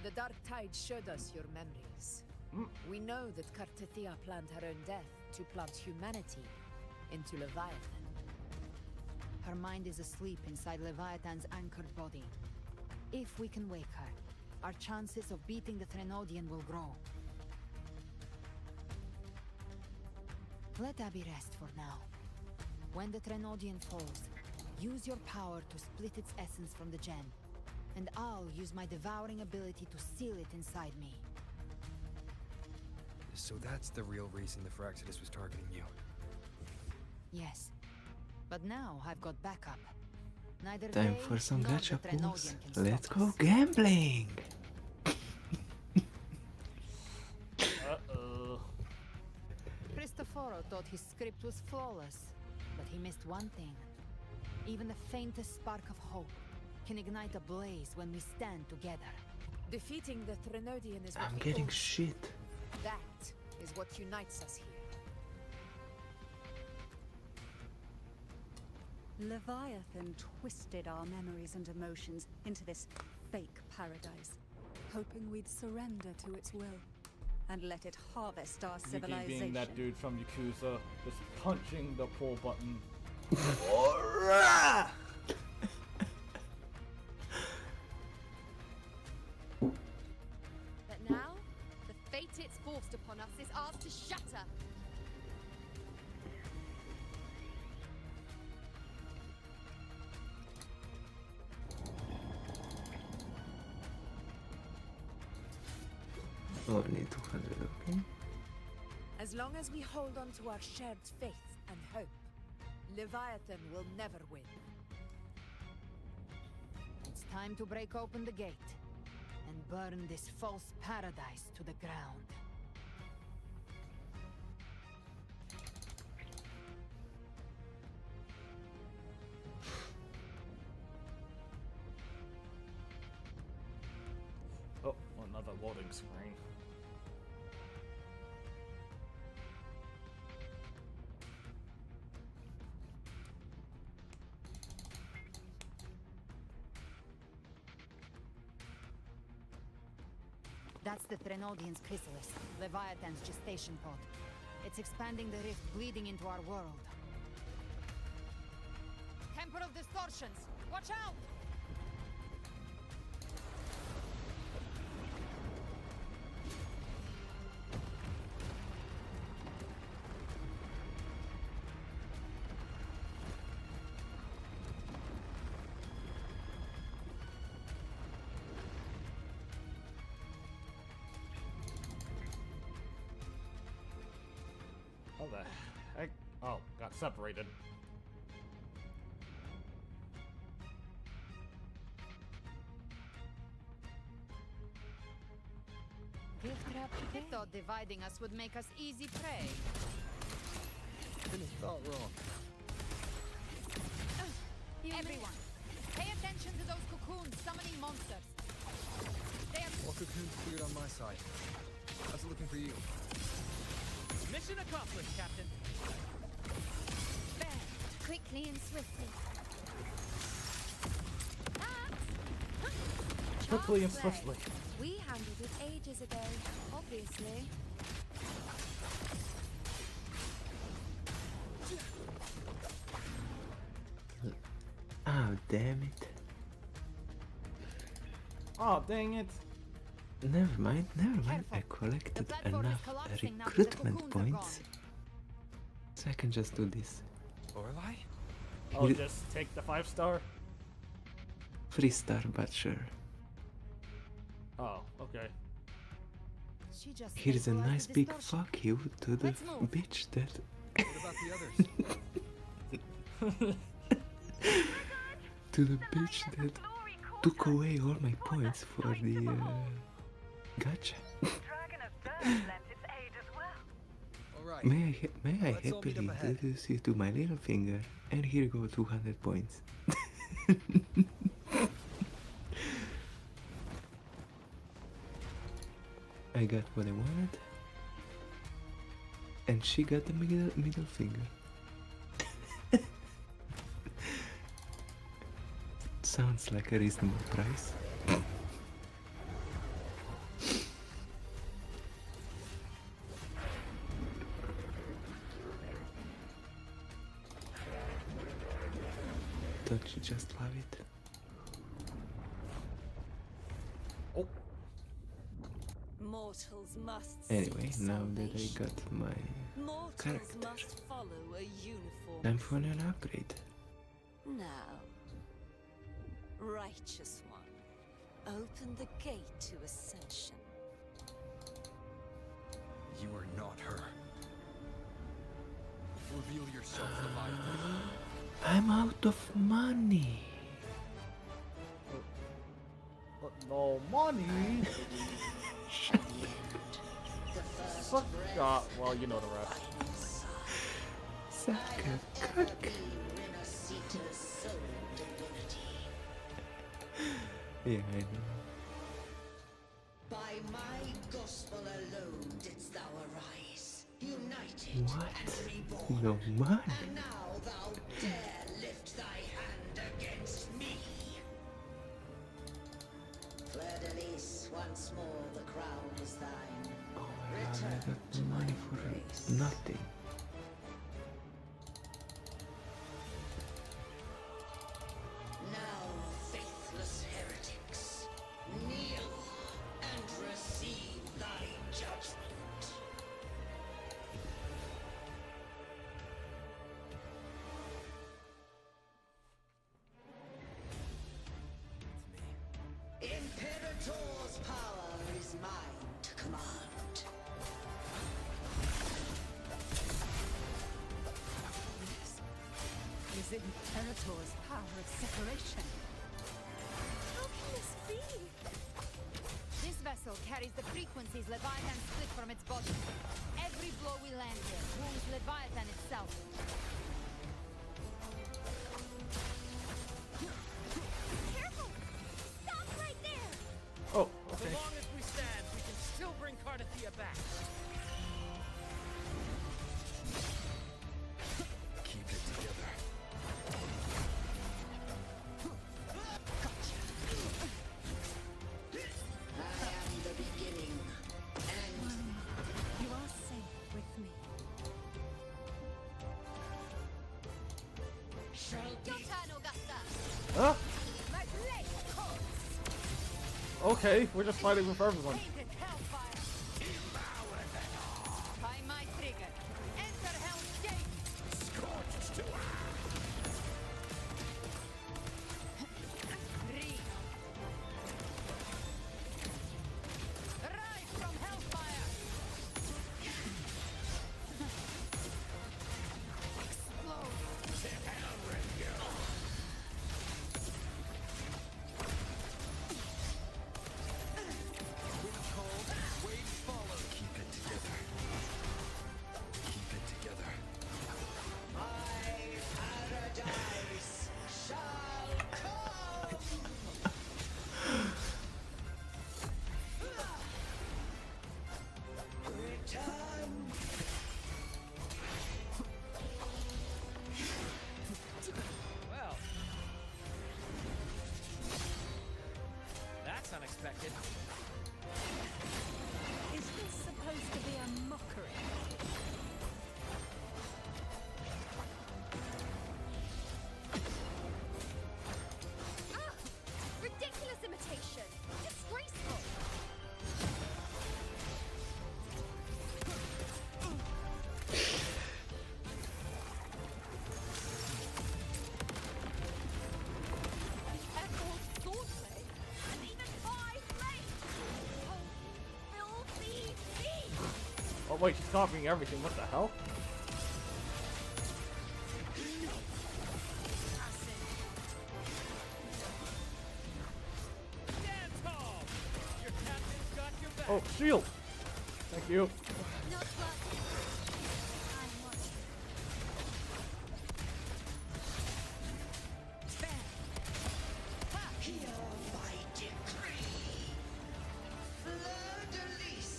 The Dark Tide showed us your memories. We know that Kartathea planned her own death to plant humanity into Leviathan. Her mind is asleep inside Leviathan's anchored body. If we can wake her, our chances of beating the Threnodian will grow. Let Abby rest for now. When the Threnodian falls, use your power to split its essence from the gem. And I'll use my devouring ability to seal it inside me. So that's the real reason the Phyraxidus was targeting you. Yes. But now I've got backup. Neither Time they for some nor the gacha Threnodian pulls. can Let's stop go us. gambling! Uh-oh. Cristoforo thought his script was flawless, but he missed one thing. Even the faintest spark of hope can ignite a blaze when we stand together. Defeating the Threnodian is what I'm we getting all- shit. That is what unites us here. Leviathan twisted our memories and emotions into this fake paradise, hoping we'd surrender to its will and let it harvest our Yuki civilization. being that dude from Yakuza, just punching the pull button. But now, the fate it's forced upon us is ours to shatter. Only 200, okay. As long as we hold on to our shared faith and hope, Leviathan will never win. It's time to break open the gate and burn this false paradise to the ground. Oh, another loading screen. That's the Threnodian's chrysalis, Leviathan's gestation pod. It's expanding the rift bleeding into our world. Temper of Distortions! Watch out! How the heck? Oh, got separated. They thought dividing us would make us easy prey. Finished thought wrong. Everyone, pay attention to those cocoons summoning monsters. They are All cocoons cleared on my side. How's it looking for you? Mission accomplished, Captain. Quickly and swiftly. Quickly and Child's play. swiftly. We handled it ages ago, obviously. Oh, damn it. Oh, dang it. Never mind. I collected enough recruitment points. So I can just do this. Lorelei? Oh, You- just take the 5-star? 3-star, but sure. Oh, okay. She just Here's a vaporized nice the big distortion. fuck you to the Let's move. bitch that What about the others? to the bitch that took away all my points for the gacha. Alright. May I Let's all meet happily up ahead. introduce you to my little finger, and here go 200 points. I got what I wanted, and she got the middle finger. Sounds like a reasonable price. Don't you just love it? Mortals must Anyway, seek now that I salvation. got my Mortals character, must follow a uniform. time for an upgrade. Now, righteous one, open the gate to ascension. You are not her. Reveal yourself, Leviathan. I'm out of money. No money. Fuck. Well, you know the rest. Suck a cock. Yeah, I know. By my gospel alone didst thou arise, united What? and reborn. No money. And now thou dare lift thy hand against me. Fleur-de-Lis, once more the crown is thine. Oh my god, I got no money for nothing. Now, faithless heretics, kneel and receive thy judgment. Imperator's power is mine to command. Is Imperator's power of separation? How can this be? This vessel carries the frequencies Leviathan split from its body. Every blow we land here wounds Leviathan itself. Careful! Stop right there! Oh, So okay. long as we stand, we can still bring Cardathia back. Keep it together. I am the beginning and You are safe with me. shall Your turn, Augusta. Huh? My blade calls. Okay, we're just fighting with everyone. Painted hellfire. By my trigger. Enter Hell's Gate. Scorched to Breathe. Rise from hellfire. Explode. keep it together. Keep it together. my paradise shall come. Return. Well, that's unexpected. Is this supposed to be a mockery? Ah! Ridiculous imitation! Disgraceful! Emerald swordplay! And even 5 blades! Oh, filthy thief! Oh wait, she's copying everything. What the hell? Stand tall! Your captain's got your back. Oh, shield. Thank you. Not lucky. I want Hear my decree. Fleur-de-Lis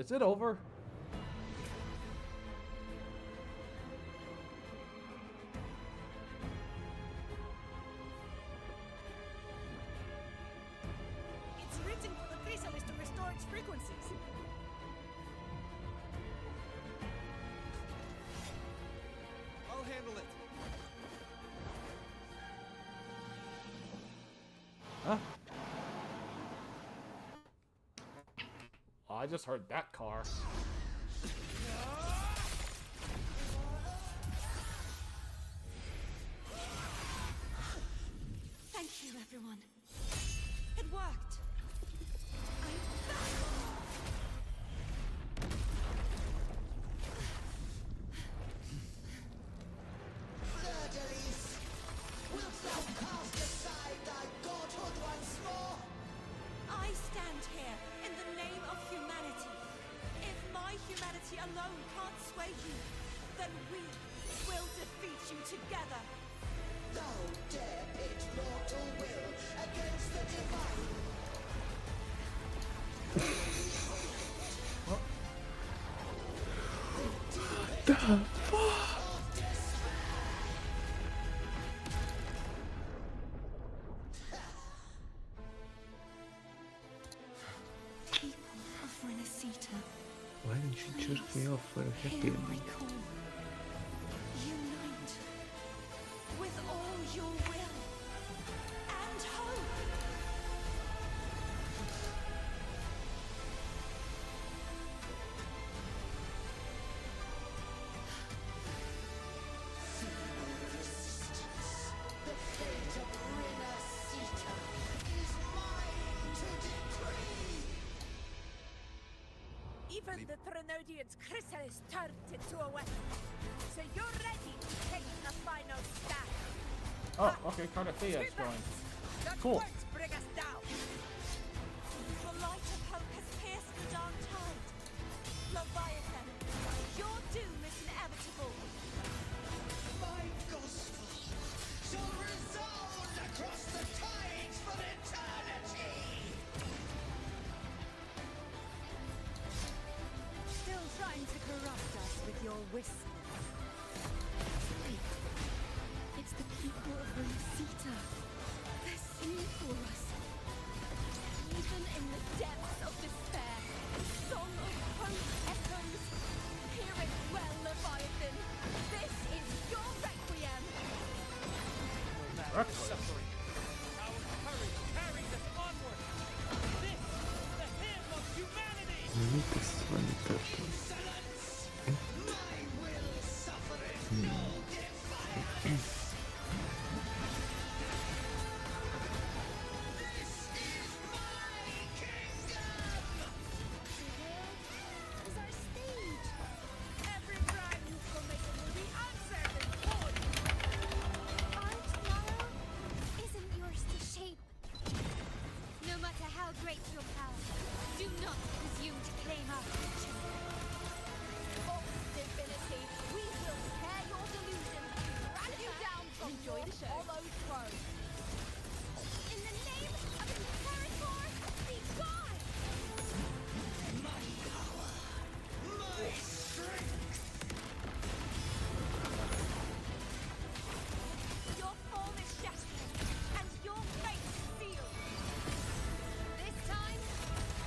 Is it over? It's written for the chrysalis to restore its frequencies. I'll handle it. Huh? Oh, I just heard that car. Thank you, everyone. It worked. Verdalis, wilt thou cast aside thy godhood once more? I stand here in the name of humanity. If my humanity alone can't sway you, then we will defeat you together. Thou dare pit mortal will against the divine. What the fuck? People of Renacita, Why didn't you jerk me off for a happy hear my ending? call. Unite with all your will and hope. The fate of Renacita is mine to decree. Even the Trinodian's chrysalis turned into a weapon. So you're ready to take the final stand. Oh, okay, Cardathea's joined. Let Cool. words bring us down. The light of hope has pierced the dark tide. Leviathan, your doom is inevitable. My gospel shall resound across the tides for eternity. Still trying to corrupt us with your whispers. Wait. It's the people of Renacita. They're singing for us. Even in the depths of despair, the song of hope echoes. Hear it well, Leviathan. This is your requiem. Suffering. Our courage carries us onward. This is the hymn of humanity. This one turtle. My will suffereth no defiance. This is my kingdom. Is our stage. Every crime you've committed will be answered in court. Our tomorrow isn't yours to shape. No matter how great your power, do not presume to claim our future. False divinity, we will tear your delusion, drag you down from your hollow throne. In the name of Imperator, be gone! My power, my strength. Your form is shattered, and your fate sealed. This time,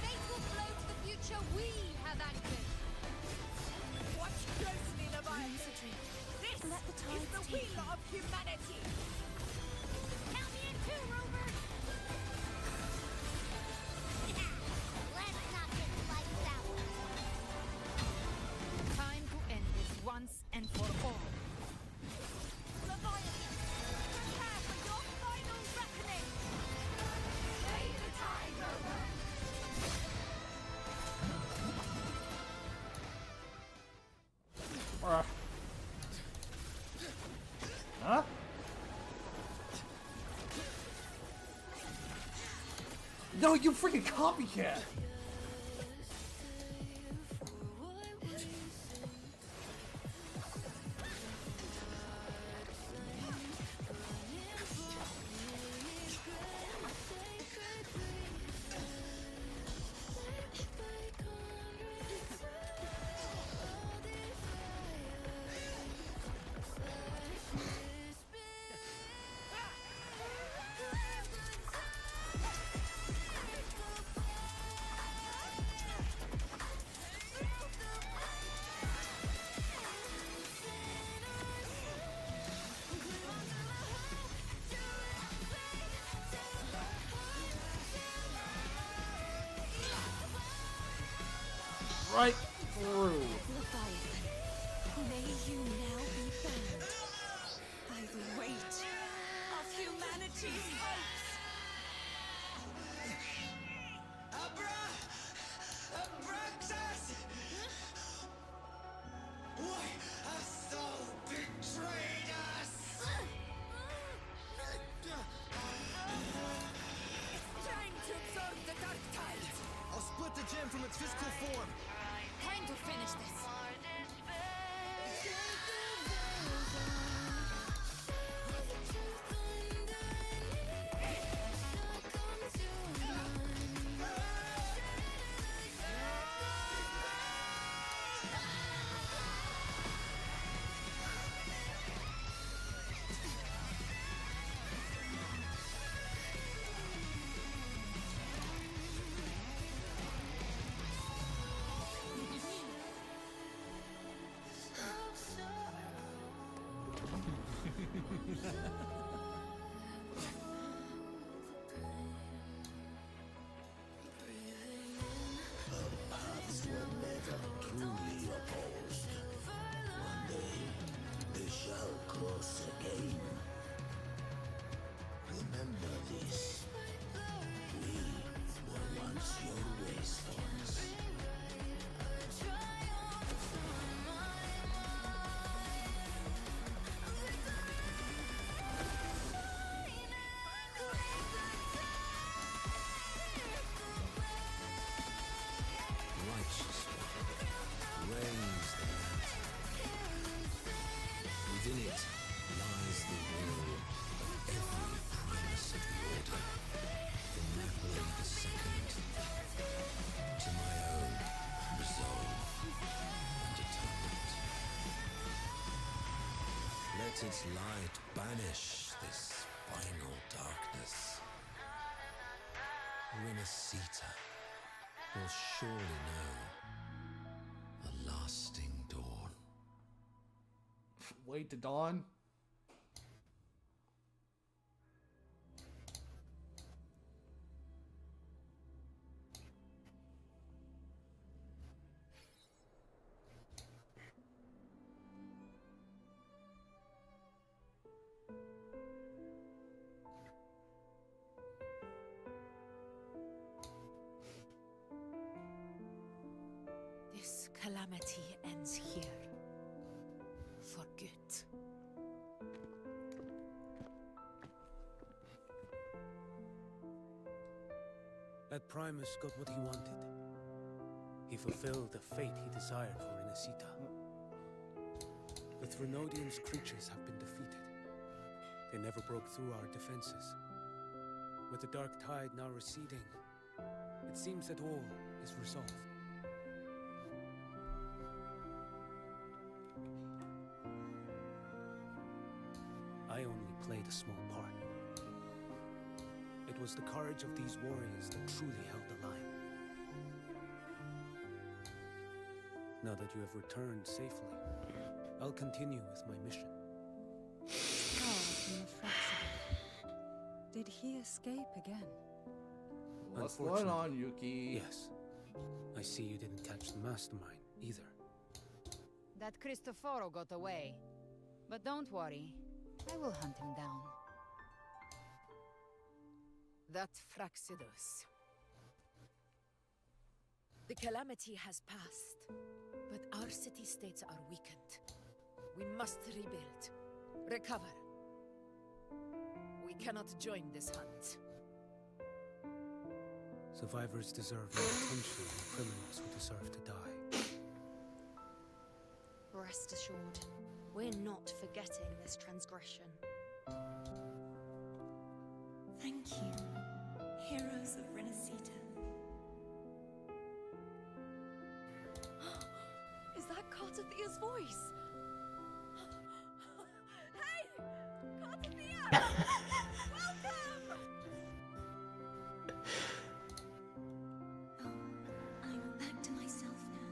fate will flow to the future we have anchored. Watch closely, Leviathan. This Let the is tides the take wheel of humanity. Count me in too, Rover! Let's not get lights out. Time to end this once and for all. Leviathan, prepare for your final reckoning. Stay the tide, Rover. Huh? No, you freaking copycat! right through. Leviathan, may you now be bound by the weight of humanity's hopes. Abraxas! Why has Sol betrayed us? It's time to absorb the dark tide. I'll split the gem from its physical form. Time to finish this. Paths were never truly opposed. One day, they shall cross again. Remember this. We were once your wastelands. Righteous one, raise the lantern. Within it lies the will of every primus of the Order, from Napoli II to my own resolve and atonement. Let its light banish this final darkness. Renacita will surely know a lasting dawn. Wait to dawn. This calamity ends here. For good. That Primus got what he wanted. He fulfilled the fate he desired for Renacita. The Threnodian's creatures have been defeated. They never broke through our defenses. With the dark tide now receding, it seems that all is resolved. I only played a small part. It was the courage of these warriors that truly held the line. Now that you have returned safely, I'll continue with my mission. Scar from the Fraxidor. Did he escape again? What's going on, Yuki? Yes. I see you didn't catch the mastermind either. That Cristoforo got away. But don't worry, I will hunt him down. That Fraxidus. The calamity has passed, but our city-states are weakened. We must rebuild, recover. We cannot join this hunt. Survivors deserve more attention than criminals who deserve to die. Rest assured, we're not forgetting this transgression. Thank you, heroes of Renacita. Is that Cartathia's voice? Hey! Cartathia! Welcome! I'm back to myself now.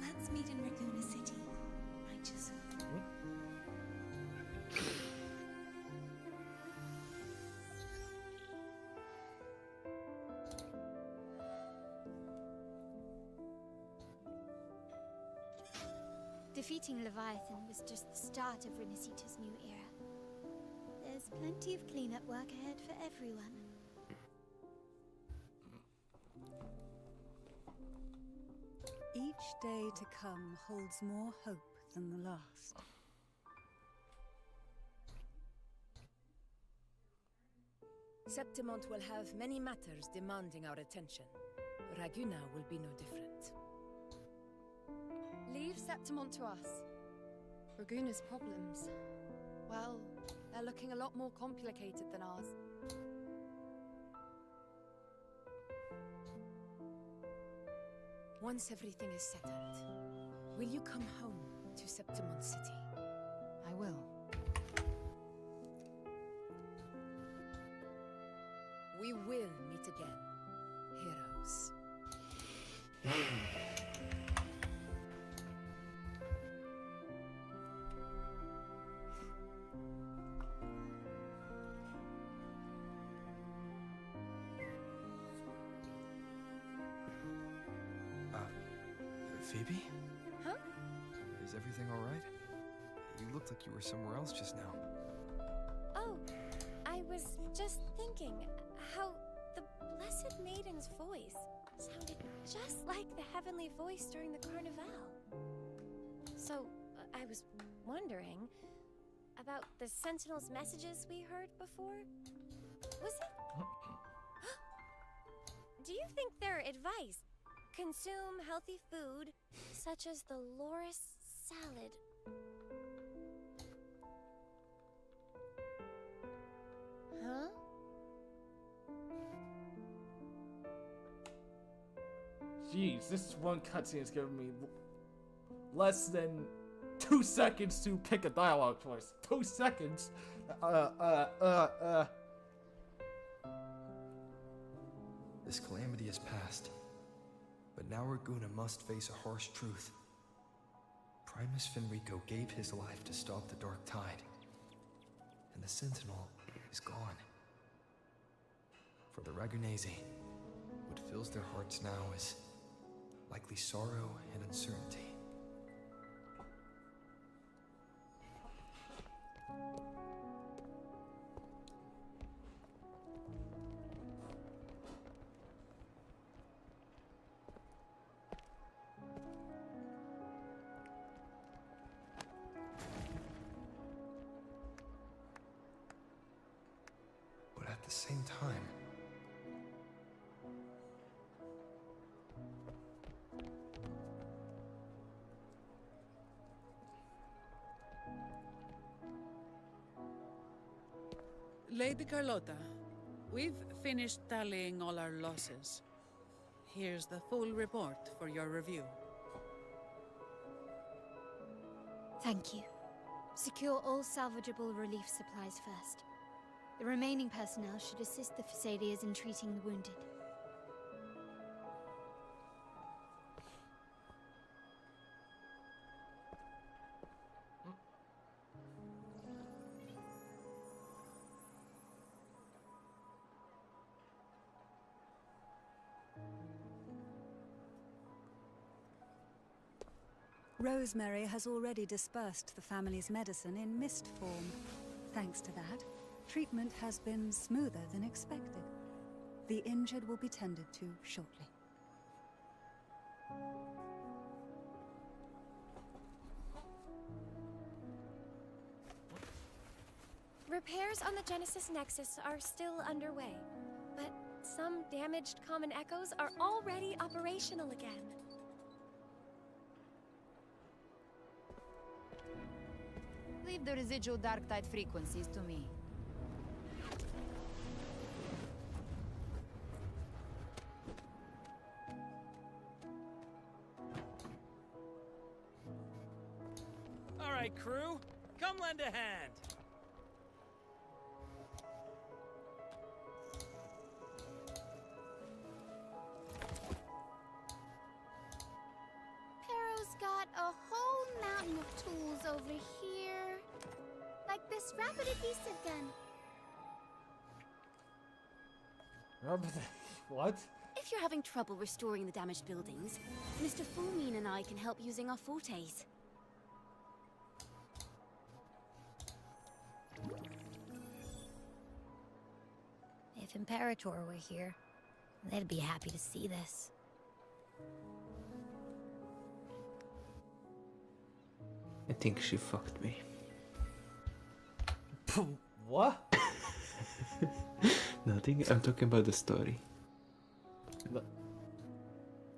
Let's meet in Raguna City, righteous one. Defeating Leviathan was just the start of Renacita's new era. There's plenty of cleanup work ahead for everyone. Each day to come holds more hope than the last. Septimont will have many matters demanding our attention. Raguna will be no different. Leave Septimont to us. Raguna's problems, well, they're looking a lot more complicated than ours. Once everything is settled, will you come home to Septimont City? I will. We will meet again, heroes. Phoebe? Huh? Is everything all right? You looked like you were somewhere else just now. Oh, I was just thinking how the Blessed Maiden's voice sounded just like the heavenly voice during the Carnival. So, I was wondering about the Sentinel's messages we heard before. Was it? Do you think their advice? Consume healthy food, such as the Loris salad. Huh? Jeez, this one cutscene is giving me less than 2 seconds to pick a dialogue choice. 2 seconds? This calamity is past. But now Raguna must face a harsh truth. Primus Fenrico gave his life to stop the Dark Tide. And the Sentinel is gone. For the Ragunesi, what fills their hearts now is likely sorrow and uncertainty. But at the same time, Lady Carlotta, we've finished tallying all our losses. Here's the full report for your review. Thank you. Secure all salvageable relief supplies first. The remaining personnel should assist the Fasadias in treating the wounded. Rosemary has already dispersed the family's medicine in mist form. Thanks to that, treatment has been smoother than expected. The injured will be tended to shortly. Repairs on the Genesis Nexus are still underway, but some damaged common echoes are already operational again. Leave the residual dark tide frequencies to me. All right, crew, come lend a hand. Pero's got a whole mountain of tools over here. Like this rapid adhesive gun. What? If you're having trouble restoring the damaged buildings, Mr. Fulmin and I can help using our fortes. If Imperator were here, they'd be happy to see this. I think she fucked me. What? Nothing. I'm talking about the story.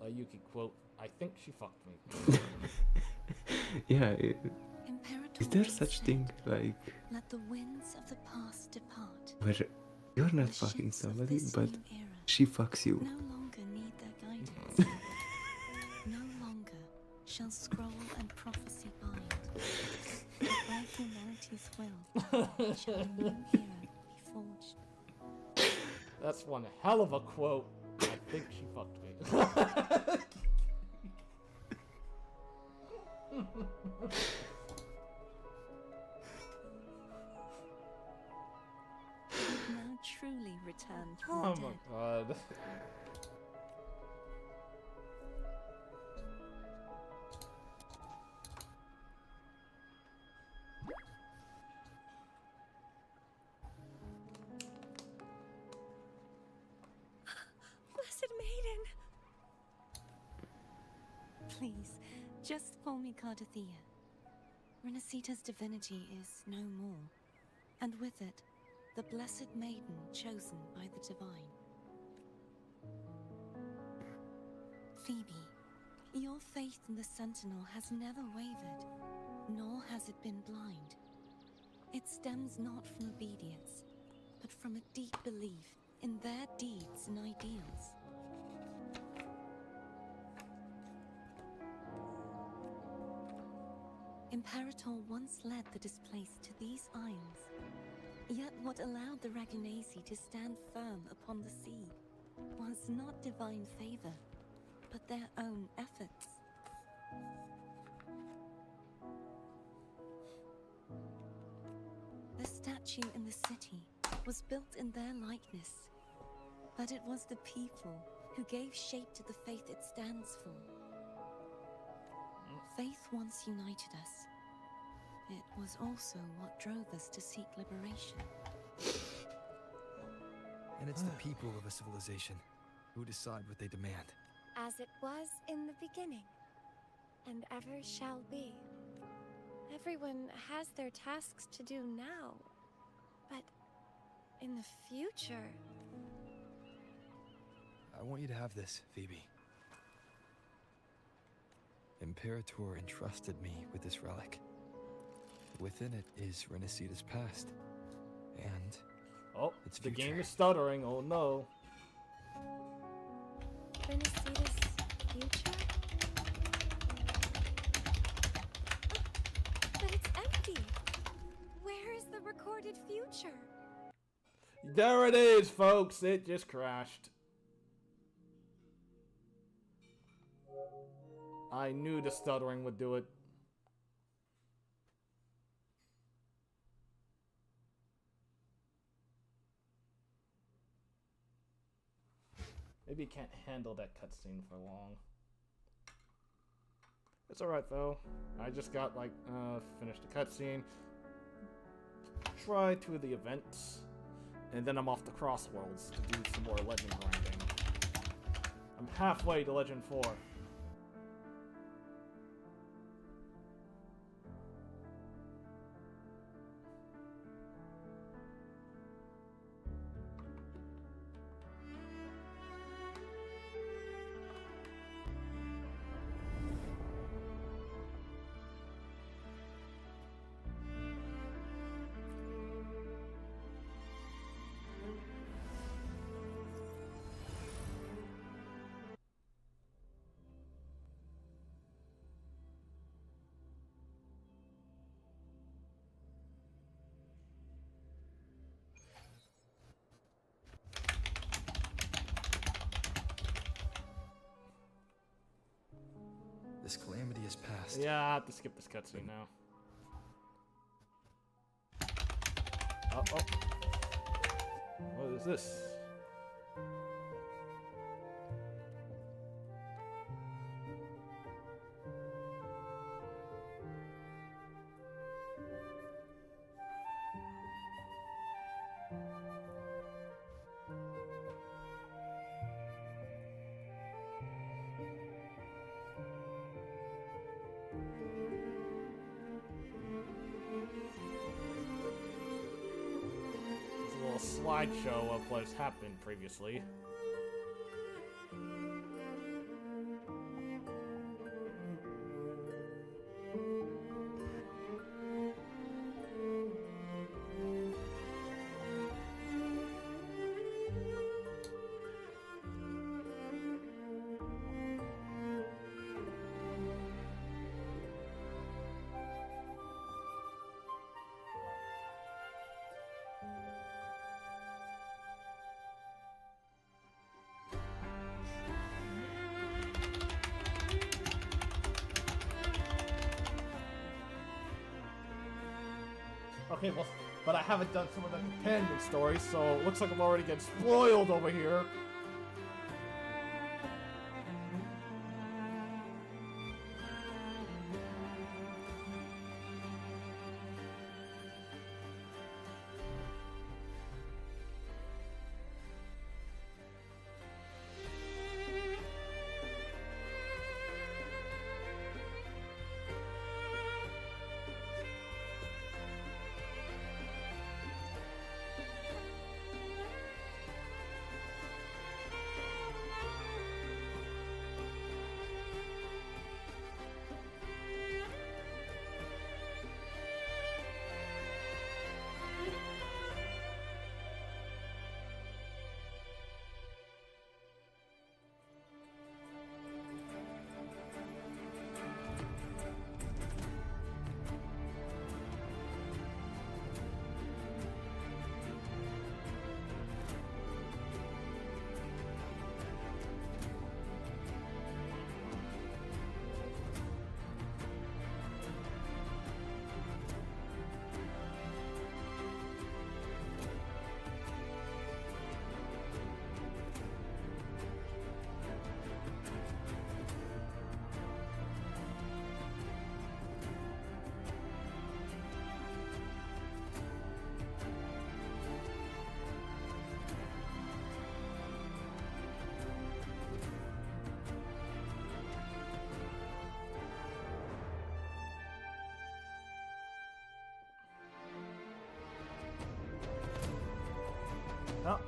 You can quote, I think she fucked me. Yeah. Imperator Is there once such said, thing like "Let the winds of the past depart." where you're not The fucking ships of somebody, this but new era she fucks you? no longer need their guidance. No longer shall scroll and prophecy bind. But by humanity's will shall a new era be forged. That's one hell of a quote. I think she fucked me. Now truly returned from Oh the my dead. god. Blessed Maiden! Please, just call me Cardathea. Renacita's divinity is no more, and with it, the Blessed Maiden chosen by the Divine. Phoebe, your faith in the Sentinel has never wavered, nor has it been blind. It stems not from obedience, but from a deep belief in their deeds and ideals. Imperator once led the displaced to these isles. Yet what allowed the Ragunasi to stand firm upon the sea was not divine favor, but their own efforts. The statue in the city was built in their likeness, but it was the people who gave shape to the faith it stands for. Faith once united us. It was also what drove us to seek liberation. And it's the people of a civilization who decide what they demand. As it was in the beginning, and ever shall be. Everyone has their tasks to do now, but in the future... I want you to have this, Phoebe. Imperator entrusted me with this relic. Within it is Renacita's past, and Oh, its the future. game is stuttering. Oh no. Renacita's future? But it's empty! Where is the recorded future? There it is, folks. It just crashed. I knew the stuttering would do it. Maybe you can't handle that cutscene for long. It's alright though. I just got finished the cutscene. Try 2 of the events. And then I'm off to Crossworlds to do some more Legend grinding. I'm halfway to Legend 4. This calamity is past. Yeah, I have to skip this cutscene now. Oh. What is this? slideshow of what has happened previously. Okay, well, but I haven't done some of the companion stories, so it looks like I'm already getting spoiled over here.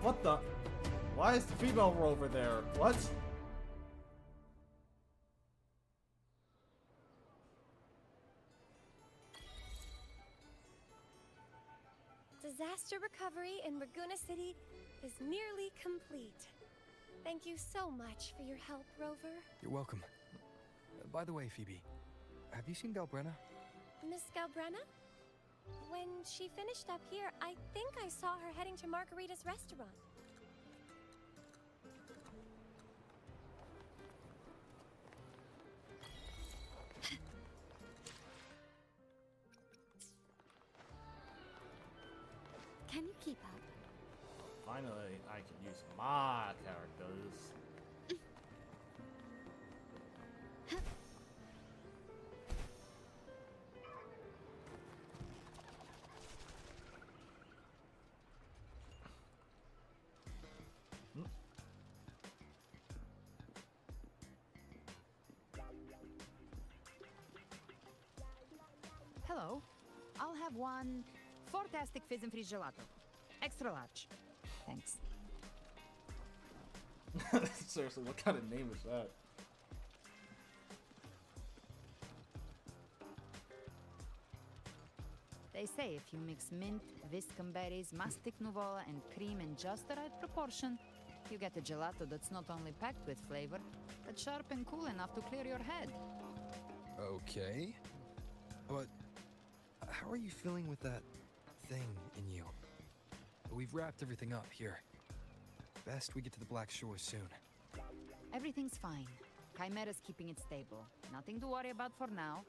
What the? Why is the female rover there? What? Disaster recovery in Raguna City is nearly complete. Thank you so much for your help, Rover. You're welcome. By the way, Phoebe, have you seen Galbrenna? Miss Galbrenna? When she finished up here, I think I saw her heading to Margarita's restaurant. Can you keep up? Finally, I can use my characters. Hello. I'll have one fantastic fizz and freeze gelato. Extra large. Thanks. Seriously, what kind of name is that? They say if you mix mint, viscum berries, mastic nuvola, and cream in just the right proportion, you get a gelato that's not only packed with flavor, but sharp and cool enough to clear your head. Okay. But how are you feeling with that thing in you? We've wrapped everything up here. Best we get to the Black Shore soon. Everything's fine. Chimera's keeping it stable. Nothing to worry about for now.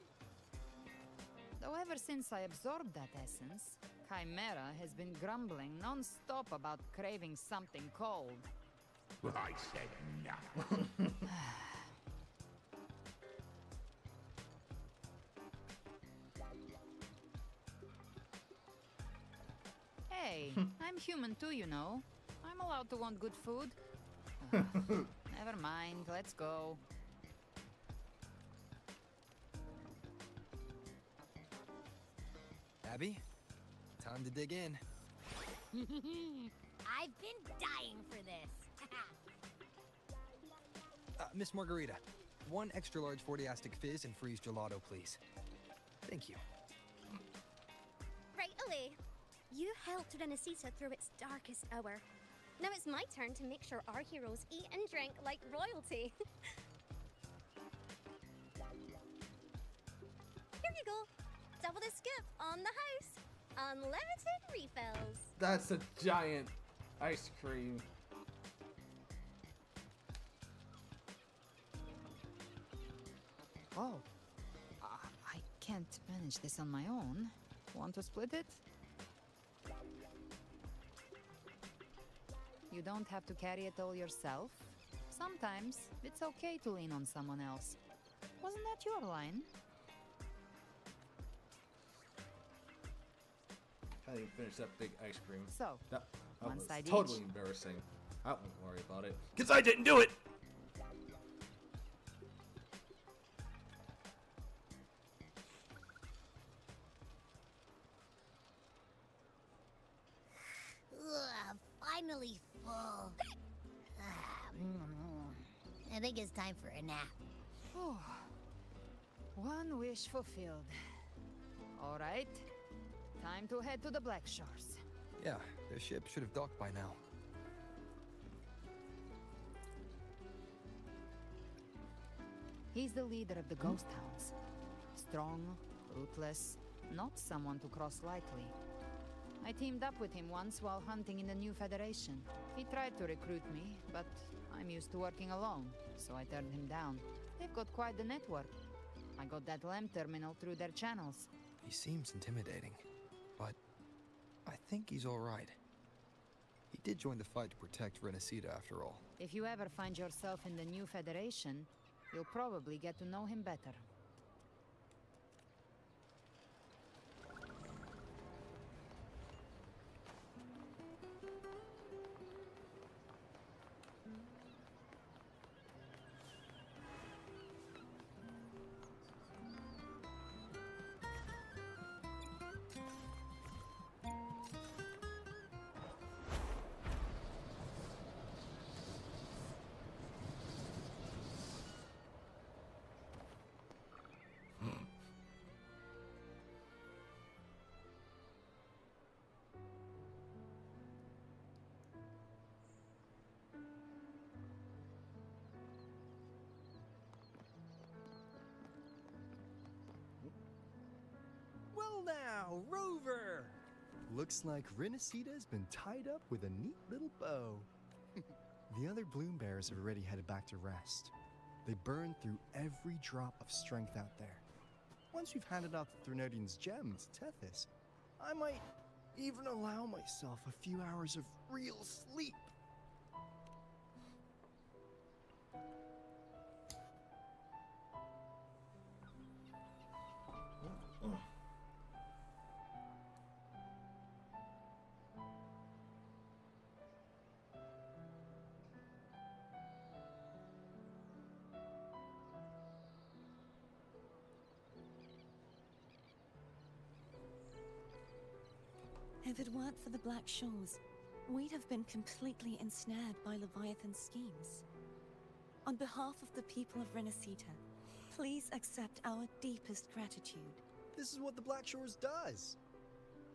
Though ever since I absorbed that essence, Chimera has been grumbling non-stop about craving something cold. I said nothing. Hey, I'm human too, you know. I'm allowed to want good food. Never mind, let's go. Abby, time to dig in. I've been dying for this. Miss Margarita, 1 extra large 40-astic fizz and freeze gelato, please. Thank you. Right away. You helped Renesita through its darkest hour. Now it's my turn to make sure our heroes eat and drink like royalty. Here you go. Double the skip on the house. Unlimited refills. That's a giant ice cream. Oh, I can't manage this on my own. Want to split it? You don't have to carry it all yourself. Sometimes it's okay to lean on someone else. Wasn't that your line? I didn't finish that big ice cream. So, that one was side totally each. embarrassing. I won't worry about it. Because I didn't do it! Ugh, finally full. I think it's time for a nap. Oh, one wish fulfilled. All right, time to head to the Black Shores. Yeah, the ship should have docked by now. He's the leader of the Ghost Hounds. Strong, ruthless, not someone to cross lightly. I teamed up with him once while hunting in the new Federation. He tried to recruit me, but I'm used to working alone, so I turned him down. They've got quite the network. I got that LEM terminal through their channels. He seems intimidating, but I think he's all right. He did join the fight to protect Renesita after all. If you ever find yourself in the new Federation, you'll probably get to know him better. Well now, Rover! Looks like Renesita's been tied up with a neat little bow. The other Bloom Bears have already headed back to rest. They burned through every drop of strength out there. Once we've handed out the Threnodian's gem to Tethys, I might even allow myself a few hours of real sleep. If it weren't for the Black Shores, we'd have been completely ensnared by Leviathan's schemes. On behalf of the people of Renesita, please accept our deepest gratitude. This is what the Black Shores does.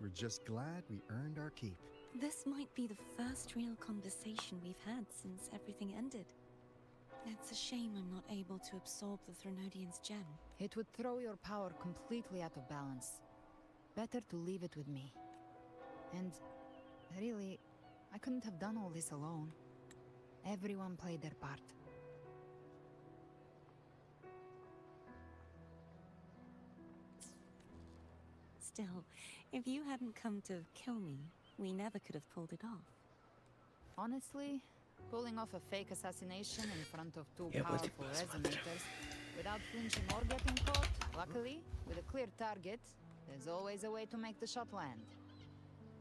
We're just glad we earned our keep. This might be the first real conversation we've had since everything ended. It's a shame I'm not able to absorb the Threnodian's gem. It would throw your power completely out of balance. Better to leave it with me. And really, I couldn't have done all this alone. Everyone played their part. Still, if you hadn't come to kill me, we never could have pulled it off. Honestly, pulling off a fake assassination in front of two Yeah, but it powerful was resonators without flinching or getting caught, luckily, with a clear target, there's always a way to make the shot land.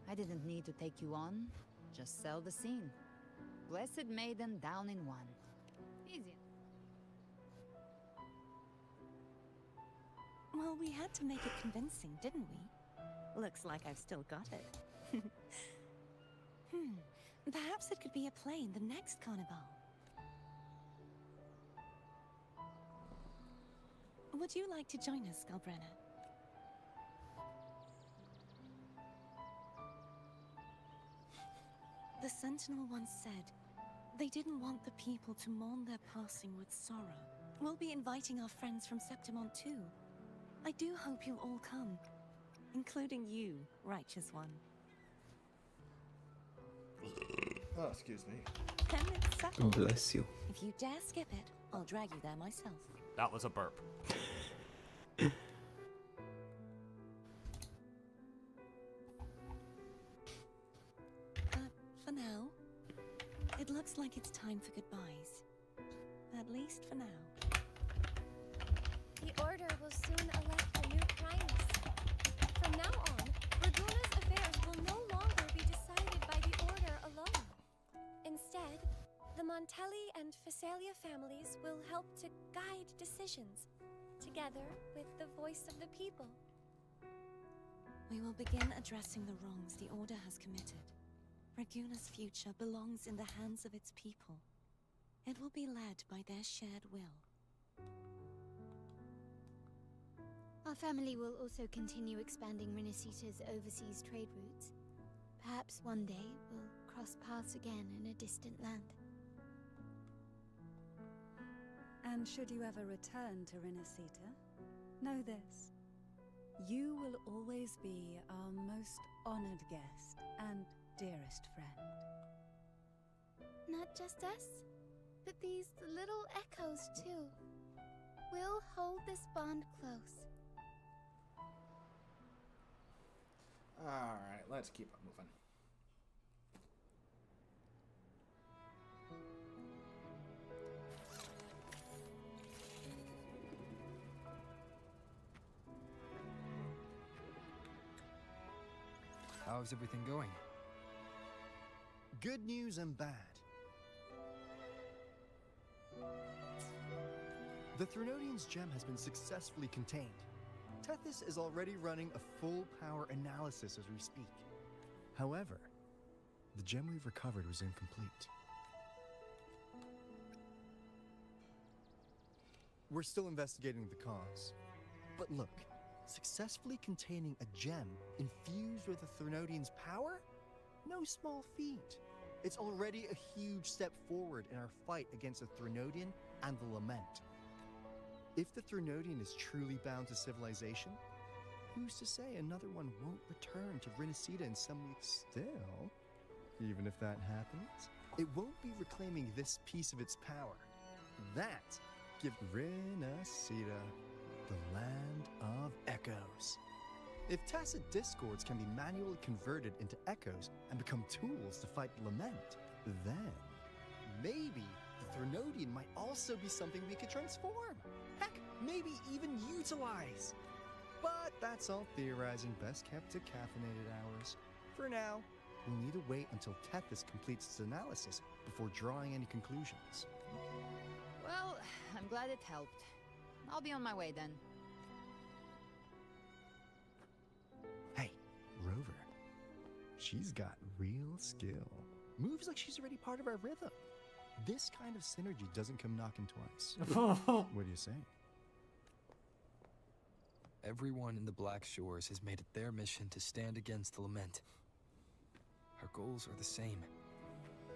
I didn't need to take you on, just sell the scene. Blessed Maiden down in one. Easy. Well, we had to make it convincing, didn't we? Looks like I've still got it. Perhaps it could be a play in the next carnival. Would you like to join us, Galbrenna? The Sentinel once said they didn't want the people to mourn their passing with sorrow. We'll be inviting our friends from Septimont too. I do hope you'll all come, including you, righteous one. Oh, excuse me. Then it's settled. Bless you. If you dare skip it, I'll drag you there myself. That was a burp. For now, it looks like it's time for goodbyes. At least for now. The Order will soon elect a new Primus. From now on, Raguna's affairs will no longer be decided by the Order alone. Instead, the Montelli and Phasalia families will help to guide decisions, together with the voice of the people. We will begin addressing the wrongs the Order has committed. Raguna's future belongs in the hands of its people. It will be led by their shared will. Our family will also continue expanding Rinasita's overseas trade routes. Perhaps one day we'll cross paths again in a distant land. And should you ever return to Rinasita, know this. You will always be our most honored guest and dearest friend. Not just us, but these little echoes too. We'll hold this bond close. Alright, let's keep it moving. How's everything going? Good news and bad. The Threnodian's gem has been successfully contained. Tethys is already running a full power analysis as we speak. However, the gem we've recovered was incomplete. We're still investigating the cause. But look, successfully containing a gem infused with the Threnodian's power? No small feat. It's already a huge step forward in our fight against the Threnodian and the Lament. If the Threnodian is truly bound to civilization, who's to say another one won't return to Rinasita in some weeks still? Even if that happens, it won't be reclaiming this piece of its power. That gives Rinasita the land of echoes. If tacit discords can be manually converted into echoes and become tools to fight Lament, then maybe the Threnodian might also be something we could transform. Heck, maybe even utilize. But that's all theorizing, best kept to caffeinated hours. For now, we'll need to wait until Tethys completes its analysis before drawing any conclusions. Well, I'm glad it helped. I'll be on my way then. Hey, Rover. She's got real skill. Moves like she's already part of our rhythm. This kind of synergy doesn't come knocking twice. What do you say? Everyone in the Black Shores has made it their mission to stand against the Lament. Our goals are the same,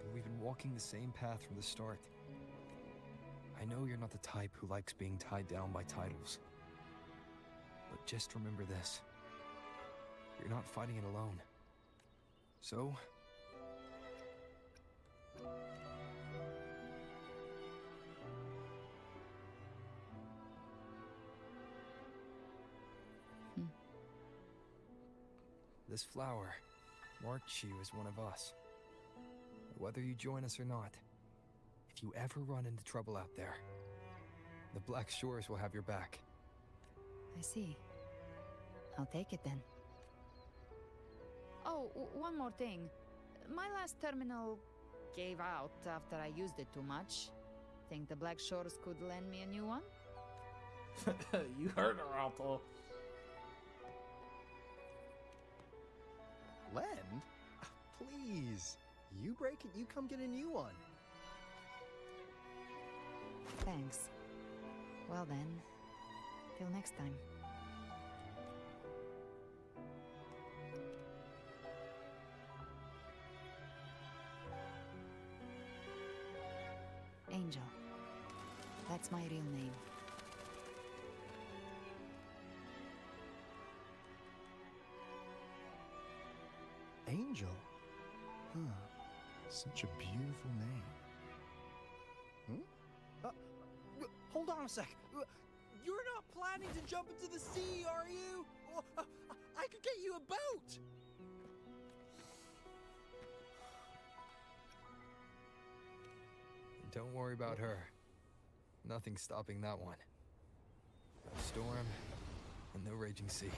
and we've been walking the same path from the start. I know you're not the type who likes being tied down by titles. But just remember this. You're not fighting it alone. So... This flower marks you as one of us. Whether you join us or not, if you ever run into trouble out there, the Black Shores will have your back. I see. I'll take it then. Oh, one more thing. My last terminal gave out after I used it too much. Think the Black Shores could lend me a new one? You heard her, Alto. Lend? Please. You break it, you come get a new one. Thanks. Well then, till next time. Angel. That's my real name. Angel? Huh. Such a beautiful name. Hold on a sec. You're not planning to jump into the sea, are you? I could get you a boat! Don't worry about her. Nothing's stopping that one. No storm, and no raging sea.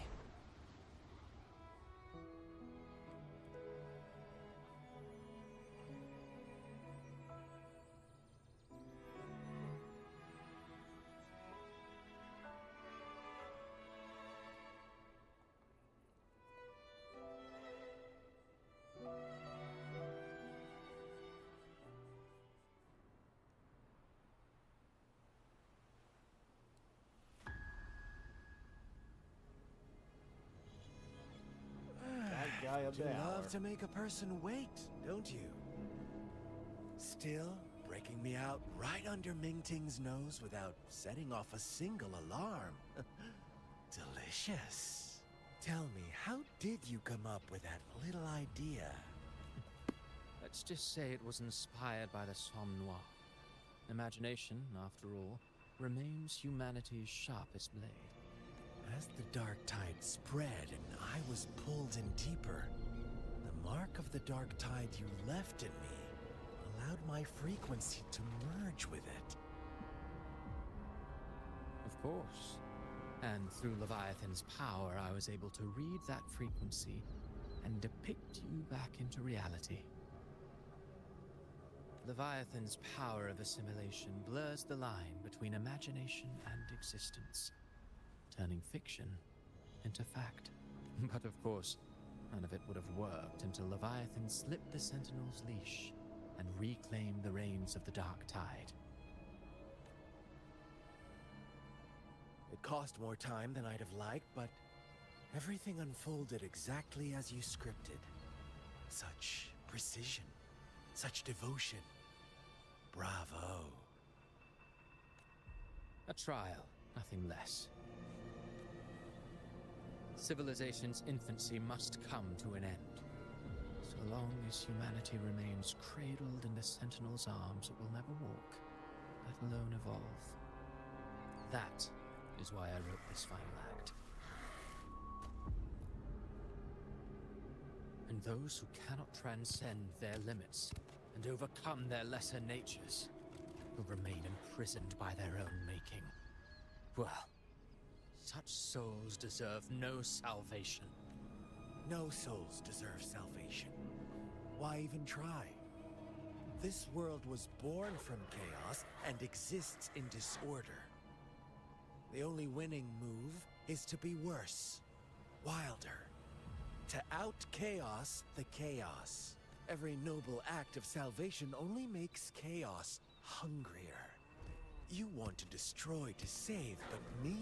Guy up You there. love to make a person wait, don't you? Still breaking me out right under Mingting's nose without setting off a single alarm. Delicious. Tell me, how did you come up with that little idea? Let's just say it was inspired by the Somme Noir. Imagination, after all, remains humanity's sharpest blade. As the dark tide spread and I was pulled in deeper, the mark of the dark tide you left in me allowed my frequency to merge with it. Of course. And through Leviathan's power, I was able to read that frequency and depict you back into reality. Leviathan's power of assimilation blurs the line between imagination and existence, turning fiction into fact. But of course, none of it would have worked until Leviathan slipped the Sentinel's leash and reclaimed the reins of the Dark Tide. It cost more time than I'd have liked, but everything unfolded exactly as you scripted. Such precision, such devotion. Bravo. A trial, nothing less. Civilization's infancy must come to an end. So long as humanity remains cradled in the Sentinel's arms, it will never walk, let alone evolve. That is why I wrote this final act. And those who cannot transcend their limits and overcome their lesser natures will remain imprisoned by their own making. Well, such souls deserve no salvation. No souls deserve salvation. Why even try? This world was born from chaos and exists in disorder. The only winning move is to be worse, wilder, to out-chaos the chaos. Every noble act of salvation only makes chaos hungrier. You want to destroy to save, but me?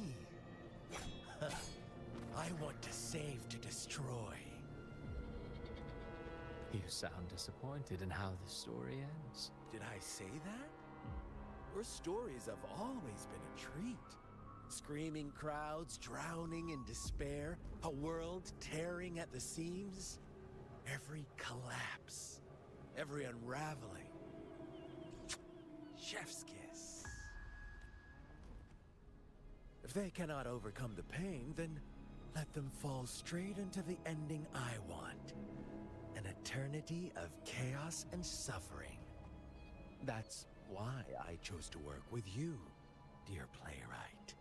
I want to save to destroy. You sound disappointed in how the story ends. Did I say that? Your stories have always been a treat. Screaming crowds drowning in despair, a world tearing at the seams. Every collapse, every unraveling. Chef's kiss. If they cannot overcome the pain, then let them fall straight into the ending I want. An eternity of chaos and suffering. That's why I chose to work with you, dear playwright.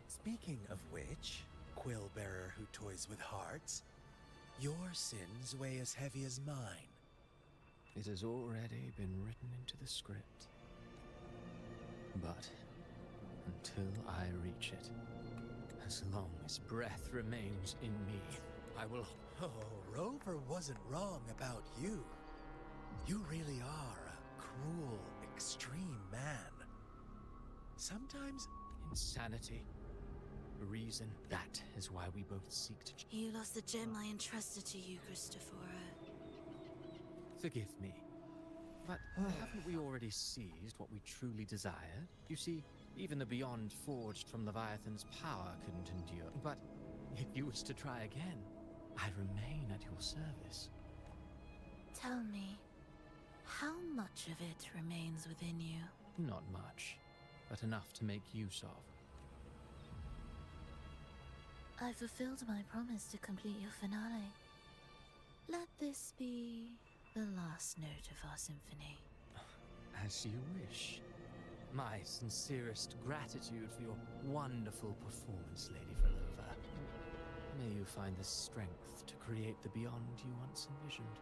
Speaking of which, quill bearer who toys with hearts, your sins weigh as heavy as mine. It has already been written into the script. But until I reach it, as long as breath remains in me, I will. Oh, Rover wasn't wrong about you. You really are a cruel, extreme man. Sometimes... Insanity. Reason. That is why we both seek to... You lost the gem I entrusted to you, Christopher. Forgive me. But haven't we already seized what we truly desired? You see, even the Beyond forged from Leviathan's power couldn't endure. But if you wish to try again, I remain at your service. Tell me, how much of it remains within you? Not much, but enough to make use of. I fulfilled my promise to complete your finale. Let this be the last note of our symphony. As you wish. My sincerest gratitude for your wonderful performance, Lady Verlova. May you find the strength to create the beyond you once envisioned.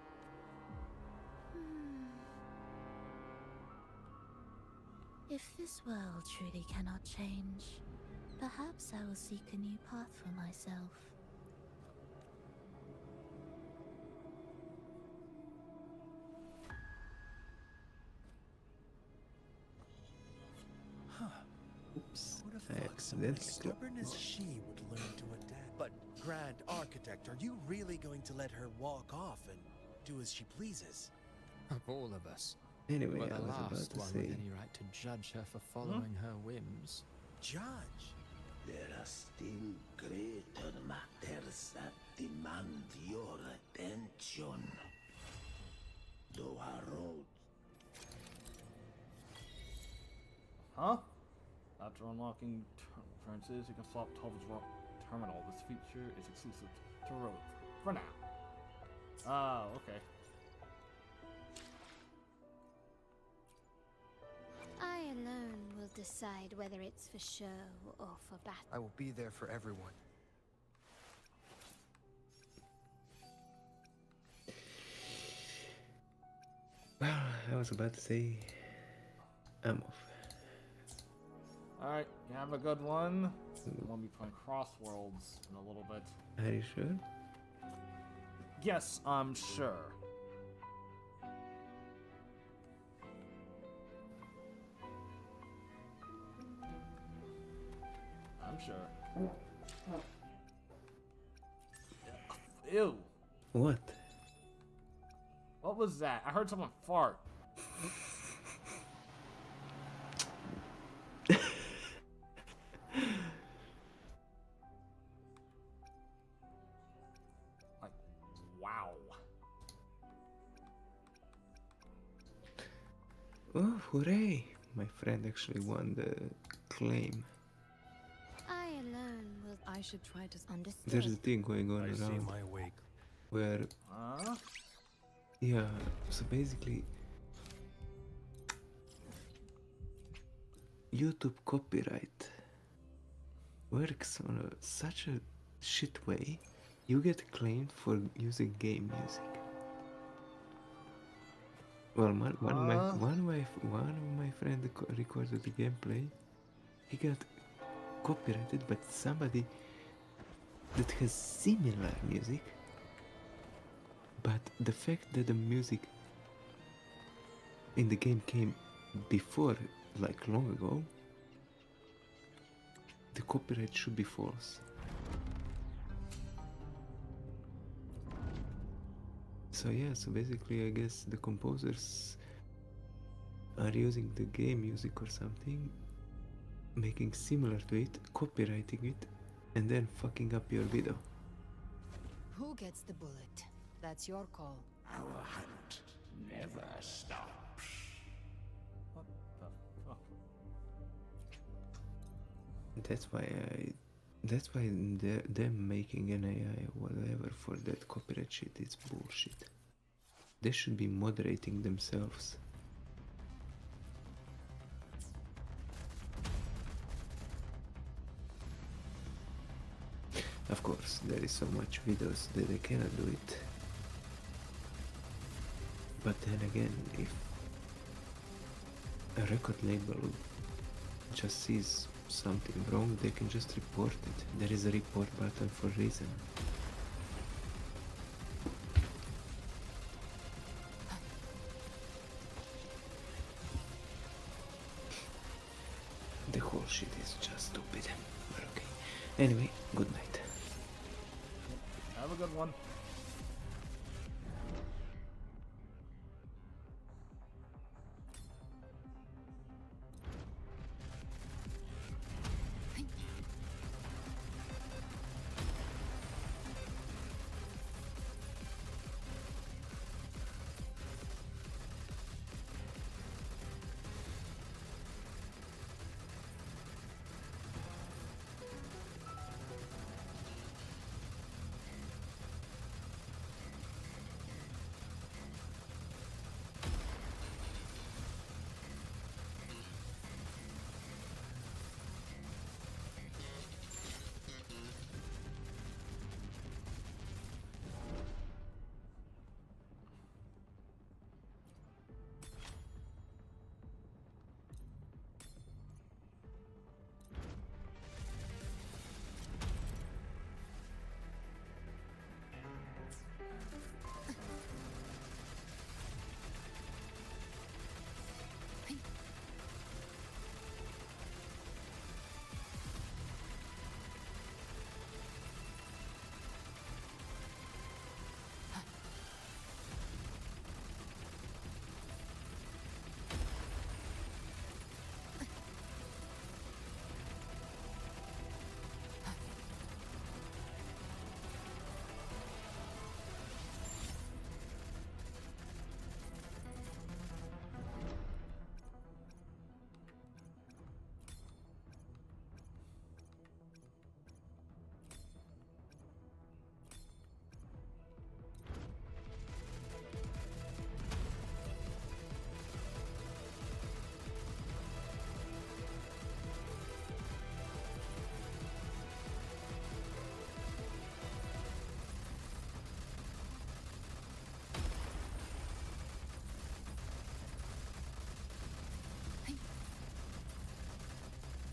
If this world truly cannot change, perhaps I will seek a new path for myself. Oops. Who'd have I thought someone as accidentally stubborn as she would learn to adapt? But, Grand Architect, are you really going to let her walk off and do as she pleases? Of all of us. Anyway, But I the was about last to one say... with any right to judge her for following her whims. Judge? There are still greater matters that demand your attention. Though our road... Huh? After unlocking references, you can swap Top's terminal. This feature is exclusive to Rogue. For now. Oh, okay. I alone will decide whether it's for show or for battle. I will be there for everyone. Well, I was about to say... I'm off. Alright, you have a good one. We'll be playing Crossworlds in a little bit. Are you sure? Yes, I'm sure. I'm sure. Ew. What? What was that? I heard someone fart. Like, wow. Oh, hooray! My friend actually won the claim. I alone will. I should try to understand. There's a thing going on I see around my wake. where... Yeah, so basically... YouTube copyright works on such a shit way. You get claimed for using game music. Well, one of my friends recorded the gameplay. He got copyrighted, but somebody that has similar music. But the fact that the music in the game came before, like long ago, the copyright should be false. So yeah, so basically I guess the composers are using the game music or something, making similar to it, copyrighting it, and then fucking up your video. Who gets the bullet? That's your call. Our hunt never stops. What the fuck? That's why them making an AI or whatever for that copyright shit is bullshit. They should be moderating themselves. Of course, there is so much videos that they cannot do it. But then again, if a record label just sees something wrong, they can just report it. There is a report button for a reason. Anyway, good night. Have a good one.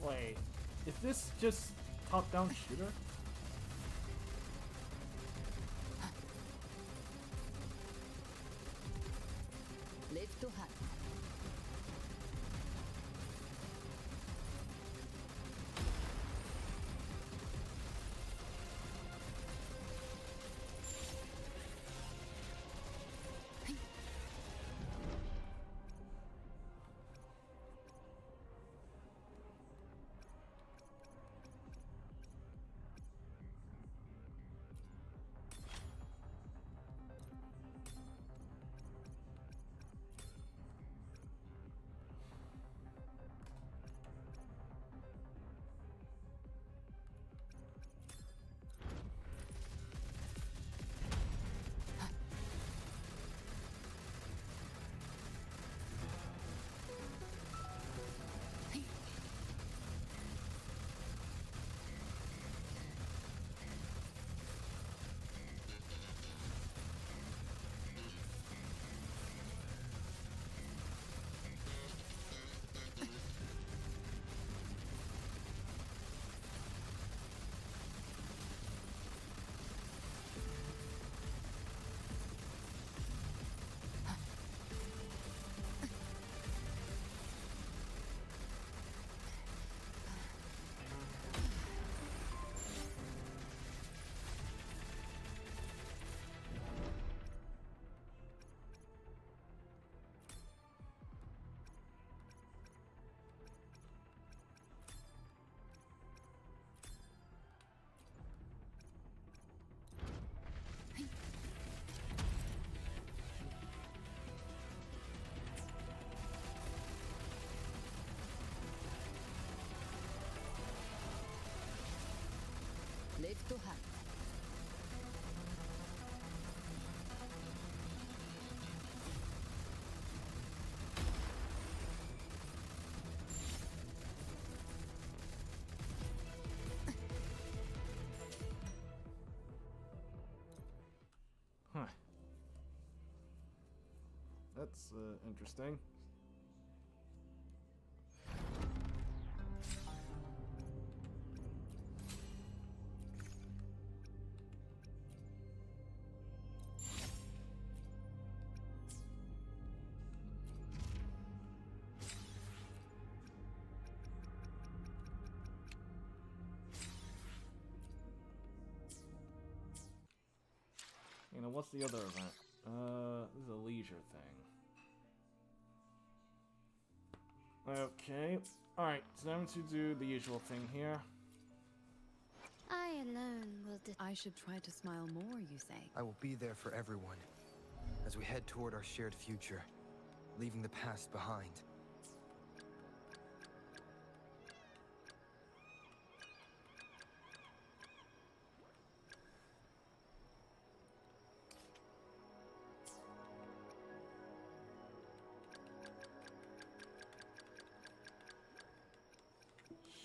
Wait, is this just top-down shooter? Live to hunt. Live to hunt. Huh. That's interesting. Now, what's the other event? This is a leisure thing. Okay. Alright, time to do the usual thing here. I alone will I should try to smile more, you say? I will be there for everyone as we head toward our shared future, leaving the past behind.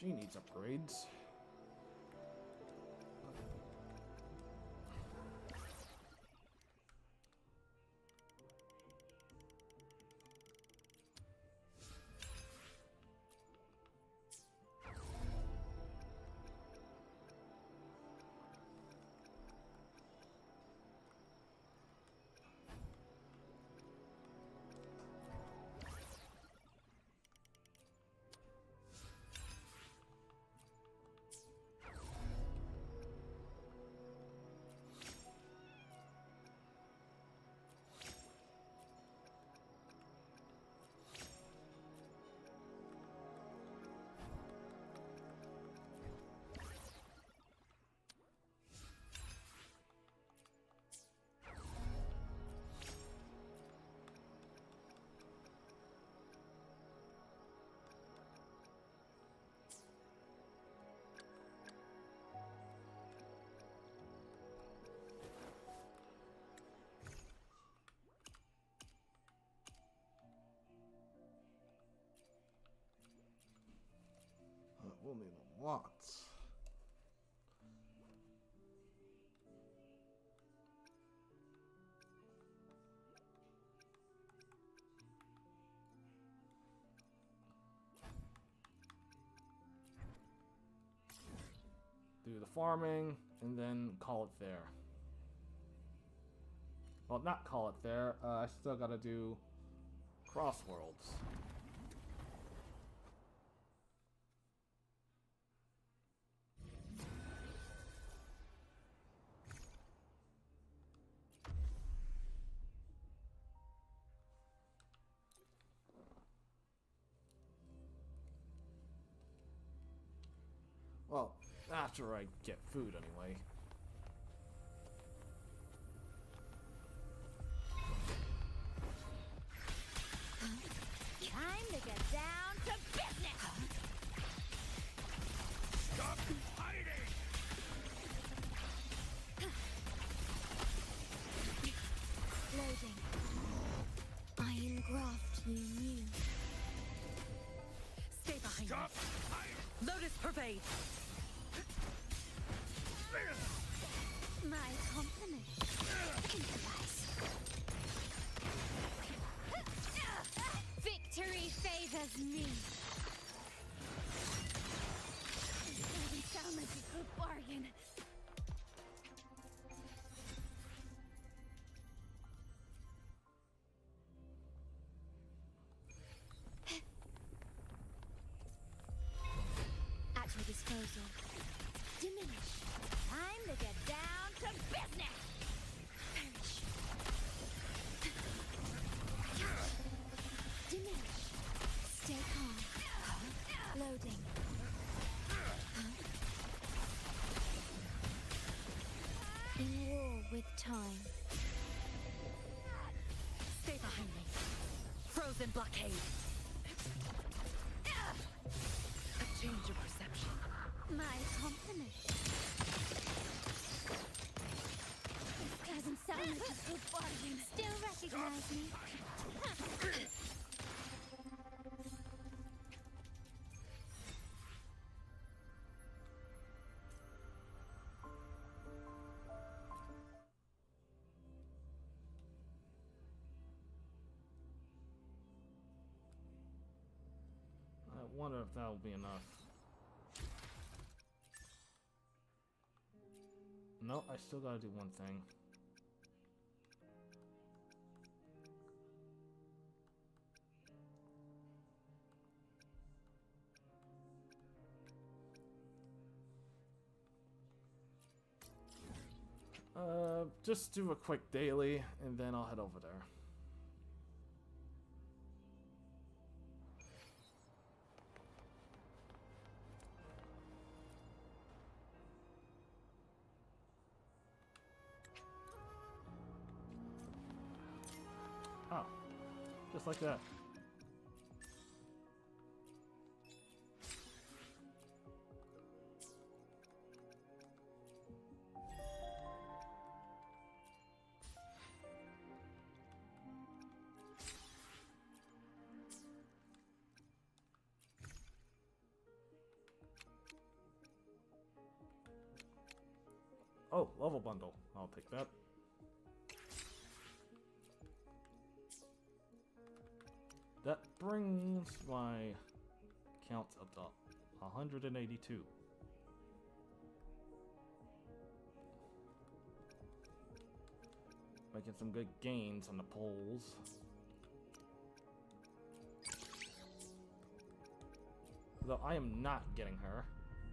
She needs upgrades. We'll need lots. Do the farming and then call it there. Well, not call it there. I still gotta do Crossworlds. Well, after I get food, anyway. Time to get down to business! Stop hiding! Loading. I engraft you new. Stay behind Stop me. Lotus pervade. My compliment. Victory favors me. This doesn't sound like a good bargain. At your disposal. Diminish. Time to get down to business! Perish. Diminish. Stay calm. Loading. In war with time. Stay behind me. Frozen blockade. A change of perception. My compliment. This doesn't sound like a good bargain. Still recognize me? I wonder if that'll be enough. No, I still gotta do one thing. just do a quick daily, and then I'll head over there. Oh, just like that. Oh, level bundle. I'll take that. That brings my count up to 182. Making some good gains on the polls. Though I am not getting her.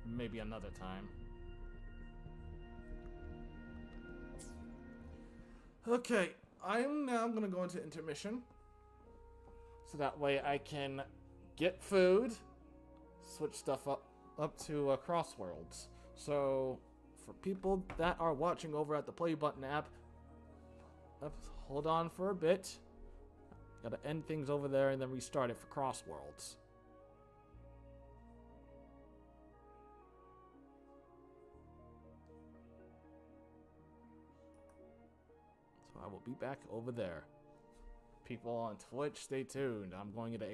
Maybe another time. Okay, I'm now going to go into intermission. So that way I can get food, switch stuff up to Crossworlds. So for people that are watching over at the Play Button app, hold on for a bit. Gotta end things over there and then restart it for Crossworlds. So I will be back over there. People on Twitch, stay tuned. I'm going into